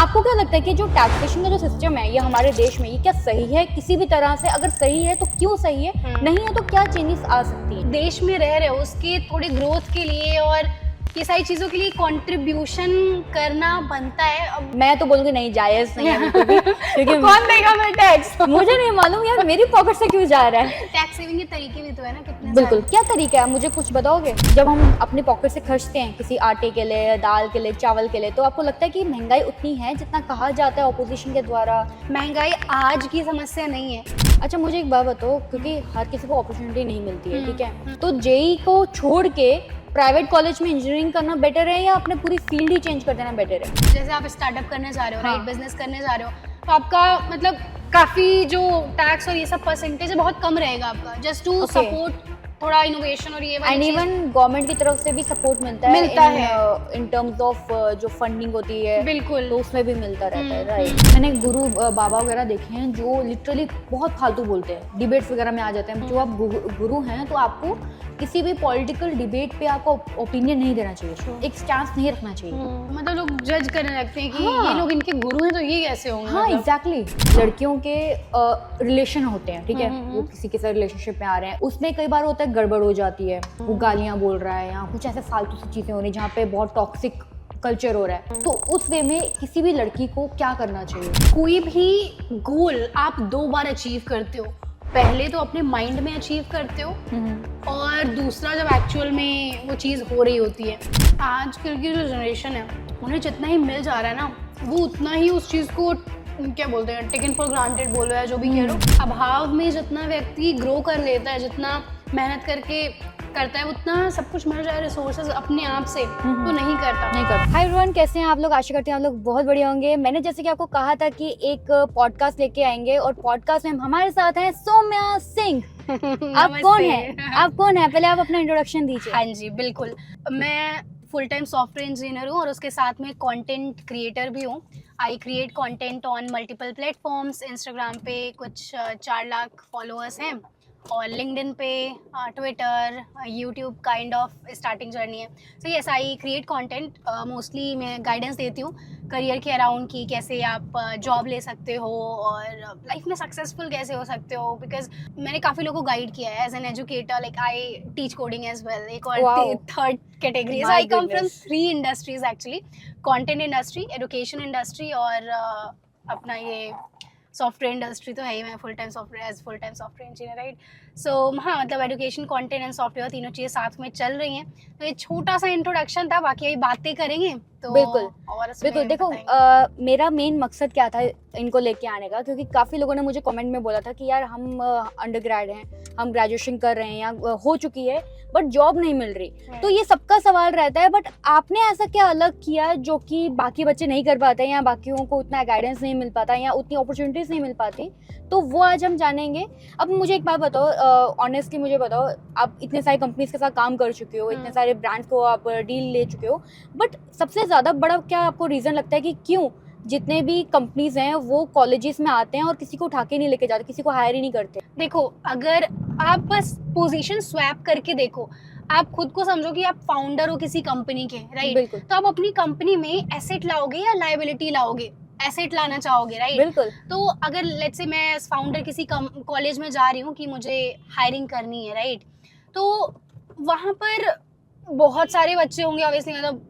आपको क्या लगता है कि जो टैक्सेशन का जो सिस्टम है ये हमारे देश में, ये क्या सही है किसी भी तरह से? अगर सही है तो क्यों सही है, नहीं है तो क्या चेंजेस आ सकती है? देश में रह रहे हो उसके थोड़े ग्रोथ के लिए और ये सारी चीज़ों के लिए कंट्रीब्यूशन करना बनता है। अब मैं तो बोलूँगी नहीं, जायज़ नहीं है बिल्कुल भी, क्योंकि कौन देगा मैं टैक्स? मुझे नहीं मालूम यार मेरी पॉकेट से क्यों जा रहा है। टैक्स सेविंग के तरीके भी तो है ना कितने बिल्कुल, सारे। क्या तरीका है मुझे कुछ बताओगे? जब हम अपनी पॉकेट से खर्चते हैं किसी आटे के लिए, दाल के लिए, चावल के लिए, तो आपको लगता है कि महंगाई उतनी है जितना कहा जाता है ऑपोजिशन के द्वारा? महंगाई आज की समस्या नहीं है। अच्छा मुझे एक बात बताओ, क्योंकि हर किसी को अपॉर्चुनिटी नहीं मिलती है, ठीक है, तो जेई को छोड़ के प्राइवेट कॉलेज में इंजीनियरिंग करना बेटर है या अपने पूरी फील्ड ही चेंज कर देना बेटर है? जैसे आप स्टार्टअप करने जा रहे हो, हाँ। राइट, बिजनेस करने जा रहे हो, तो आपका मतलब काफी जो टैक्स और ये सब परसेंटेज है बहुत कम रहेगा आपका, जस्ट टू Okay. सपोर्ट थोड़ा इनोवेशन और ये एंड वाली चीज़। इवन गवर्नमेंट की तरफ से भी सपोर्ट मिलता है इन टर्म्स ऑफ जो फंडिंग होती है, बिल्कुल। तो उसमें भी मिलता रहता है, राइट। मैंने गुरु बाबा वगैरह देखे हैं जो लिटरली बहुत फालतू बोलते हैं, डिबेट्स वगैरह में आ जाते हैं। जो आप गुरु हैं तो आपको किसी भी पॉलिटिकल डिबेट पे आपको ओपिनियन नहीं देना चाहिए, एक स्टैंस नहीं रखना चाहिए। मतलब लोग जज करने लगते हैं कि हाँ। ये लोग इनके गुरु हैं तो ये कैसे होंगे। हाँ मतलब। एग्जैक्टली। लड़कियों के रिलेशन होते हैं, ठीक है, वो किसी के साथ रिलेशनशिप में आ रहे हैं, उसमें कई बार होता है गड़बड़ हो जाती है, वो गालियां बोल रहा है या कुछ ऐसे फालतू सी चीजें हो रही जहाँ पे बहुत टॉक्सिक कल्चर हो रहा है, तो उस वे में किसी भी लड़की को क्या करना चाहिए? कोई भी गोल आप 2 बार अचीव करते हो, पहले तो अपने माइंड में अचीव करते हो और दूसरा जब एक्चुअल में वो चीज़ हो रही होती है। आजकल की जो जनरेशन है उन्हें जितना ही मिल जा रहा है ना, वो उतना ही उस चीज़ को क्या बोलते हैं, टेकन फॉर ग्रांटेड बोलो या जो भी कह लो। अभाव में जितना व्यक्ति ग्रो कर लेता है, जितना मेहनत करके करता है, उतना सब कुछ मिल जाए रिसोर्सेज अपने आप से, तो नहीं करता। हाय एवरीवन, कैसे हैं आप लोग? आशा करते हैं आप लोग बहुत बढ़िया होंगे। मैंने जैसे कि आपको कहा था कि एक पॉडकास्ट लेके आएंगे और पॉडकास्ट में हमारे साथ हैं सौम्या सिंह। आप कौन हैं? आप कौन हैं? पहले आप अपना इंट्रोडक्शन दीजिए। हाँ जी बिल्कुल, मैं फुल टाइम सॉफ्टवेयर इंजीनियर हूँ और उसके साथ में कंटेंट क्रिएटर भी हूँ। I create content on multiple platforms. Instagram पे कुछ 4 लाख फॉलोअर्स हैं और लिंक्डइन पे, Twitter, YouTube kind of starting journey है। So yes, I create content. Mostly मैं गाइडेंस देती हूँ करियर के अराउंड की, कैसे आप जॉब ले सकते हो और लाइफ में सक्सेसफुल कैसे हो सकते हो, बिकॉज मैंने काफ़ी लोगों को गाइड किया है as an educator. Like I teach coding as well. एक और third category. I come from 3 industries actually, content industry, education industry और अपना ये सॉफ्टवेयर इंडस्ट्री तो है ही। मैं full time software engineer, right. So हाँ, मतलब एजुकेशन, कंटेंट एंड सॉफ्टवेयर तीनों चीज़ें साथ में चल रही हैं। तो ये छोटा सा इंट्रोडक्शन था, बाकी अभी बातें करेंगे तो बिल्कुल और बिल्कुल। देखो मेरा मेन मकसद क्या था इनको लेके आने का, क्योंकि काफ़ी लोगों ने मुझे कमेंट में बोला था कि यार हम अंडरग्रेड हैं, हम ग्रेजुएशन कर रहे हैं या हो चुकी है बट जॉब नहीं मिल रही। तो ये सबका सवाल रहता है, बट आपने ऐसा क्या अलग किया जो कि बाकी बच्चे नहीं कर पाते या बाकियों को उतना गाइडेंस नहीं मिल पाता या उतनी अपॉर्चुनिटीज़ नहीं मिल पाती, तो वो आज हम जानेंगे। अब मुझे एक बात बताओ, ऑनेस्टली मुझे बताओ, आप इतने सारे कंपनीज के साथ काम कर चुके हो, इतने सारे ब्रांड्स को आप डील ले चुके हो, बट सबसे ज़्यादा बड़ा क्या आपको रीज़न लगता है कि क्यों जितने भी कंपनीज हैं वो कॉलेजेस में आते हैं और किसी को उठा के नहीं लेके जाते, किसी को हायर ही नहीं करते? देखो, अगर आप बस पोजीशन स्वैप करके देखो, आप खुद को समझो कि आप फाउंडर हो किसी कंपनी के, राइट। बिल्कुल। तो आप अपनी कंपनी में एसेट लाओगे या लायबिलिटी लाओगे? एसेट लाना चाहोगे, राइट। बिल्कुल। तो अगर लेट्स से मैं फाउंडर किसी कॉलेज में जा रही हूँ कि मुझे हायरिंग करनी है, राइट, तो वहाँ पर बहुत सारे बच्चे होंगे ऑब्वियसली, मतलब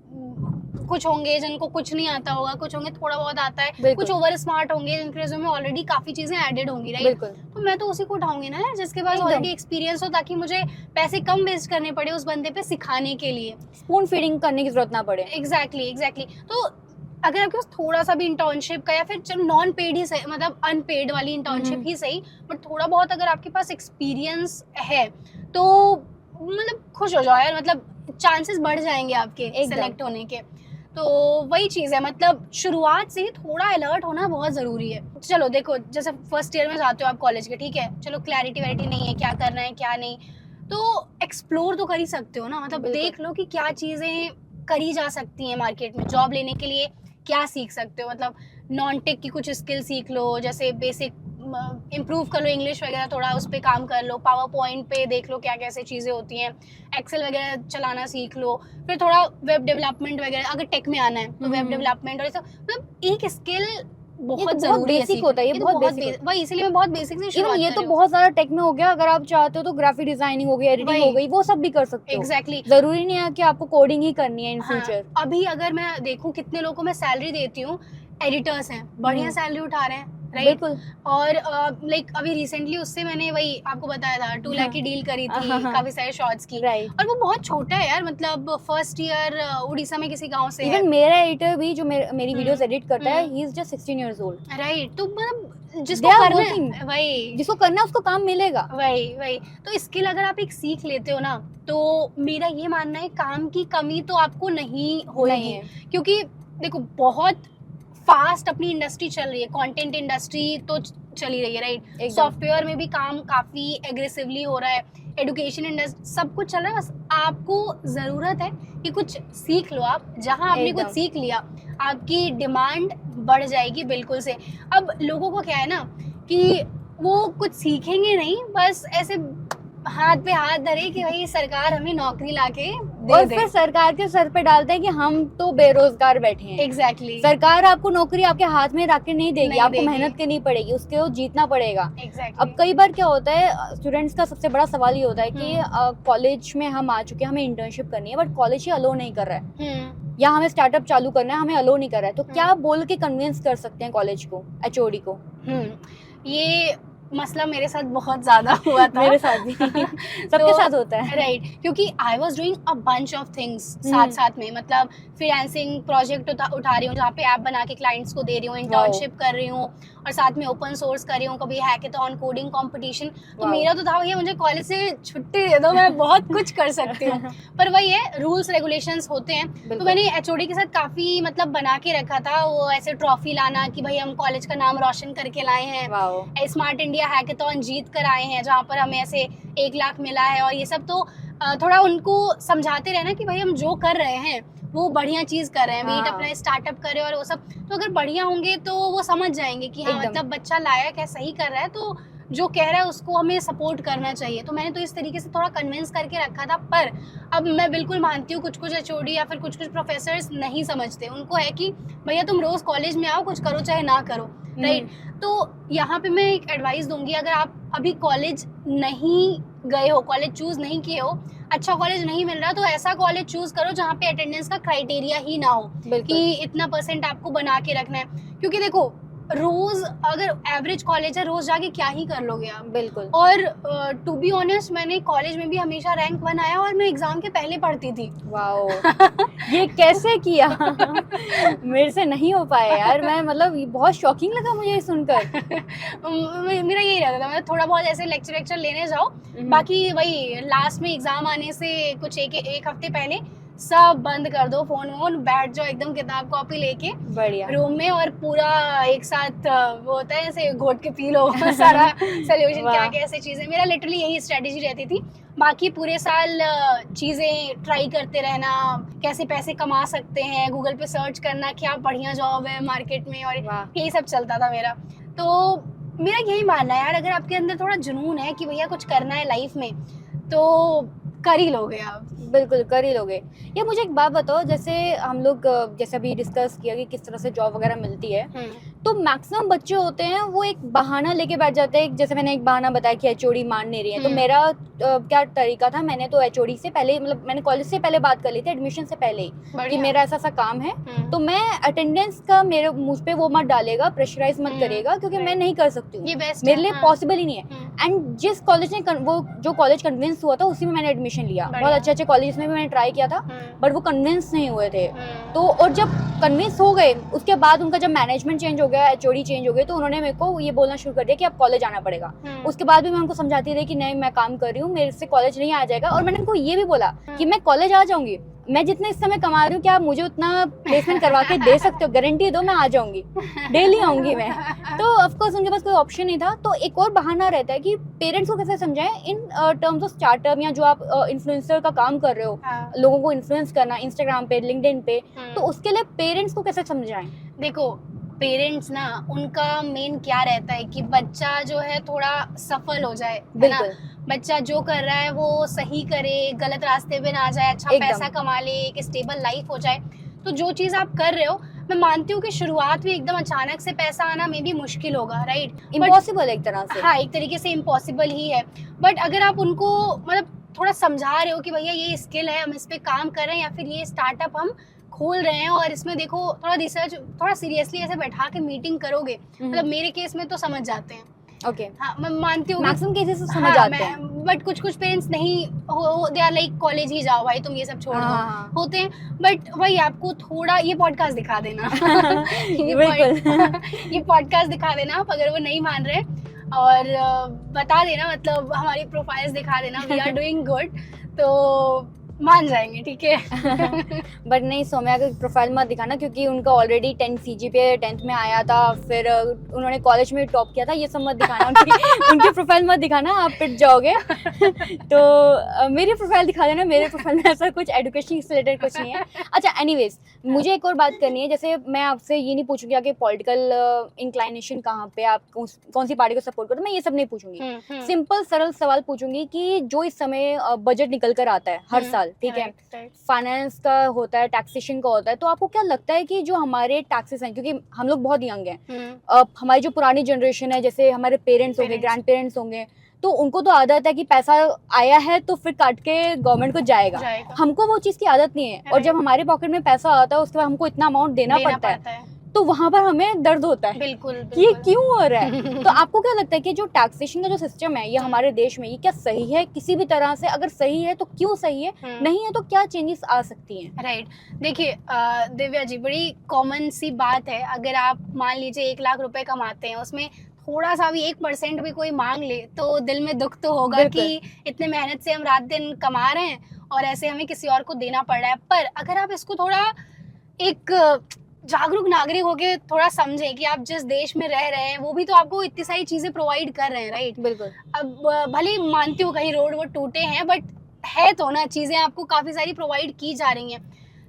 कुछ होंगे जिनको कुछ नहीं आता होगा, कुछ होंगे थोड़ा बहुत आता है, कुछ ओवर स्मार्ट होंगे जिनके रिज्यूमे में ऑलरेडी काफी चीजें एडेड होंगी, राइट। बिल्कुल। तो मैं तो उसी को उठाऊंगी ना जिसके पास ऑलरेडी एक्सपीरियंस हो, ताकि मुझे पैसे कम वेस्ट करने पड़े उस बंदे पे सिखाने के लिए, स्पून फीडिंग करने की जरूरत ना पड़े। एग्जैक्टली। तो अगर आपके पास थोड़ा सा भी इंटर्नशिप का या फिर चलो नॉन पेड ही सही, मतलब अनपेड वाली इंटर्नशिप ही सही, बट थोड़ा बहुत अगर आपके पास एक्सपीरियंस है तो मतलब खुश हो जाओ यार, मतलब चांसेस बढ़ जाएंगे आपके सेलेक्ट होने के। तो वही चीज़ है, मतलब शुरुआत से ही थोड़ा अलर्ट होना बहुत ज़रूरी है। चलो देखो, जैसे फर्स्ट ईयर में जाते हो आप कॉलेज के, ठीक है, चलो क्लैरिटी वैरिटी नहीं है क्या करना है क्या नहीं, तो एक्सप्लोर तो कर ही सकते हो ना, मतलब देख लो कि क्या चीज़ें करी जा सकती हैं मार्केट में। जॉब लेने के लिए क्या सीख सकते हो, मतलब नॉन टेक की कुछ स्किल सीख लो, जैसे बेसिक इम्प्रूव कर लो इंग्लिश वगैरह, थोड़ा उस पर काम कर लो, पावर पॉइंट पे देख लो क्या कैसे चीज़ें होती हैं, एक्सेल वगैरह चलाना सीख लो, फिर थोड़ा वेब डेवलपमेंट वगैरह, अगर टेक में आना है तो वेब डेवलपमेंट और ये सब, मतलब एक स्किल बहुत जरूरी है, बेसिक होता है, ये तो बहुत बेसिक वही इसीलिए मैं बहुत बेसिक से इवन शुरुआत ये कर तो रही हूँ। बहुत सारा टेक में हो गया, अगर आप चाहते हो तो ग्राफिक डिजाइनिंग हो गई, एडिटिंग वही। हो गई, वो सब भी कर सकते हो। एग्जैक्टली जरूरी नहीं है कि आपको कोडिंग ही करनी है इन फ्यूचर। अभी अगर मैं देखूं कितने लोगों को मैं सैलरी देती हूँ, एडिटर्स हैं बढ़िया सैलरी उठा रहे हैं, राइट। बिल्कुल। और लाइक अभी रिसेंटली उससे मैंने वही आपको बताया था 2 लाख की डील करी थी काफी सारे शॉर्ट्स की, राइट। और वो बहुत छोटा है यार, मतलब फर्स्ट ईयर उड़ीसा में किसी गांव से है, इवन मेरा एडिटर भी जो मेरी वीडियोस एडिट करता है, he is just 16 years old. Right. तो मतलब जिसको They are करना working. है वही जिसको करना है उसको काम मिलेगा। वही तो स्किल अगर आप एक सीख लेते हो ना, तो मेरा ये मानना है काम की कमी तो आपको नहीं होगी, क्योंकि देखो बहुत फास्ट अपनी इंडस्ट्री चल रही है, कंटेंट इंडस्ट्री तो चली रही है, राइट। सॉफ्टवेयर में भी काम काफी एग्रेसिवली हो रहा है, एजुकेशन इंडस्ट्री सब कुछ चल रहा है, बस आपको जरूरत है कि कुछ सीख लो। आप जहां आपने कुछ सीख लिया, आपकी डिमांड बढ़ जाएगी बिल्कुल से। अब लोगों को क्या है ना कि वो कुछ सीखेंगे नहीं, बस ऐसे हाथ पे हाथ धरे कि भाई सरकार हमें नौकरी लाके दे और दे। फिर सरकार के सर पे डालते हैं कि हम तो बेरोजगार बैठे हैं। एग्जैक्टली सरकार आपको नौकरी आपके हाथ में रख के नहीं देगी, नहीं आपको देगी। मेहनत करनी पड़ेगी, उसके वो जीतना पड़ेगा। एग्जैक्टली। अब कई बार क्या होता है, स्टूडेंट्स का सबसे बड़ा सवाल ये होता है कि कॉलेज में हम आ चुके हैं, हमें इंटर्नशिप करनी है, बट कॉलेज ही अलो नहीं कर रहा है, या हमें स्टार्टअप चालू करना है, हमें अलो नहीं कर रहा है, तो क्या बोल के कन्विंस कर सकते हैं कॉलेज को, एचओडी को? ये मसला मेरे साथ बहुत ज्यादा हुआ था। मेरे साथ भी सबके साथ होता है, राइट। क्योंकि I was doing a bunch of things साथ साथ में, मतलब फ्रीलांसिंग प्रोजेक्ट उठा रही हूँ जहाँ पे ऐप बना के क्लाइंट्स को दे रही हूँ, इंटर्नशिप कर रही हूँ, और साथ में ओपन सोर्स कर रही हूँ, कभी हैकेथॉन, कोडिंग कंपटीशन। तो मेरा तो था भैया मुझे कॉलेज से छुट्टी दे दो, मैं बहुत कुछ कर सकती हूँ। पर वही है, रूल्स रेगुलेशंस होते हैं। तो मैंने एचओडी के साथ काफी मतलब बना के रखा था, वो ऐसे ट्रॉफी लाना कि भाई हम कॉलेज का नाम रोशन करके लाए हैं, स्मार्ट इंडिया हैकेथॉन जीत कर आए हैं जहाँ पर हमें ऐसे 1 लाख मिला है, और ये सब। तो थोड़ा उनको समझाते रहना कि भाई हम जो कर रहे हैं वो बढ़िया चीज कर रहे हैं, बीट अपना स्टार्टअप करे और वो सब। तो अगर बढ़िया होंगे तो वो समझ जाएंगे कि हाँ मतलब बच्चा लायक है, सही कर रहा है, तो जो कह रहा है उसको हमें सपोर्ट करना चाहिए। तो मैंने तो इस तरीके से थोड़ा कन्विंस करके रखा था। पर अब मैं बिल्कुल मानती हूँ कुछ एचओडी या फिर कुछ प्रोफेसर्स नहीं समझते, उनको है कि भैया तुम रोज कॉलेज में आओ, कुछ करो चाहे ना करो, राइट। तो यहाँ पे मैं एक एडवाइस दूंगी, अगर आप अभी कॉलेज नहीं गए हो, कॉलेज चूज नहीं किए हो, अच्छा कॉलेज नहीं मिल रहा, तो ऐसा कॉलेज चूज करो जहाँ पे अटेंडेंस का क्राइटेरिया ही ना हो कि इतना % आपको बना के रखना है। क्योंकि देखो रोज अगर एवरेज कॉलेज है, रोज जाके क्या ही कर लोगे आप। बिल्कुल। और टू बी ऑनेस्ट मैंने कॉलेज में भी हमेशा रैंक 1 आया, और मैं एग्जाम के पहले पढ़ती थी। वाओ ये कैसे किया? मेरे से नहीं हो पाया यार, मैं मतलब बहुत शॉकिंग लगा मुझे ये सुनकर। मेरा यही रहता था, मतलब थोड़ा बहुत ऐसे लेक्चर लेने जाओ, बाकी वही लास्ट में एग्जाम आने से कुछ एक हफ्ते पहले सब बंद कर दो, फोन बैठ जाओ एकदम किताब कॉपी लेके बढ़िया रूम में, और पूरा एक साथ वो होता है ऐसे घोट के पी लो सारा सोल्यूशन क्या क्या ऐसी चीजें। मेरा लिटरली यही स्ट्रेटेजी रहती थी। बाकी पूरे साल चीजें ट्राई करते रहना, कैसे पैसे कमा सकते हैं, गूगल पे सर्च करना क्या बढ़िया जॉब है मार्केट में, और यही सब चलता था मेरा। तो मेरा यही मानना है यार, अगर आपके अंदर थोड़ा जुनून है कि भैया कुछ करना है लाइफ में, तो कर ही लोगे आप। बिल्कुल कर ही लोगे। ये मुझे एक बात बताओ, जैसे हम लोग जैसे अभी डिस्कस किया कि किस तरह से जॉब वगैरह मिलती है, तो मैक्सिमम बच्चे होते हैं वो एक बहाना लेके बैठ जाते हैं। जैसे मैंने एक बहाना बताया कि एचओडी मान नहीं रही है, तो मेरा क्या तरीका था, मैंने तो एचओडी से पहले, मतलब मैंने कॉलेज से पहले बात कर ली थी एडमिशन से पहले ही, कि मेरा ऐसा काम है, तो मैं अटेंडेंस का मेरे मुझ पे वो मत डालेगा, प्रेशराइज मत करेगा, क्योंकि मैं नहीं कर सकती हूँ, मेरे लिए पॉसिबल ही नहीं है। एंड जिस कॉलेज ने वो जो कॉलेज कन्विंस हुआ था उसी में मैंने एडमिशन लिया। बहुत अच्छे कॉलेज में भी मैंने ट्राई किया था, बट वो कन्विंस नहीं हुए थे। तो और जब कन्विंस हो गए, उसके बाद उनका जब मैनेजमेंट चेंज हो गया, एचओडी चेंज हो गए, तो उन्होंने मेरे को ये बोलना शुरू कर दिया कि अब कॉलेज आना पड़ेगा। उसके बाद भी मैं उनको समझाती रही कि नहीं मैं काम कर रही हूँ, मेरे से कॉलेज नहीं आ जाएगा। और मैंने उनको ये भी बोला कि मैं कॉलेज आ जाऊंगी, मैं जितना इस समय कमा रही हूँ क्या आप मुझे उतना प्लेसमेंट करवा के दे सकते हो, गारंटी दो, मैं आ जाऊंगी, डेली आऊंगी मैं। तो ऑफकोर्स उनके पास कोई ऑप्शन नहीं था। तो एक और बहाना रहता है कि पेरेंट्स को कैसे समझाएं इन टर्म्स ऑफ स्टार्टअप, या जो आप इन्फ्लुएंसर का काम कर रहे हो, लोगों को इन्फ्लुएंस करना इंस्टाग्राम पे, लिंक्डइन पे, तो उसके लिए पेरेंट्स को कैसे समझाएं? देखो पेरेंट्स ना, उनका मेन क्या रहता है कि बच्चा जो है थोड़ा सफल हो जाए, है ना? बिल्कुल बच्चा जो कर रहा है वो सही करे, गलत रास्ते पे ना जाए, अच्छा एकदम। पैसा कमा ले, एक स्टेबल लाइफ हो जाए। तो जो चीज़ आप कर रहे हो, मैं मानती हूँ कि शुरुआत में एकदम अचानक से पैसा आना मे बी मुश्किल होगा, राइट? इम्पॉसिबल एक तरह से। हाँ, एक तरीके से इम्पॉसिबल ही है। बट अगर आप उनको मतलब थोड़ा समझा रहे हो कि भैया ये स्किल है, हम इस पे काम कर रहे हैं, या फिर ये स्टार्टअप हम खोल रहे हैं और इसमें देखो थोड़ा रिसर्च, थोड़ा सीरियसली ऐसे बैठा के मीटिंग करोगे, मतलब मेरे केस में तो समझ जाते हैं। ओके, हाँ, मैं मानती हूँ मैक्सिमम केसेस समझ आते हैं। बट कुछ पेरेंट्स नहीं हो, दे आर लाइक कॉलेज ही जाओ भाई, तुम ये सब छोड़ दो, हाँ। होते हैं। बट वही आपको थोड़ा ये पॉडकास्ट दिखा देना बिल्कुल। ये पॉडकास्ट दिखा देना आप, अगर वो नहीं मान रहे, और बता देना, मतलब हमारी प्रोफाइल्स दिखा देना, वी आर डूइंग गुड, तो मान जाएंगे, ठीक है। बट नहीं, सौम्या का प्रोफाइल मत दिखाना, क्योंकि उनका ऑलरेडी 10 CGPA 10th में आया था, फिर उन्होंने कॉलेज में टॉप किया था, ये सब मत दिखाना। उनकी प्रोफाइल मत दिखाना, आप पिट जाओगे। तो मेरी प्रोफाइल दिखा देना, मेरे प्रोफाइल में ऐसा कुछ एजुकेशन से रिलेटेड कुछ नहीं है। अच्छा, एनीवेज, मुझे एक और बात करनी है। जैसे मैं आपसे ये नहीं पूछूंगी कि पॉलिटिकल इंक्लाइनेशन कहाँ पे, आप कौन सी पार्टी को सपोर्ट करते हो, मैं ये सब नहीं पूछूंगी। सिंपल सरल सवाल पूछूंगी कि जो इस समय बजट निकल कर आता है हर साल, ठीक है, फाइनेंस का होता है, टैक्सेशन का होता है, तो आपको क्या लगता है कि जो हमारे टैक्सेस हैं, क्योंकि हम लोग बहुत यंग हैं, हमारी जो पुरानी जनरेशन है, जैसे हमारे पेरेंट्स होंगे, ग्रैंड पेरेंट्स होंगे, तो उनको तो आदत है कि पैसा आया है तो फिर काट के गवर्नमेंट को जाएगा। हमको वो चीज की आदत नहीं है, और जब हमारे पॉकेट में पैसा आता है उसके बाद हमको इतना अमाउंट देना पड़ता है, तो वहां पर हमें दर्द होता है। बिल्कुल, ये क्यों हो रहा है? तो आपको क्या लगता है कि जो टैक्सेशन का जो सिस्टम है ये हमारे देश में, ये क्या सही है किसी भी तरह से? अगर सही है तो क्यों सही है, नहीं है तो क्या चेंजेस आ सकती हैं? राइट, देखिए दिव्या जी, बड़ी कॉमन सी बात है, अगर आप मान लीजिए 1 लाख रुपए कमाते हैं, उसमें थोड़ा सा भी 1% भी कोई मांग ले तो दिल में दुख तो होगा कि इतने मेहनत से हम रात दिन कमा रहे हैं और ऐसे हमें किसी और को देना पड़ रहा है। पर अगर आप इसको थोड़ा एक जागरूक नागरिक होके थोड़ा समझें कि आप जिस देश में रह रहे हैं वो भी तो आपको इतनी सारी चीजें प्रोवाइड कर रहे हैं, राइट? बिल्कुल। अब भले ही मानती हूँ कहीं रोड वो टूटे हैं, बट है तो ना, चीजें आपको काफी सारी प्रोवाइड की जा रही हैं।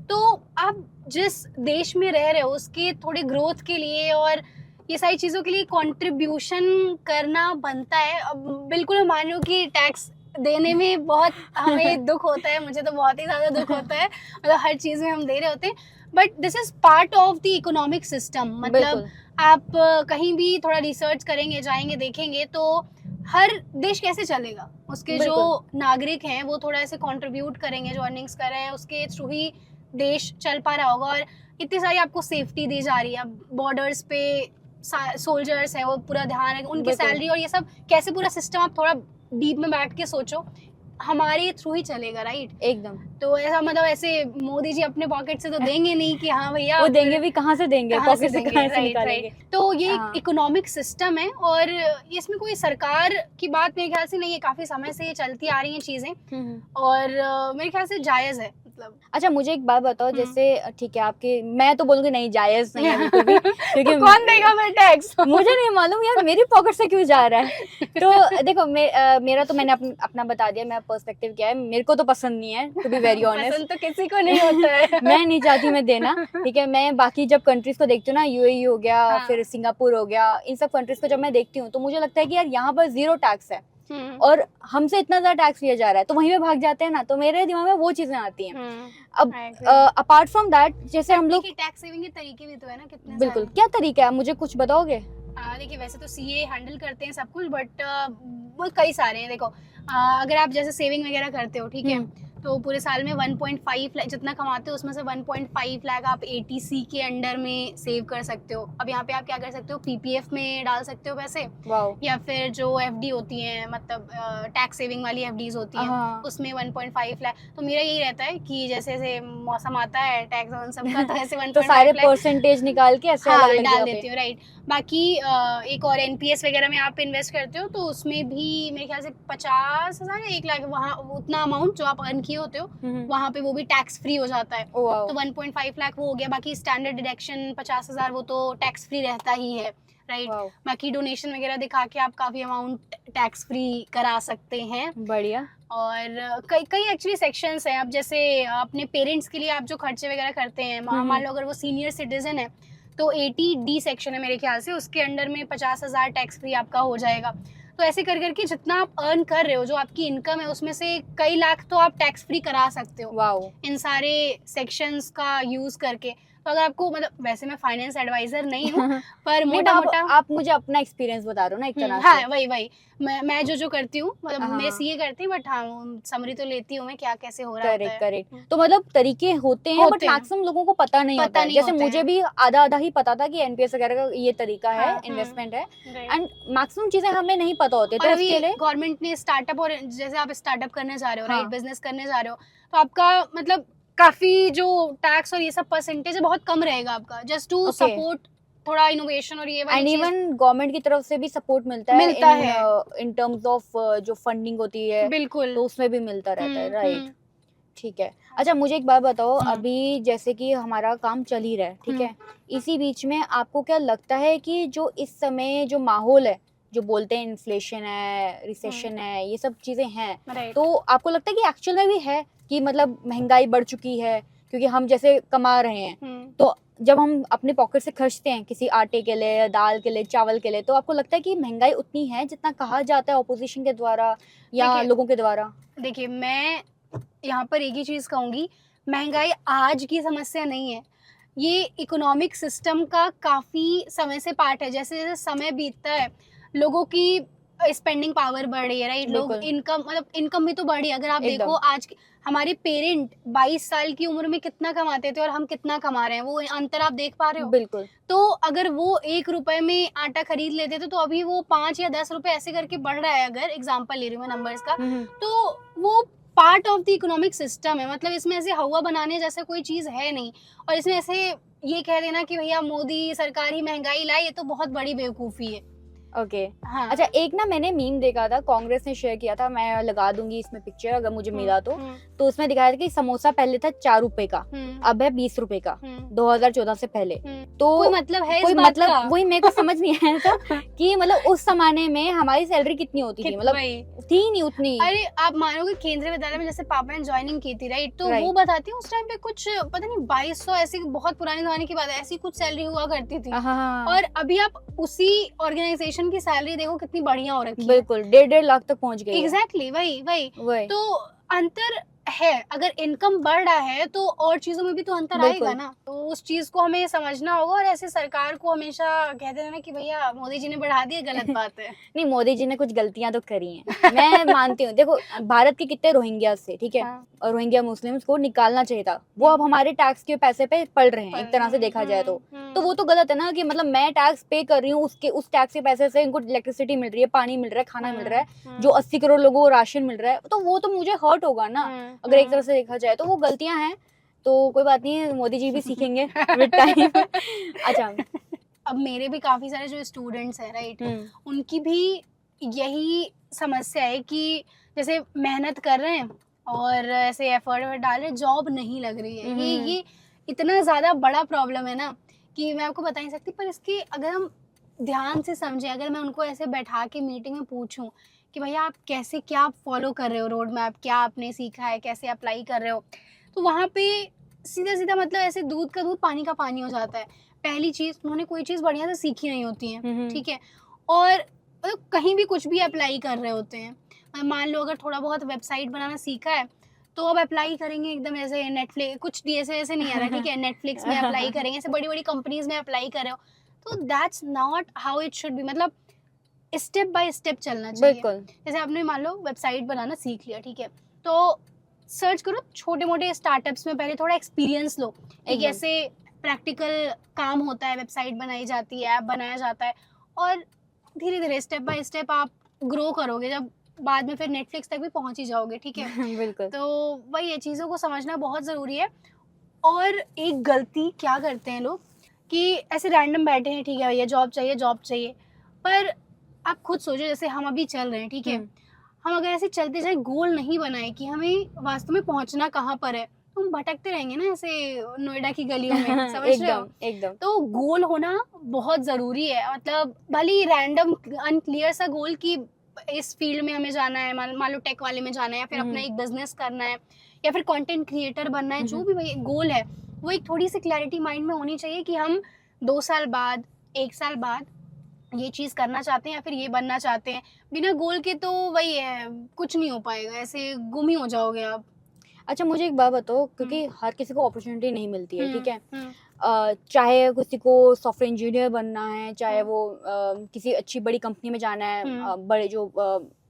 तो आप जिस देश में रह रहे हो उसके थोड़े ग्रोथ के लिए और ये सारी चीजों के लिए कंट्रीब्यूशन करना बनता है। अब बिल्कुल मैं मान रही हूँ कि टैक्स देने में बहुत हमें दुख होता है, मुझे तो बहुत ही ज्यादा दुख होता है, मतलब हर चीज में हम दे रहे होते हैं, but this is part of the economic system. मतलब आप कहीं भी थोड़ा रिसर्च करेंगे, जाएंगे, देखेंगे तो हर देश कैसे चलेगा, उसके जो नागरिक हैं वो थोड़ा ऐसे कंट्रीब्यूट करेंगे, जो अर्निंग्स कर रहे हैं उसके थ्रू ही देश चल पा रहा होगा। और इतनी सारी आपको सेफ्टी दी जा रही है, बॉर्डर्स पे सोल्जर्स हैं, वो पूरा ध्यान है उनकी सैलरी और ये सब कैसे पूरा सिस्टम, आप थोड़ा डीप में बैठ के सोचो, हमारे थ्रू ही चलेगा, राइट? एकदम। तो ऐसा मतलब ऐसे मोदी जी अपने पॉकेट से तो देंगे नहीं कि हाँ भैया, वो देंगे भी कहाँ से देंगे, पॉकेट से कहाँ से निकालेंगे? तो ये इकोनॉमिक सिस्टम है और इसमें कोई सरकार की बात मेरे ख्याल से नहीं है, काफी समय से ये चलती आ रही हैं चीजें और मेरे ख्याल से जायज है। अच्छा, मुझे एक बात बताओ, जैसे ठीक है आपके, मैं तो बोलूंगी नहीं, जायज नहीं है बिल्कुल भी, क्योंकि तो कौन देगा फिर टैक्स? मुझे नहीं मालूम यार, मेरी पॉकेट से क्यों जा रहा है। तो देखो मेरा तो मैंने अपना बता दिया, मेरा पर्सपेक्टिव क्या है, मेरे को तो पसंद नहीं है, टू बी वेरी ऑनेस्ट। पसंद तो किसी को नहीं होता है। मैं नहीं चाहती मैं देना, ठीक है। मैं बाकी जब कंट्रीज को देखती हूँ ना, UAE हो गया, फिर सिंगापुर हो गया, इन सब कंट्रीज को जब मैं देखती हूँ तो मुझे लगता है कि यार यहाँ पर 0 टैक्स है और हमसे इतना ज्यादा टैक्स लिया जा रहा है, तो वहीं पे भाग जाते हैं ना, तो मेरे दिमाग में वो चीजें आती हैं। अब अपार्ट फ्रॉम दैट, जैसे हम लोग टैक्स सेविंग के तरीके भी तो है ना, कितने बिल्कुल, क्या तरीका है मुझे कुछ बताओगे? देखिए वैसे तो CA हैंडल करते हैं सब कुछ, बट बहुत कई सारे हैं। देखो अगर आप जैसे सेविंग वगैरह करते हो, ठीक है, तो पूरे साल में 1.5 लाख जितना कमाते हो उसमें से 1.5 लाख आप ATC के अंडर में सेव कर सकते हो। अब यहाँ पे आप क्या कर सकते हो, PPF में डाल सकते हो पैसे, या फिर जो FD होती हैं, मतलब टैक्स सेविंग वाली FDs होती हैं, उसमें 1.5 लाख। तो मेरा यही रहता है कि जैसे जैसे मौसम आता है टैक्स ऑन सबका, तो ऐसे 1.5 तो सारे परसेंटेज निकाल के ऐसे अलग डाल देती हूँ, राइट? बाकी एक और NPS वगैरह में आप इन्वेस्ट करते हो तो उसमें भी मेरे ख्याल से 50,000 या 1 लाख, वहाँ उतना अमाउंट जो आप अर्न किए होते हो वहाँ पे वो भी टैक्स फ्री हो जाता है। तो 1.5 लाख वो हो गया। बाकी स्टैंडर्ड डिडक्शन 50,000 वो तो टैक्स फ्री रहता ही है, राइट? बाकी डोनेशन वगैरह दिखा के आप काफी अमाउंट टैक्स फ्री करा सकते हैं। बढ़िया। और कई एक्चुअली सेक्शंस हैं। अब जैसे अपने पेरेंट्स के लिए आप जो खर्चे वगैरह करते हैं, मान लो अगर वो सीनियर सिटीजन है तो 80D सेक्शन है मेरे ख्याल से, उसके अंडर में 50,000 टैक्स फ्री आपका हो जाएगा। तो ऐसे कर करके जितना आप अर्न कर रहे हो, जो आपकी इनकम है, उसमें से कई लाख तो आप टैक्स फ्री करा सकते हो वाओ। इन सारे सेक्शंस का यूज करके। तो अगर आपको, मतलब वैसे मैं फाइनेंस एडवाइजर नहीं हूँ, पर नहीं, मोटा आप मोटा आप मुझे अपना एक्सपीरियंस बता रहे हो ना एक तरह हाँ से। वही मैं जो करती हूँ, मतलब हाँ, मैं हाँ। सीए करती हूँ, बट हाँ समरी तो लेती हूँ मैं, क्या कैसे हो रहा होता करेक्ट है। करेक्ट। तो मतलब तरीके होते हैं, बट होते हैं। मैक्सिमम लोगों को पता नहीं होता है। नहीं जैसे होते मुझे हैं। भी आधा आधा ही पता था कि एनपीएस वगैरह का ये तरीका है, हाँ, इन्वेस्टमेंट है, राइट। एंड मैक्सिमम चीजें हमें नहीं पता होती, और तो अभी उसके लिए गवर्नमेंट ने स्टार्टअप, और जैसे आप स्टार्टअप करने जा रहे हो, हाँ। राइट, बिजनेस करने जा रहे हो, तो आपका मतलब काफी जो टैक्स और ये सब परसेंटेज है बहुत कम रहेगा आपका, जस्ट टू Okay. सपोर्ट थोड़ा इनोवेशन और ये वाली एंड चीज। इवन गवर्नमेंट की तरफ से भी सपोर्ट मिलता है मिलता है। इन टर्म्स ऑफ जो फंडिंग होती है, बिल्कुल। तो उसमें भी मिलता रहता है, राइट। ठीक है। अच्छा, मुझे एक बात बताओ, अभी जैसे कि हमारा काम चल ही रहा है, ठीक है, इसी बीच में आपको क्या लगता है कि जो इस समय जो माहौल है, जो बोलते हैं इन्फ्लेशन है, रिसेशन है, ये सब चीजें हैं, तो आपको लगता है कि एक्चुअल में भी है कि मतलब महंगाई बढ़ चुकी है? क्योंकि हम जैसे कमा रहे हैं, तो जब हम अपने पॉकेट से खर्चते हैं किसी आटे के लिए, दाल के लिए, चावल के लिए, तो आपको लगता है कि महंगाई उतनी है जितना कहा जाता है ऑपोजिशन के द्वारा या लोगों के द्वारा? देखिए, मैं यहाँ पर एक ही चीज कहूंगी, महंगाई आज की समस्या नहीं है, ये इकोनॉमिक सिस्टम का काफी समय से पार्ट है। जैसे जैसे समय बीतता है, लोगों की स्पेंडिंग पावर बढ़ रही है, राइट, लोग इनकम, मतलब इनकम भी तो बढ़ी है। अगर आप देखो आज हमारे पेरेंट 22 साल की उम्र में कितना कमाते थे और हम कितना कमा रहे हैं, वो अंतर आप देख पा रहे हो? बिल्कुल। तो अगर वो 1 रुपए में आटा खरीद लेते थे, तो अभी वो 5 या 10 रुपए ऐसे करके बढ़ रहा है, अगर एग्जाम्पल ले रही हूँ मैं नंबर्स का, तो वो part of the economic system है। मतलब इसमें ऐसे हवा बनाने जैसा कोई चीज है नहीं, और इसमें ऐसे ये कह देना कि भैया मोदी सरकार ही महंगाई लाई, ये तो बहुत बड़ी बेवकूफी है। ओके। हाँ। अच्छा, एक ना मैंने मीम देखा था, कांग्रेस ने शेयर किया था, मैं लगा दूंगी इसमें पिक्चर अगर मुझे मिला तो उसमें दिखाया था कि समोसा पहले था 4 रुपए का, अब है 20 रुपए का, 2014 से पहले। तो कोई मतलब है कोई इस बात मतलब का? वही मेरे को समझ नहीं आया था कि मतलब उस जमाने में हमारी सैलरी कितनी होती थी, मतलब थी नहीं उतनी। अरे आप मानोगे, केंद्रीय विद्यालय में जैसे पापा ने ज्वाइनिंग की थी, राइट, तो वो बताती है उस टाइम पे कुछ पता नहीं 2200, ऐसी बहुत पुराने जमाने की बात है, ऐसी कुछ सैलरी हुआ करती थी। और अभी आप उसी ऑर्गेनाइजेशन की सैलरी देखो कितनी बढ़िया हो रखी है। बिल्कुल 1.5 लाख तक पहुंच गई। एग्जैक्टली, वही तो अंतर है। अगर इनकम बढ़ रहा है तो और चीजों में भी तो अंतर आएगा ना, तो उस चीज को हमें समझना होगा। और ऐसे सरकार को हमेशा कहते रहना कि भैया मोदी जी ने बढ़ा दिया, गलत बात है। नहीं, मोदी जी ने कुछ गलतियां तो करी हैं, मैं मानती हूँ। देखो, भारत के कितने रोहिंग्या से, ठीक है, और रोहिंग्या मुस्लिम्स को निकालना चाहिए था, वो अब हमारे टैक्स के पैसे पे पल रहे हैं, एक तरह से देखा जाए तो वो तो गलत है ना, कि मतलब मैं टैक्स पे कर रही हूँ, उस टैक्स के पैसे से इनको इलेक्ट्रिसिटी मिल रही है, पानी मिल रहा है, खाना मिल रहा है, जो 80 करोड़ लोगों को राशन मिल रहा है, तो वो तो मुझे हर्ट होगा ना, अगर एक तरह से देखा जाए तो वो गलतियां हैं। तो कोई बात नहीं, मोदी जी भी सीखेंगे विद टाइम। अच्छा, अब मेरे भी काफी सारे जो स्टूडेंट्स हैं, राइट, उनकी भी यही समस्या है कि जैसे मेहनत कर रहे हैं और ऐसे एफर्ट डाल रहे हैं, जॉब नहीं लग रही है। ये इतना ज्यादा बड़ा प्रॉब्लम है ना कि मैं आपको बता नहीं सकती। पर इसके अगर हम ध्यान से समझें, अगर मैं उनको ऐसे बैठा के मीटिंग में पूछूं कि भैया आप कैसे, क्या फॉलो कर रहे हो रोड मैप, क्या आपने सीखा है, कैसे अप्लाई कर रहे हो, तो वहाँ पे सीधा सीधा मतलब ऐसे दूध का दूध पानी का पानी हो जाता है। पहली चीज़, उन्होंने कोई चीज़ बढ़िया से सीखी नहीं होती है, ठीक है, और मतलब कहीं भी कुछ भी अप्लाई कर रहे होते हैं। मान लो अगर थोड़ा बहुत वेबसाइट बनाना सीखा है, तो अब अप्लाई करेंगे एकदम ऐसे नेटफ्लिक्स, कुछ ऐसे नहीं आ रहा, ठीक है, नेटफ्लिक्स में अप्लाई करेंगे, ऐसे बड़ी बड़ी कंपनीज में अप्लाई कर रहे हो, तो that's not how it should be. मतलब स्टेप बाय स्टेप चलना चाहिए। जैसे आपने मान लो वेबसाइट बनाना सीख लिया, ठीक है, तो सर्च करो छोटे मोटे स्टार्टअप्स में, पहले थोड़ा एक्सपीरियंस लो कि कैसे प्रैक्टिकल काम होता है, वेबसाइट बनाई जाती है, ऐप बनाया जाता है, और धीरे धीरे स्टेप बाय स्टेप आप ग्रो करोगे, जब बाद में फिर नेटफ्लिक्स तक भी पहुंच ही जाओगे, ठीक है। बिल्कुल। तो वही है, चीज़ों को समझना बहुत ज़रूरी है। और एक गलती क्या करते हैं लोग कि ऐसे रैंडम बैठे हैं, ठीक है भैया जॉब चाहिए, पर आप खुद सोचो, जैसे हम अभी चल रहे हैं, ठीक है, हम अगर ऐसे चलते जाए, गोल नहीं बनाए कि हमें वास्तव में पहुंचना कहाँ पर है, तो हम भटकते रहेंगे ना ऐसे नोएडा की गलियों में, समझ रहे हो? एकदम। तो गोल होना बहुत ज़रूरी है। मतलब भले ही रैंडम अनक्लियर सा गोल कि इस फील्ड में हमें जाना है, मान लो टेक वाले में जाना है, या फिर अपना एक बिजनेस करना है, या फिर कंटेंट क्रिएटर बनना है, जो भी भाई गोल है, वो एक थोड़ी सी क्लैरिटी माइंड में होनी चाहिए कि हम 2 साल बाद, 1 साल बाद ये चीज़ करना चाहते हैं या फिर ये बनना चाहते हैं। बिना गोल के तो वही है, कुछ नहीं हो पाएगा, ऐसे गुम ही हो जाओगे आप। अच्छा मुझे एक बात बताओ, क्योंकि हर किसी को अपॉर्चुनिटी नहीं मिलती है, ठीक है? हुँ, चाहे किसी को सॉफ्टवेयर इंजीनियर बनना है, चाहे हम्म। वो किसी अच्छी बड़ी कंपनी में जाना है, बड़े जो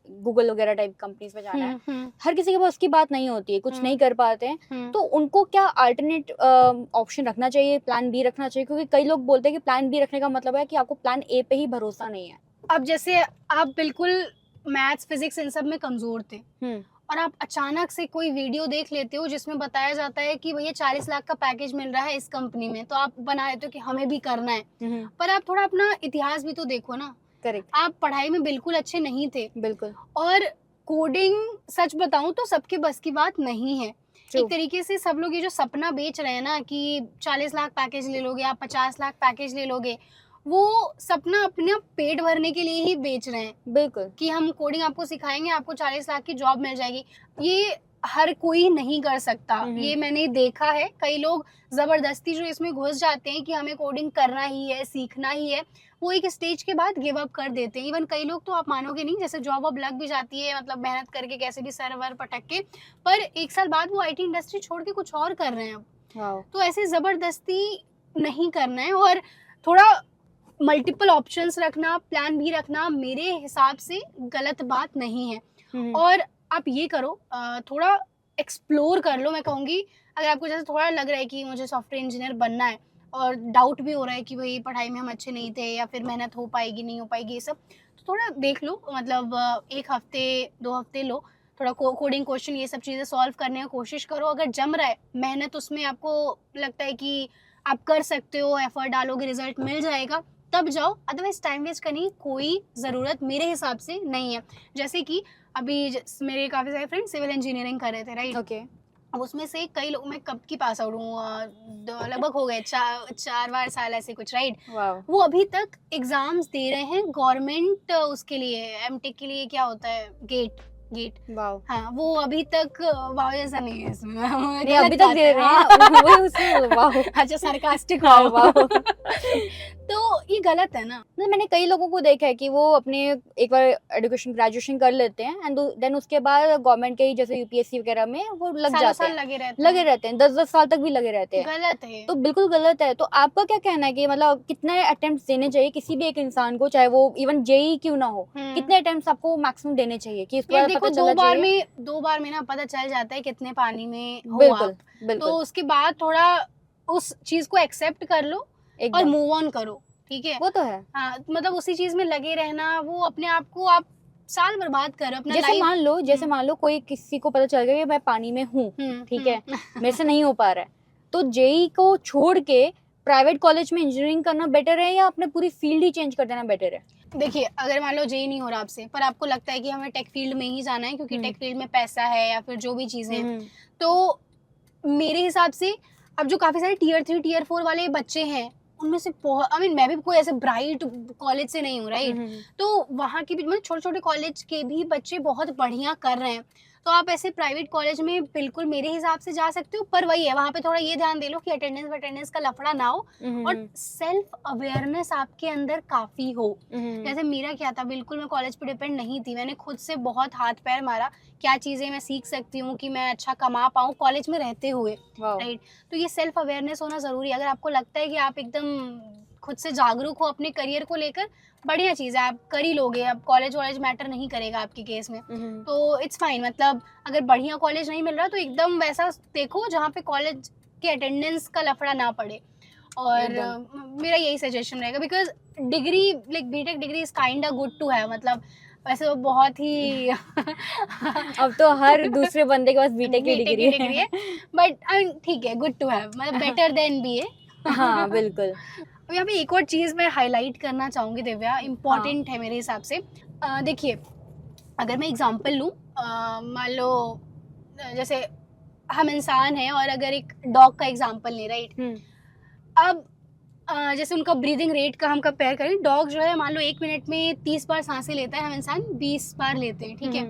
गूगल वगैरह टाइप कंपनीज में जाना है, हर किसी के पास उसकी बात नहीं होती है, कुछ नहीं कर पाते हैं, तो उनको क्या अल्टरनेट ऑप्शन रखना चाहिए, प्लान बी रखना चाहिए? क्योंकि कई लोग बोलते हैं कि प्लान बी रखने का मतलब है कि आपको प्लान ए पे ही भरोसा नहीं है। अब जैसे आप बिल्कुल मैथ्स, फिजिक्स इन सब में कमज़ोर थे और आप अचानक से कोई वीडियो देख लेते हो जिसमें बताया जाता है कि भैया 40 लाख का पैकेज मिल रहा है इस कंपनी में, तो आप बना लेते हो कि हमें भी करना है। पर आप थोड़ा अपना इतिहास भी तो देखो ना। करेक्ट। आप पढ़ाई में बिल्कुल अच्छे नहीं थे, बिल्कुल। और कोडिंग सच बताऊं तो सबके बस की बात नहीं है। True. एक तरीके से सब लोग ये जो सपना बेच रहे हैं ना कि 40 लाख पैकेज ले लोगे, आप 50 लाख पैकेज ले लोगे, वो सपना अपना पेट भरने के लिए ही बेच रहे हैं। बिल्कुल। कि हम कोडिंग आपको सिखाएंगे, आपको 40 लाख की जॉब मिल जाएगी। ये हर कोई नहीं कर सकता। ये मैंने देखा है, कई लोग जबरदस्ती जो इसमें घुस जाते हैं कि हमें कोडिंग करना ही है, सीखना ही है, वो एक स्टेज के बाद गिव अप कर देते हैं। इवन कई लोग तो आप मानोगे नहीं, जैसे जॉब अब लग भी जाती है, मतलब मेहनत करके कैसे भी सर वर पटक के, पर 1 साल बाद वो IT इंडस्ट्री छोड़ के कुछ और कर रहे हैं अब। वाओ। तो ऐसे जबरदस्ती नहीं करना है, और थोड़ा मल्टीपल ऑप्शंस रखना, प्लान भी रखना मेरे हिसाब से गलत बात नहीं है। और आप ये करो, थोड़ा एक्सप्लोर कर लो। मैं कहूँगी अगर आपको जैसे थोड़ा लग रहा है कि मुझे सॉफ्टवेयर इंजीनियर बनना है और डाउट भी हो रहा है कि भाई पढ़ाई में हम अच्छे नहीं थे या फिर मेहनत हो पाएगी नहीं हो पाएगी, ये सब, तो थोड़ा देख लो। मतलब 1 हफ्ते 2 हफ्ते लो, थोड़ा कोडिंग क्वेश्चन ये सब चीज़ें सॉल्व करने की कोशिश करो। अगर जम रहा है, मेहनत उसमें आपको लगता है कि आप कर सकते हो, एफर्ट डालोगे, रिजल्ट मिल जाएगा, तब जाओ। अदरवाइज टाइम वेस्ट करने की कोई ज़रूरत मेरे हिसाब से नहीं है। जैसे कि अभी मेरे काफ़ी सारे फ्रेंड सिविल इंजीनियरिंग कर रहे थे, राइट? ओके। अब उसमें से कई लोग, मैं कब की पास आउट हूँ, लगभग हो गए 4 साल ऐसे कुछ, राइट? वाओ। वो अभी तक एग्जाम्स दे रहे हैं गवर्नमेंट, उसके लिए एमटेक के लिए क्या होता है, गेट। वाओ। हाँ, वो अभी तक वाव जैसा नहीं है इसमें। नहीं, गलत अभी तक बात दे है, रहे हाँ। हैं। वही उसमें वाओ। अच्छा, सार्कास्टिक हाँ, वाव। वाओ। तो ये गलत है ना। मतलब मैंने कई लोगों को देखा है कि वो अपने एक बार एजुकेशन ग्रेजुएशन कर लेते हैं एंड देन उसके बाद गवर्नमेंट के ही जैसे यूपीएससी वगैरह में वो लग सालों जाते साल हैं, लगे रहते हैं। 10-10 साल तक भी लगे रहते हैं। गलत है। तो बिल्कुल गलत है। तो आपका क्या कहना है कि मतलब कितने अटेम्प्ट्स देने चाहिए किसी भी एक इंसान को, चाहे वो इवन जेई क्यों ना हो, कितने अटेम्प्ट्स आपको मैक्सिमम देने चाहिए कि इसके यार बाद देखो, पता चलना चाहिए? 2 बार में ना पता चल जाता है कितने पानी में हो बिल्कुल आप। तो बिल्कुल उसके बाद थोड़ा उस चीज को एक्सेप्ट कर लो और एकदम। मूव ऑन करो, ठीक है? वो तो है। हाँ, मतलब उसी चीज में लगे रहना, वो अपने आप को आप साल बर्बाद करो अपना जैसे लाइफ। मान लो कोई किसी को पता चल गया कि मैं पानी में हूँ, ठीक है, हम्म। मेरे से नहीं हो पा रहा है, तो जेई को छोड़ के प्राइवेट कॉलेज में इंजीनियरिंग करना बेटर है या अपने पूरी फील्ड ही चेंज कर देना बेटर है? देखिए, अगर मान लो जेई नहीं हो रहा आपसे, पर आपको लगता है कि हमें टेक फील्ड में ही जाना है क्योंकि टेक फील्ड में पैसा है या फिर जो भी चीजें हैं, तो मेरे हिसाब से अब जो काफी सारे टियर 3 टियर 4 वाले बच्चे हैं, उनमें से बहुत, मैं भी कोई ऐसे ब्राइट कॉलेज से नहीं हूँ, राइट? तो वहाँ की भी, मतलब छोटे छोटे कॉलेज के भी बच्चे बहुत बढ़िया कर रहे हैं। तो आप ऐसे प्राइवेट कॉलेज में बिल्कुल मेरे हिसाब से जा सकते हो, पर वही है, वहाँ पे थोड़ा ये ध्यान दे लो कि अटेंडेंस का लफड़ा ना हो और सेल्फ अवेयरनेस आपके अंदर काफी हो। जैसे मेरा क्या था, बिल्कुल मैं कॉलेज पे डिपेंड नहीं थी, मैंने खुद से बहुत हाथ पैर मारा, क्या चीज़ें मैं सीख सकती हूँ कि मैं अच्छा कमा पाऊँ कॉलेज में रहते हुए, राइट? तो ये सेल्फ अवेयरनेस होना ज़रूरी है। अगर आपको लगता है कि आप एकदम खुद से जागरूक हो अपने करियर को लेकर, बढ़िया चीज़ है, आप कर ही लोगे। अब कॉलेज वॉलेज मैटर नहीं करेगा आपके केस में, तो इट्स फाइन। मतलब अगर बढ़िया कॉलेज नहीं मिल रहा तो एकदम वैसा देखो जहाँ पे कॉलेज के अटेंडेंस का लफड़ा ना पड़े। और मेरा यही सजेशन रहेगा, because degree, like BTech degree is kind a good to have. मतलब वैसे वो बहुत ही अब तो हर दूसरे बंदे के पास बीटेक की डिग्री है, बट ठीक है, गुड टू हैव, मतलब बेटर देन बीए। हाँ बिल्कुल। अब यहाँ पे एक और चीज़ मैं हाईलाइट करना चाहूँगी दिव्या, इम्पॉर्टेंट है मेरे हिसाब से। देखिए, अगर मैं एग्जांपल लूँ, मान लो जैसे हम इंसान हैं और अगर एक डॉग का एग्जांपल लें, राइट? अब जैसे उनका ब्रीदिंग रेट का हम कंपेयर करें, डॉग जो है मान लो 1 मिनट में 30 बार सांसें लेता है, हम इंसान 20 बार लेते हैं, ठीक है?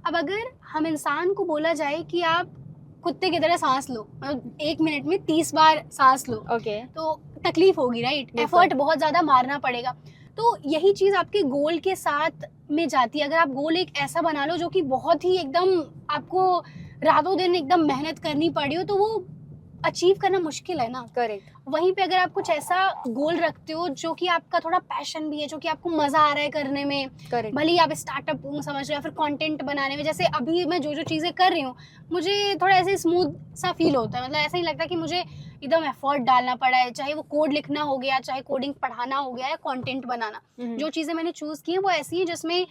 अब अगर हम इंसान को बोला जाए कि आप कुत्ते की तरह सांस लो, मतलब 1 मिनट में 30 बार सांस लो, ओके। तो तकलीफ होगी, राइट? बिल्कुल। एफर्ट बहुत ज्यादा मारना पड़ेगा। तो यही चीज आपके गोल के साथ में जाती है। अगर आप गोल एक ऐसा बना लो जो कि बहुत ही एकदम आपको रातों दिन एकदम मेहनत करनी पड़ी हो, तो वो अचीव करना मुश्किल है ना। करेक्ट। वहीं पे अगर आप कुछ ऐसा गोल रखते हो जो कि आपका थोड़ा पैशन भी है, जो कि आपको मजा आ रहा है करने में, करेक्ट। भले ही आप स्टार्टअप समझ रहे हो या फिर कंटेंट बनाने में, जैसे अभी मैं जो जो चीजें कर रही हूँ मुझे थोड़ा ऐसे स्मूथ सा फील होता है। मतलब ऐसा नहीं लगता कि मुझे एकदम एफर्ट डालना पड़ा है, चाहे वो कोड लिखना हो गया, चाहे कोडिंग पढ़ाना हो गया, या कंटेंट बनाना। जो चीजें मैंने चूज की है वो ऐसी है जिसमें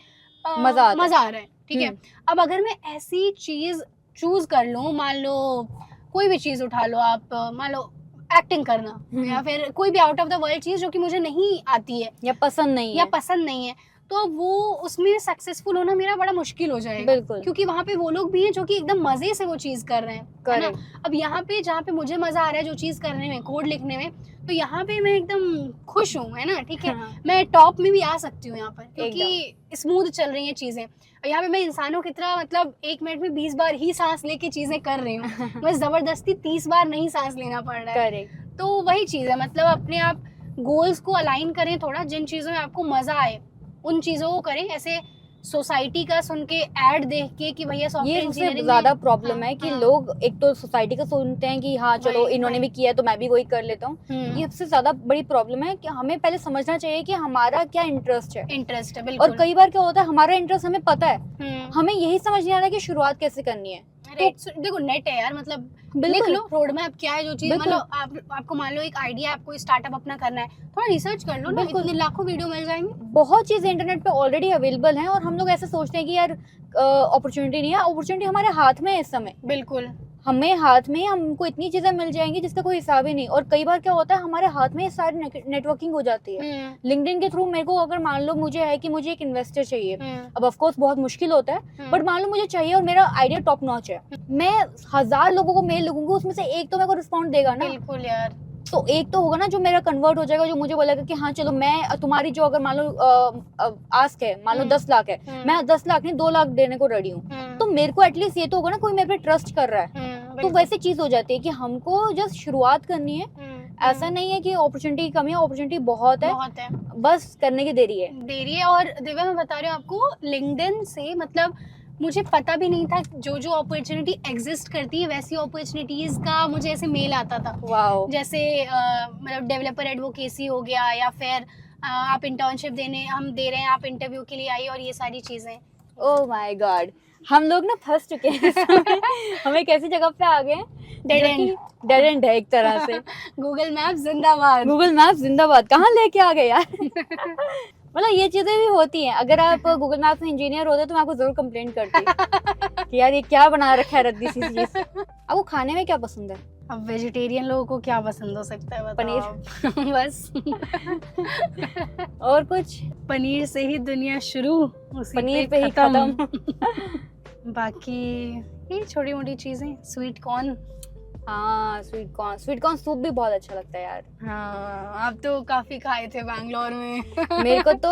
मजा आ रहा है, ठीक है। अब अगर मैं ऐसी चीज चूज कर लूँ, मान लो कोई भी चीज उठा लो आप, मान लो एक्टिंग करना या फिर कोई भी आउट ऑफ द वर्ल्ड चीज जो कि मुझे नहीं आती है या पसंद नहीं या है, पसंद नहीं है, तो वो उसमें सक्सेसफुल होना मेरा बड़ा मुश्किल हो जाएगा। बिल्कुल। क्योंकि वहाँ पे वो लोग भी हैं जो कि एकदम मजे से वो चीज कर रहे हैं, है ना। करेक्ट। अब यहाँ पे जहाँ पे मुझे मजा आ रहा है जो चीज करने में, कोड लिखने में, तो यहाँ पे मैं एकदम खुश हूँ, है ना, ठीक है। हाँ। मैं टॉप में भी आ सकती हूँ यहाँ पर, क्योंकि स्मूथ चल रही हैं चीजें। और यहाँ पे मैं इंसानों की तरह मतलब 1 मिनट में 20 बार ही सांस लेके चीजें कर रही हूँ। मैं जबरदस्ती 30 बार नहीं सांस लेना पड़ रहा है। करेक्ट। तो वही चीज है, मतलब अपने आप गोल्स को अलाइन करें थोड़ा, जिन चीजों में आपको मजा आए उन चीजों को करें। ऐसे सोसाइटी का सुन के ऐड देख के कि भैया ये सॉफ्टवेयर सबसे इंजीनियरिंग ज्यादा प्रॉब्लम है कि हाँ। लोग एक तो सोसाइटी का सुनते हैं कि हाँ चलो वही, इन्होंने वही। भी किया तो मैं भी वही कर लेता हूँ। ये सबसे ज्यादा बड़ी प्रॉब्लम है कि हमें पहले समझना चाहिए कि हमारा क्या इंटरेस्ट है। इंटरेस्ट है, और बिल्कुल। कई बार क्या होता है, हमारा इंटरेस्ट हमें पता है, हम्म। हमें यही समझ नहीं आता कि शुरुआत कैसे करनी है। देखो नेट है यार, मतलब लिख बिल्कुल। लो रोड मैप क्या है जो चीज, बिल्कुल। मतलब आपको मान लो एक आइडिया, आपको स्टार्टअप अपना करना है, थोड़ा रिसर्च कर लो ना, बिल्कुल। इतने लाखों वीडियो मिल जाएंगे। बहुत चीजें इंटरनेट पे ऑलरेडी अवेलेबल हैं और हम लोग ऐसे सोचते हैं कि यार अपॉर्चुनिटी नहीं है। अपॉर्चुनिटी हमारे हाथ में है इस समय, बिल्कुल। हमें हाथ में हमको इतनी चीजें मिल जाएंगी जिसका कोई हिसाब ही नहीं। और कई बार क्या होता है, हमारे हाथ में सारी नेटवर्किंग हो जाती है। लिंक्डइन के थ्रू मेरे को अगर मान लो मुझे है कि मुझे एक इन्वेस्टर चाहिए, अब ऑफ कोर्स बहुत मुश्किल होता है, बट मान लो मुझे चाहिए और मेरा आइडिया टॉप नॉच है, मैं 1000 लोगों को मेल लिखूंगी, उसमें से एक तो मेरे को रिस्पॉन्ड देगा ना। बिल्कुल यार। तो एक तो होगा ना जो मेरा कन्वर्ट हो जाएगा, जो मुझे बोलेगा कि हाँ चलो मैं तुम्हारी जो अगर मान लो आस्क है, मान लो 10 लाख है, मैं 10 लाख नहीं 2 लाख देने को रेडी हूँ, तो मेरे को एटलीस्ट ये तो होगा ना कोई मेरे पे ट्रस्ट कर रहा है। तो वैसे चीज हो जाती है कि हमको जस्ट शुरुआत करनी है। ऐसा नहीं है कि अपॉर्चुनिटी की कमी है, अपॉर्चुनिटी बहुत है, बस करने की देरी है। और दिव्या मैं बता रही हूँ आपको, लिंक्डइन से मतलब मुझे पता भी नहीं था जो जो अपॉर्चुनिटी एग्जिस्ट करती है वैसी अपॉर्चुनिटीज का मुझे ऐसे मेल आता था। वाओ। जैसे मतलब डेवलपर एडवोकेसी हो गया, या फिर आप इंटर्नशिप हम दे रहे हैं, आप इंटरव्यू के लिए आई, और ये सारी चीजें। ओह माय गॉड, हम लोग ना फंस चुके हैं हम एक ऐसी जगह पे आ गए हैं, डेड एंड है एक तरह से। गूगल मैप जिंदाबाद। गूगल मैप जिंदाबाद, कहाँ लेके आ गए यार मतलब ये चीजें भी होती हैं। अगर आप गूगल मैप में इंजीनियर होते तो मैं आपको जरूर कंप्लेंट करती कि यार ये क्या बना रखा है रद्दी सी चीज। आपको खाने में क्या पसंद है? अब वेजिटेरियन लोगों को क्या पसंद हो सकता है बताओ? पनीर बस और कुछ? पनीर से ही दुनिया शुरू, उसी पनीर पे ही खत्म बाकी ये छोटी मोटी चीजें, स्वीट कॉर्न। हाँ स्वीट कॉर्न सूप भी बहुत अच्छा लगता है यार। हाँ, आप तो काफी खाए थे बैंगलोर में मेरे को तो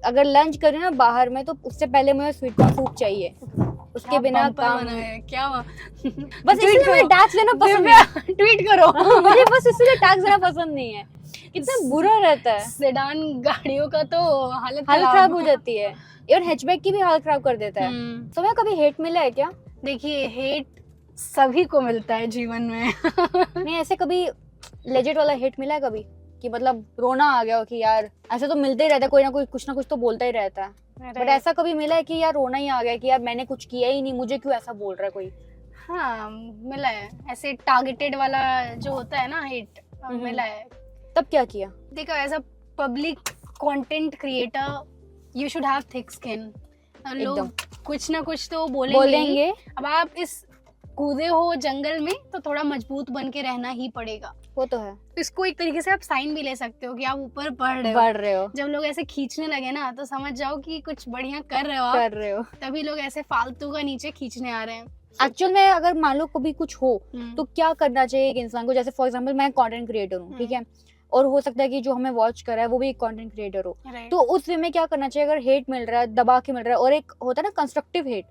अगर लंच करें ना बाहर में तो उससे पहले मुझे स्वीट कॉर्न सूप चाहिए, उसके बिना काम है क्या बस इसलिए मुझे टैक्स देना पसंद है। ट्वीट करो मुझे बस इसलिए टैक्स देना पसंद नहीं है, कितना बुरा रहता है। सेडान गाड़ियों का तो हालत खराब हो जाती है, और हैचबैक की भी हालत खराब कर देता है। तो मैं कभी हेट मिला है क्या? देखिए हेट सभी को मिलता है जीवन में नहीं ऐसे कभी लेजिट वाला हेट मिला है कभी कि मतलब रोना आ गया हो कि यार ऐसे तो मिलते ही रहता है, कोई ना कोई कुछ ना कुछ तो बोलता ही रहता है, बट ऐसा कभी मिला है कि यार रोना ही आ गया कि यार मैंने कुछ किया ही नहीं, मुझे क्यों ऐसा बोल रहा है कोई? हाँ मिला है, ऐसे टारगेटेड वाला जो होता है ना हेट, मिला है। तब क्या किया? देखो as a public content creator you should have thick skin. लोग कुछ ना कुछ तो बोलेंगे। अब आप इस कूदे हो जंगल में तो थोड़ा मजबूत बन के रहना ही पड़ेगा, वो तो है। इसको एक तरीके से आप साइन भी ले सकते हो कि आप ऊपर बढ़ रहे हो। जब लोग ऐसे खींचने लगे ना तो समझ जाओ कि कुछ बढ़िया कर रहे हो। तभी लोग ऐसे फालतू का नीचे खींचने आ रहे हैं। एक्चुअल में अगर मान लो कभी कुछ हो तो क्या करना चाहिए एक इंसान को? जैसे फॉर एग्जांपल मैं कंटेंट क्रिएटर हूँ, ठीक है, और हो सकता है कि जो हमें वॉच कर रहा है वो भी एक कंटेंट क्रिएटर हो। Right. तो उस वे में क्या करना चाहिए अगर हेट मिल रहा है, दबा के मिल रहा है, और एक होता है ना कंस्ट्रक्टिव हेट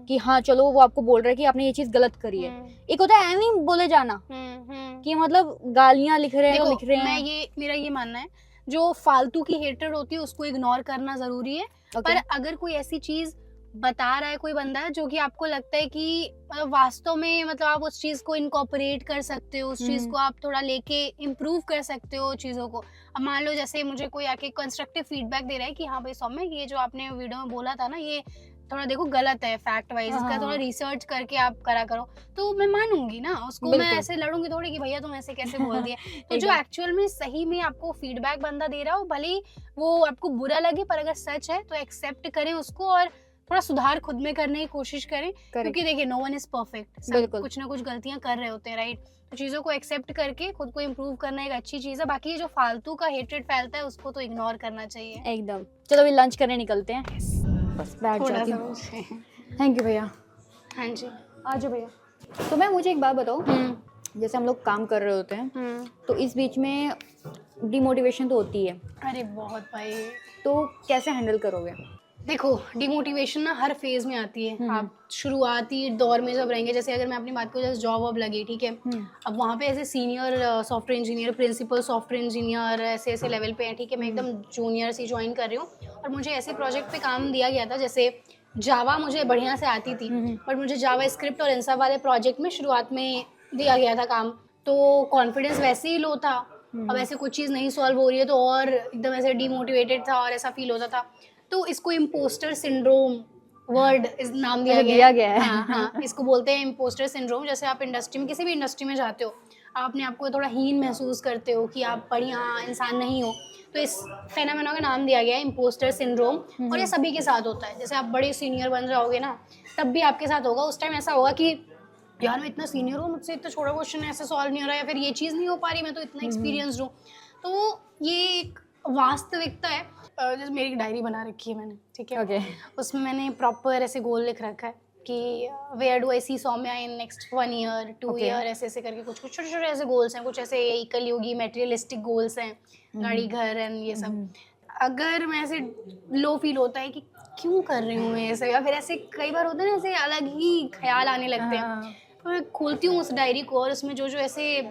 कि हाँ चलो वो आपको बोल रहा है कि आपने ये चीज गलत करी है, एक होता है एवं बोले जाना कि मतलब गालियां लिख रहे हैं तो देखो, लिख रहे हैं। मेरा ये मानना है, जो फालतू की हेटर होती है उसको इग्नोर करना जरूरी है। पर अगर कोई ऐसी चीज बता रहा है कोई बंदा जो कि आपको लगता है कि मतलब वास्तव में मतलब आप उस चीज को इनकॉर्पोरेट कर सकते हो, उस चीज को आप थोड़ा लेके इम्प्रूव कर सकते हो चीजों को। अब मान लो जैसे मुझे कोई आके कंस्ट्रक्टिव फीडबैक दे रहा है कि हाँ भाई सौम्य, ये जो आपने वीडियो में बोला था ना, ये थोड़ा देखो गलत है फैक्ट वाइज, इसका थोड़ा रिसर्च करके आप करा करो, तो मैं मानूंगी ना उसको। मैं ऐसे लड़ूंगी थोड़ी कि भैया तुम ऐसे कैसे बोल दिए। तो जो एक्चुअल में सही में आपको फीडबैक बंदा दे रहा हो, भले ही वो आपको बुरा लगे, पर अगर सच है तो एक्सेप्ट करें उसको और थोड़ा सुधार खुद में करने की कोशिश करें। क्योंकि देखिए नो वन इज परफेक्ट, सब कुछ ना कुछ गलतियां कर रहे होते हैं, राइट। तो चीजों को एक्सेप्ट करके खुद को इम्प्रूव करना एक अच्छी चीज है। बाकी जो फालतू का हेट्रेड फैलता है उसको तो इग्नोर करना चाहिए एकदम। चलो अभी लंच करने निकलते हैं, बस बैठ जाती हूँ। थैंक यू भैया। हाँ जी, आ जाओ भैया। तो मैं मुझे एक बात बताओ, जैसे हम लोग काम कर रहे होते हैं तो इस बीच में डिमोटिवेशन तो होती है। अरे बहुत भाई। तो कैसे हैंडल करोगे? देखो, डिमोटिवेशन ना हर फेज में आती है। आप शुरुआती दौर में जब रहेंगे, जैसे अगर मैं अपनी बात करूँ, जैसे जॉब वॉब लगी, ठीक है, अब वहाँ पे ऐसे senior software engineer, principal software engineer, ऐसे ऐसे लेवल पे हैं, ठीक है, मैं एकदम जूनियर सी ज्वाइन कर रही हूँ और मुझे ऐसे प्रोजेक्ट पे काम दिया गया था, जैसे जावा मुझे बढ़िया से आती थी, बट मुझे जावा स्क्रिप्ट और इन सब वाले प्रोजेक्ट में शुरुआत में दिया गया था काम, तो कॉन्फिडेंस वैसे ही लो था। अब ऐसे कुछ चीज़ नहीं सॉल्व हो रही है तो और एकदम ऐसे डिमोटिवेटेड था और ऐसा फील होता था। तो इसको इम्पोस्टर सिंड्रोम वर्ड नाम दिया गया है। हाँ, इसको बोलते हैं इम्पोस्टर सिंड्रोम। जैसे आप इंडस्ट्री में, किसी भी इंडस्ट्री में जाते हो, आप अपने आप को थोड़ा हीन महसूस करते हो कि आप बढ़िया इंसान नहीं हो, तो इस फेनोमेना का नाम दिया गया है इम्पोस्टर सिंड्रोम। और ये सभी के साथ होता है। जैसे आप बड़े सीनियर बन जाओगे ना, तब भी आपके साथ होगा। उस टाइम ऐसा होगा कि यार मैं इतना सीनियर हूँ, मुझसे इतना छोटा क्वेश्चन ऐसे सॉल्व नहीं हो रहा है, या फिर ये चीज़ नहीं हो पा रही, मैं तो इतना एक्सपीरियंस्ड हूँ। तो ये एक वास्तविकता है। जैसे मेरी एक डायरी बना रखी है मैंने, ठीक है, उसमें मैंने प्रॉपर ऐसे गोल लिख रखा है कि where do I see Saumya in next 1 year 2 year, ऐसे ऐसे करके कुछ कुछ छोटे छोटे ऐसे गोल्स हैं। कुछ ऐसे एकल योगी मेटेरियलिस्टिक गोल्स हैं, गाड़ी घर एंड ये सब। अगर मैं ऐसे लो फील होता है कि क्यों कर रही हूँ मैं ऐसे, या फिर ऐसे कई बार होता है ना, ऐसे अलग ही ख्याल आने लगते हैं, तो मैं खोलती हूँ उस डायरी को और उसमें जो जो ऐसे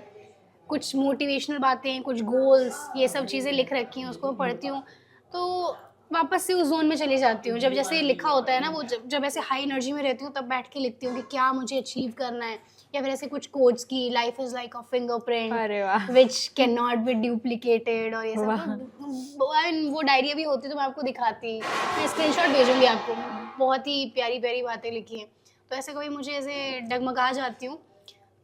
कुछ मोटिवेशनल बातें, कुछ गोल्स, ये सब चीज़ें लिख रखी हैं, उसको पढ़ती हूँ तो वापस से उस जोन में चली जाती हूँ। जब जैसे लिखा होता है ना, वो जब ऐसे हाई एनर्जी में रहती हूँ तब बैठ के लिखती हूँ कि क्या मुझे अचीव करना है, या फिर ऐसे कुछ कोट्स की, life is like a fingerprint which can not be duplicated, और ये सब। वो डायरी अभी होती तो मैं आपको दिखाती, मैं स्क्रीनशॉट भेजूंगी आपको। बहुत ही प्यारी प्यारी बातें लिखी हैं। तो ऐसे कभी मुझे ऐसे डगमगा जाती हूँ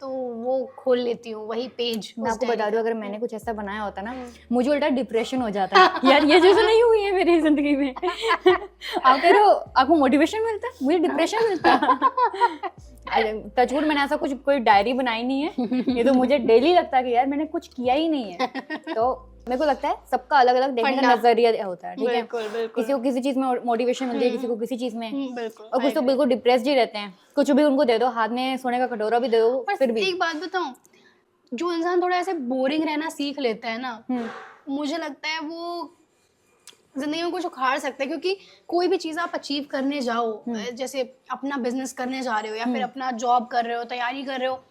तो वो खोल लेती हूँ वही पेज। मैं आपको बता दूं, अगर मैंने कुछ ऐसा बनाया होता ना, मुझे उल्टा डिप्रेशन हो जाता है यार, ये चीज़ नहीं हुई है मेरी जिंदगी में। आप कह रहे हो आपको मोटिवेशन मिलता है, मुझे डिप्रेशन मिलता है। टचवुड मैंने ऐसा कुछ कोई डायरी बनाई नहीं है, ये तो मुझे डेली लगता है कि यार मैंने कुछ किया ही नहीं है। तो मेरे को लगता है सबका अलग अलग देखने का नजरिया होता है, ठीक है। किसी को किसी चीज में मोटिवेशन मिलती है, किसी को किसी चीज में, और कुछ तो बिल्कुल डिप्रेस्ड ही रहते हैं। कुछ भी उनको दे दो, हाथ में सोने का कटोरा भी दे दो, फिर भी। एक बात बताऊं, जो इंसान थोड़ा ऐसे बोरिंग रहना सीख लेता है ना, मुझे लगता है वो जिंदगी में कुछ उखाड़ सकता है। क्योंकि कोई भी चीज़ आप अचीव करने जाओ, जैसे अपना बिजनेस करने जा रहे हो या फिर अपना जॉब कर रहे हो, तैयारी कर रहे हो,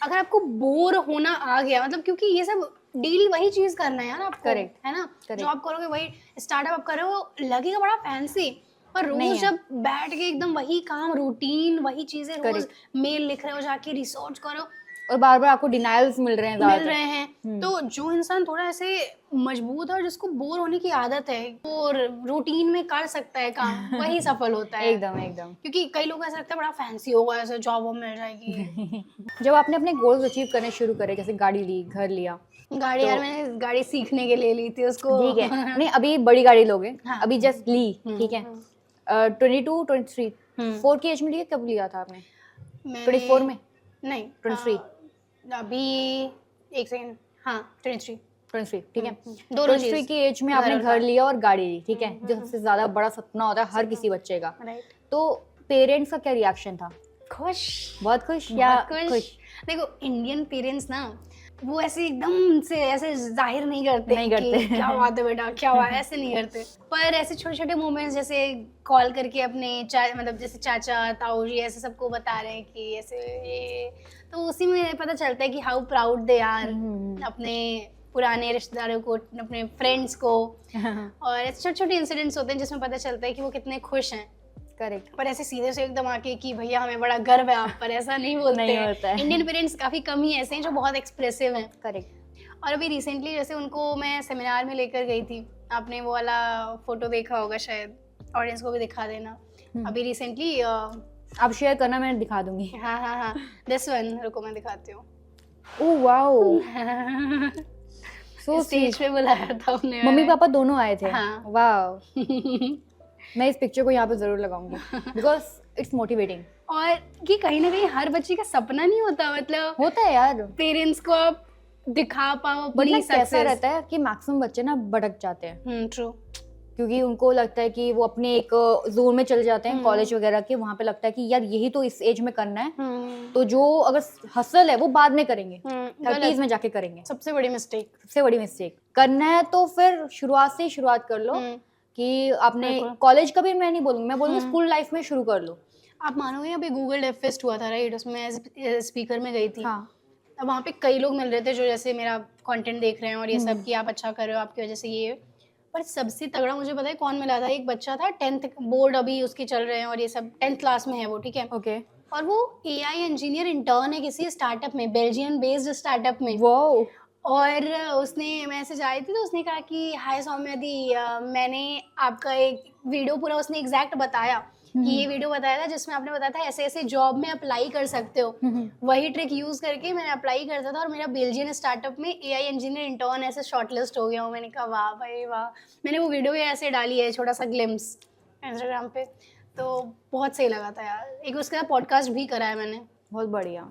अगर आपको बोर होना आ गया, मतलब क्योंकि ये सब डेली वही चीज करना है यार आपको, है ना। जॉब करोगे, वही स्टार्टअप आप कर रहे हो, लगेगा बड़ा फैंसी, पर रोज जब बैठ के एकदम वही काम, रूटीन, वही चीजें, रोज मेल लिख रहे हो, जाके रिसर्च करो, और बार बार आपको डिनायल्स मिल रहे हैं। तो जो इंसान थोड़ा ऐसे मजबूत है और जिसको बोर होने की आदत है और रूटीन में कर सकता है काम, वही सफल होता है। एकदम। क्योंकि कई लोग ऐसा लगता है बड़ा फैंसी होगा, ऐसे जॉब मिल जाएगी। जब आपने अपने गोल्स अचीव करने शुरू करे, जैसे गाड़ी ली, घर लिया, गाड़ी, यार मैंने गाड़ी सीखने के लिए ली थी उसको, ठीक है। नहीं, अभी बड़ी गाड़ी लोगे, अभी जस्ट ली, ठीक है, 22 23 4 की एज में लिया। कब लिया था आपने? 24 में? नहीं, 23। अभी एक सेकंड, हाँ 23, ठीक है। 23 की एज में आपने घर लिया और गाड़ी ली, ठीक है, जो सबसे ज्यादा बड़ा सपना होता है हर किसी बच्चे का। तो पेरेंट्स का क्या रिएक्शन था? खुश, बहुत खुश या खुश? देखो, इंडियन पेरेंट्स ना वो ऐसे एकदम से ऐसे जाहिर नहीं करते कि क्या बात है बेटा, क्या बात है, ऐसे नहीं करते। पर ऐसे छोटे छोटे मोमेंट्स, जैसे कॉल करके अपने मतलब जैसे चाचा ताऊ जी ऐसे सबको बता रहे हैं कि ऐसे ये, तो उसी में पता चलता है कि हाउ प्राउड दे आर अपने पुराने रिश्तेदारों को, अपने फ्रेंड्स को। और ऐसे छोटे छोटे इंसिडेंट्स होते हैं जिसमें पता चलता है कि वो कितने खुश हैं। करेक्ट। पर ऐसे सीधे से एकदम आके कि भैया हमें बड़ा गर्व है आप पर, ऐसा नहीं बोलते नहीं होता है। इंडियन पेरेंट्स काफी कम ही ऐसे हैं जो बहुत एक्सप्रेसिव हैं। करेक्ट। और अभी रिसेंटली जैसे उनको मैं सेमिनार में लेकर गई थी, आपने वो वाला फोटो देखा होगा शायद, ऑडियंस को भी दिखा देना। अभी रिसेंटली आप शेयर करना, मैं दिखा दूंगी। हाँ, दिस वन, रुको मैं दिखाती हूँ। ओह वाओ, सो स्टेज पे बुलाया था उन्हें, मम्मी पापा दोनों आए थे। हाँ। वाओ। मैं इस पिक्चर को यहाँ पे जरूर लगाऊंगी बिकॉज इट्स मोटिवेटिंग। और ये कहीं ना कहीं हर बच्चे का सपना नहीं होता, मतलब होता है यार, पेरेंट्स को आप दिखा पाओ बट अपनी कैसा सक्सेस। रहता है कि मैक्सिमम बच्चे ना भटक जाते हैं, ट्रू। क्योंकि उनको लगता है कि वो अपने एक जोन में चले जाते हैं कॉलेज वगैरह के, वहाँ पे लगता है कि यार यही तो इस एज में करना है, तो जो अगर हसल है वो बाद में करेंगे, 30s में जाके करेंगे। सबसे बड़ी मिस्टेक, सबसे बड़ी मिस्टेक। करना है तो फिर शुरुआत से ही शुरुआत कर लो, कि आपने कॉलेज का भी मैं नहीं बोलूंगी, मैं बोलूंगी स्कूल लाइफ में शुरू कर लो। आप मानोगे अभी गूगल डेव फेस्ट हुआ था राइट, उसमें स्पीकर में गई थी। हाँ। अब वहाँ पे कई लोग मिल रहे थे जो जैसे मेरा कंटेंट देख रहे हैं और ये सब कि आप अच्छा कर रहे हो, आपकी वजह से ये। पर सबसे तगड़ा मुझे पता है कौन मिला था, एक बच्चा था 10th बोर्ड अभी उसके चल रहे हैं और ये सब 10th क्लास में है वो, ठीक है। ओके। और वो AI इंजीनियर इंटर्न है किसी स्टार्टअप में, बेल्जियन बेस्ड स्टार्टअप में। वो और उसने मैसेज आई थी तो उसने कहा कि हाय सौम्या दी, मैंने आपका एक वीडियो पूरा, उसने एग्जैक्ट बताया कि ये वीडियो बताया था जिसमें आपने बताया था ऐसे ऐसे जॉब में अप्लाई कर सकते हो, वही ट्रिक यूज करके मैंने अप्लाई करता था और मेरा बेल्जियन स्टार्टअप में AI इंजीनियर इंटर्न ऐसे शॉर्टलिस्ट हो गया हूँ। मैंने कहा वाह भाई वाह। मैंने वो वीडियो भी ऐसे डाली है, छोटा सा ग्लिम्स इंस्टाग्राम पे, तो बहुत सही लगा था यार। एक उसका पॉडकास्ट भी करा है मैंने। बहुत बढ़िया।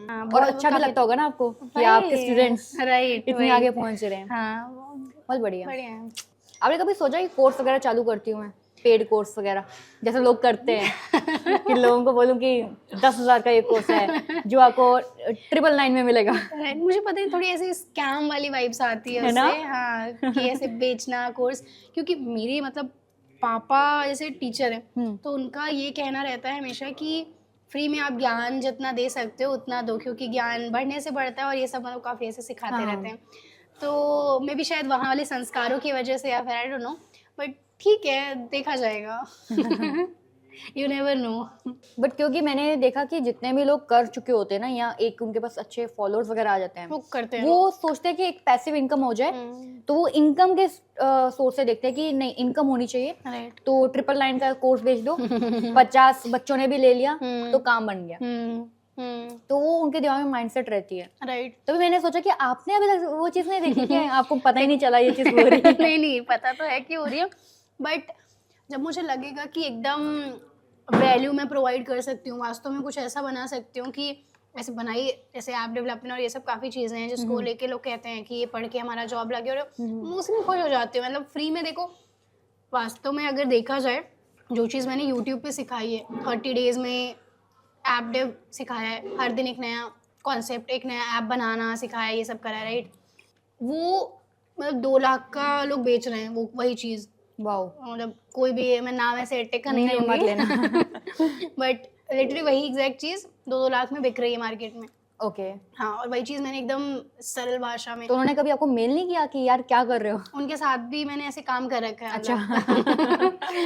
हाँ, और अच्छा भी लगता होगा ना आपको कि आपके स्टूडेंट्स राइट इतने आगे पहुंच रहे हैं। हाँ, बहुत बढ़िया। बढ़िया है। आपने कभी सोचा कि कोर्स वगैरह चालू करती हूँ मैं, पेड कोर्स वगैरह जैसे लोग करते हैं कि लोगों को बोलूं कि 10,000 का ये कोर्स है जो आपको 999 में मिलेगा। मुझे पता है थोड़ी ऐसी स्कैम वाली वाइब्स आती है ना? उससे, हाँ, कि ऐसे बेचना कोर्स। क्योंकि मेरे मतलब पापा जैसे टीचर हैं तो उनका ये कहना रहता है हमेशा कि फ्री में आप ज्ञान जितना दे सकते हो उतना दो, क्योंकि ज्ञान बढ़ने से बढ़ता है और ये सब मतलब काफ़ी ऐसे सिखाते रहते हैं। तो मैं भी शायद वहाँ वाले संस्कारों की वजह से या फिर आई डोंट नो, बट ठीक है, देखा जाएगा। You never know. बट क्योंकि मैंने देखा कि जितने भी लोग कर चुके होते हैं ना, या एक उनके पास अच्छे फॉलोअर्स वगैरह आ जाते हैं, वो करते हैं, वो सोचते हैं कि एक पैसिव इनकम हो जाए, तो वो इनकम के सोर्स से देखते हैं कि नहीं इनकम होनी चाहिए, राइट। तो 999 का कोर्स बेच दो, 50 बच्चों ने भी ले लिया तो काम बन गया। तो वो उनके दिमाग में माइंडसेट रहती है, राइट। तो मैंने सोचा कि आपने अभी तक वो चीज़ नहीं देखी क्या? आपको पता ही नहीं चला ये चीज़ हो रही है? नहीं पता तो है कि हो रही है, बट जब मुझे लगेगा कि एकदम वैल्यू मैं प्रोवाइड कर सकती हूँ, वास्तव में कुछ ऐसा बना सकती हूँ कि ऐसे बनाई, जैसे ऐप डेवलपमेंट और ये सब काफ़ी चीज़ें हैं जिसको लेके लोग कहते हैं कि ये पढ़ के हमारा जॉब लगे, और उसमें खुश हो जाती हूँ। मतलब फ्री में देखो, वास्तव में अगर देखा जाए जो चीज़ मैंने यूट्यूब पे सिखाई है, 30 डेज़ में ऐप डेव सिखाया है, हर दिन एक नया कॉन्सेप्ट, एक नया ऐप बनाना सिखाया है, ये सब करा है राइट, वो मतलब 2 लाख का लोग बेच रहे हैं वो वही चीज़। वाओ। मतलब कोई भी, मैं नाम ऐसे एटेक का नहीं मत लेना। बट लिटरली वही एग्जैक्ट चीज़ 2-2 लाख में बिक रही है मार्केट में। ओके। हाँ, और वही चीज़ मैंने एकदम सरल भाषा में। तो उन्होंने कभी आपको मेल नहीं किया कि यार क्या कर रहे हो? उनके साथ भी मैंने ऐसे काम कर रखा है। अच्छा।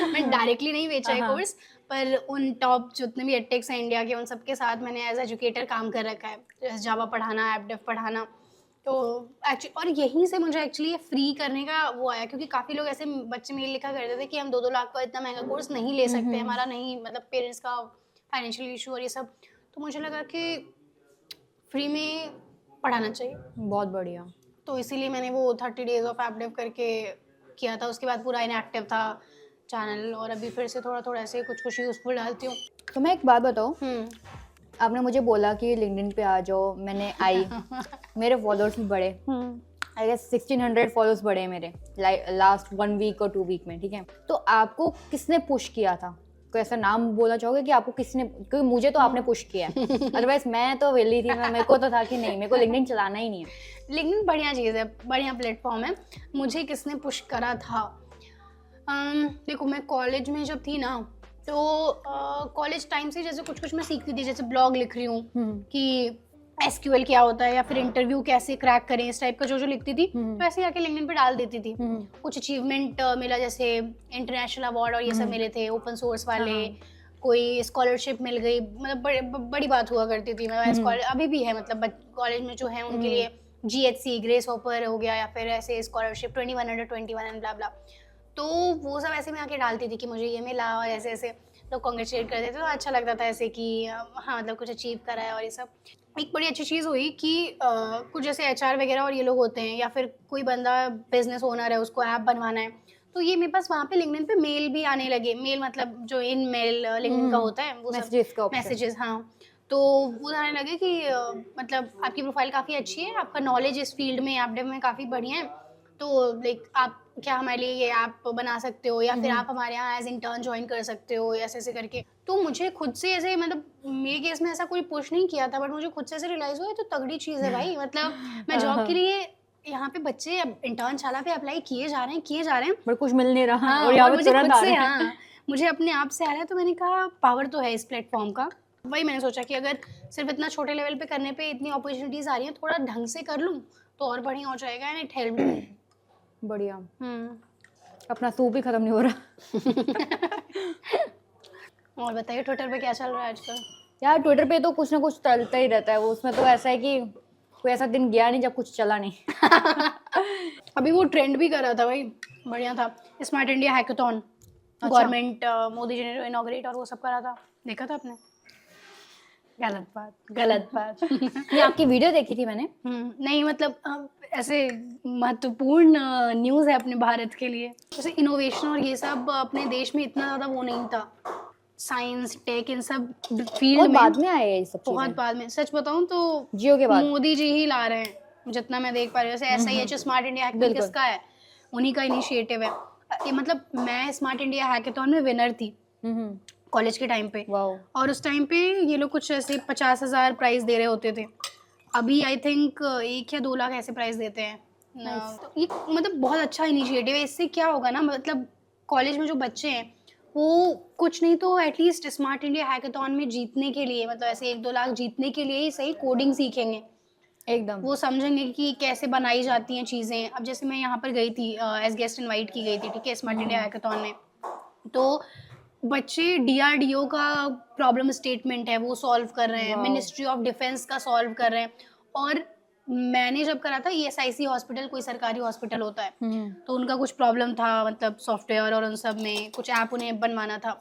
मैं डायरेक्टली नहीं बेचा है कोर्स, पर उन टॉप जितने भी एटेक्स हैं इंडिया के, उन सबके साथ मैंने एज एजुकेटर काम कर रखा है, जावा पढ़ाना, ऐप डेव पढ़ाना। तो एक्चुअली, और यहीं से मुझे एक्चुअली फ्री करने का वो आया, क्योंकि काफ़ी लोग ऐसे बच्चे मेल लिखा करते थे कि हम 2-2 लाख का इतना महंगा कोर्स नहीं ले सकते, हमारा नहीं, मतलब पेरेंट्स का फाइनेंशियल इशू और ये सब। तो मुझे लगा कि फ्री में पढ़ाना चाहिए। बहुत बढ़िया। तो इसीलिए मैंने वो 30 डेज ऑफ ऐप डेव करके किया था। उसके बाद पूरा इनएक्टिव था चैनल, और अभी फिर से थोड़ा थोड़ा ऐसे कुछ यूज़फुल डालती हूँ। तो मैं एक बात बताऊँ, आपने मुझे बोला कि लिंक्डइन पे आ जाओ, मैंने आई, मेरे फॉलोअर्स भी बढ़े, आई गेस 1600 फॉलोअर्स बढ़े मेरे लास्ट 1 वीक और 2 वीक में, ठीक है। तो आपको किसने पुश किया था कोई ऐसा नाम बोलना चाहोगे कि आपको किसी ने, क्योंकि मुझे तो आपने पुश किया है, अदरवाइज मैं तो वेली थी, मेरे को तो था कि नहीं, मेरे को लिंक्डइन चलाना ही नहीं है। लिंक्डइन बढ़िया चीज़ है, बढ़िया प्लेटफॉर्म है। मुझे किसने पुश करा था? देखो मैं कॉलेज में जब थी ना, तो कॉलेज टाइम से जैसे कुछ कुछ मैं सीखती थी, जैसे ब्लॉग लिख रही हूँ कि SQL क्या होता है या फिर इंटरव्यू कैसे क्रैक करें, इस टाइप का जो लिखती थी, तो ऐसे आके लिंक्डइन पे डाल देती थी। कुछ अचीवमेंट मिला, जैसे इंटरनेशनल अवार्ड और ये सब मिले थे, ओपन सोर्स वाले, कोई स्कॉलरशिप मिल गई, मतलब बड़ी बात हुआ करती थी। मैं अभी भी है, मतलब कॉलेज में जो है उनके लिए GHC ग्रेस हॉपर हो गया, या फिर ऐसे स्कॉलरशिप 21 अंडर 21 एंड ब्ला ब्ला, तो वो सब ऐसे में आके डालती थी कि मुझे ये मिला, और ऐसे ऐसे लोग कॉन्ग्रेचुलेट करते थे, तो अच्छा लगता था ऐसे कि हाँ मतलब कुछ अचीव करा है। और ये सब एक बड़ी अच्छी चीज़ हुई कि कुछ जैसे HR वगैरह और ये लोग होते हैं, या फिर कोई बंदा बिजनेस ओनर है, उसको ऐप बनवाना है, तो ये मेरे पास वहाँ पे लिंक्डइन पे मेल भी आने लगे। मेल मतलब जो इन मेल लिंक्डइन का होता है, वो मैसेजेस, हाँ, तो वो आने लगे कि मतलब आपकी प्रोफाइल काफ़ी अच्छी है, आपका नॉलेज इस फील्ड में, ऐप डेव में काफ़ी बढ़िया है, तो लाइक आप क्या हमारे लिए ये ऐप बना सकते हो, या फिर आप हमारे यहाँ एज इंटर्न ज्वाइन कर सकते हो, ऐसे ऐसे करके। तो मुझे खुद से ऐसे, मतलब मेरे केस में ऐसा कोई पुश नहीं किया था, बट मुझे खुद से ऐसे रियलाइज हुआ तो तगड़ी चीज़ है भाई। मतलब मैं जॉब के लिए यहाँ पे बच्चे इंटर्न शाला पे अप्लाई किए जा रहे हैं, बट कुछ मिल नहीं रहा। हाँ, और मुझे खुद से, हाँ मुझे अपने आप से आ रहा है, तो मैंने कहा पावर तो है इस प्लेटफॉर्म का। वही मैंने सोचा कि अगर सिर्फ इतना छोटे लेवल पे करने पे इतनी अपॉर्चुनिटीज आ रही हैं, थोड़ा ढंग से कर लूँ तो और बढ़िया हो जाएगा। And it helped. बढ़िया। अपना सूप ही खत्म नहीं हो रहा। और बताइए ट्विटर पे क्या चल रहा है आजकल? यार ट्विटर पे तो कुछ ना कुछ चलता ही रहता है, वो उसमें तो ऐसा है कि कोई ऐसा दिन गया नहीं जब कुछ चला नहीं। अभी वो ट्रेंड भी कर रहा था भाई, बढ़िया था, smart India hackathon. Government Modi ji ने इनॉग्रेट और वो सब करा था, देखा था आपने? गलत बात। ये आपकी वीडियो देखी थी मैंने। नहीं मतलब ऐसे महत्वपूर्ण न्यूज़ है अपने भारत के लिए, जैसे इनोवेशन और ये सब अपने देश में इतना ज़्यादा वो नहीं था, साइंस टेक इन सब फील्ड में बाद में आए ये सब चीजें, बहुत बाद में। सच बताऊं तो जियो के बाद मोदी जी ही ला रहे हैं, जितना मैं देख पा रही हूँ। जैसे SIH स्मार्ट इंडिया हैकाथॉन किसका है? उन्हीं का इनिशिएटिव है ये। मतलब मैं स्मार्ट इंडिया हैकाथॉन में विनर थी कॉलेज के टाइम पे, और उस टाइम पे ये लोग कुछ ऐसे 50,000 प्राइज दे रहे होते थे। अभी आई थिंक 1 या 2 लाख ऐसे प्राइज देते हैं। तो ये मतलब बहुत अच्छा इनिशिएटिव है। इससे क्या होगा ना, मतलब कॉलेज में जो बच्चे हैं वो कुछ नहीं तो एटलीस्ट स्मार्ट इंडिया हैकाथॉन में जीतने के लिए, मतलब ऐसे 1-2 लाख जीतने के लिए ही सही कोडिंग सीखेंगे एकदम। वो समझेंगे कि कैसे बनाई जाती हैं चीज़ें। अब जैसे मैं यहाँ पर गई थी एज गेस्ट इनवाइट की गई थी, ठीक है, स्मार्ट इंडिया हैकाथॉन में, तो बच्चे DRDO का प्रॉब्लम स्टेटमेंट है वो सॉल्व कर रहे हैं, मिनिस्ट्री ऑफ डिफेंस का सॉल्व कर रहे हैं। और मैंने जब करा था ESIC हॉस्पिटल, कोई सरकारी हॉस्पिटल होता है, तो उनका कुछ प्रॉब्लम था, मतलब सॉफ्टवेयर और उन सब में कुछ ऐप उन्हें बनवाना था,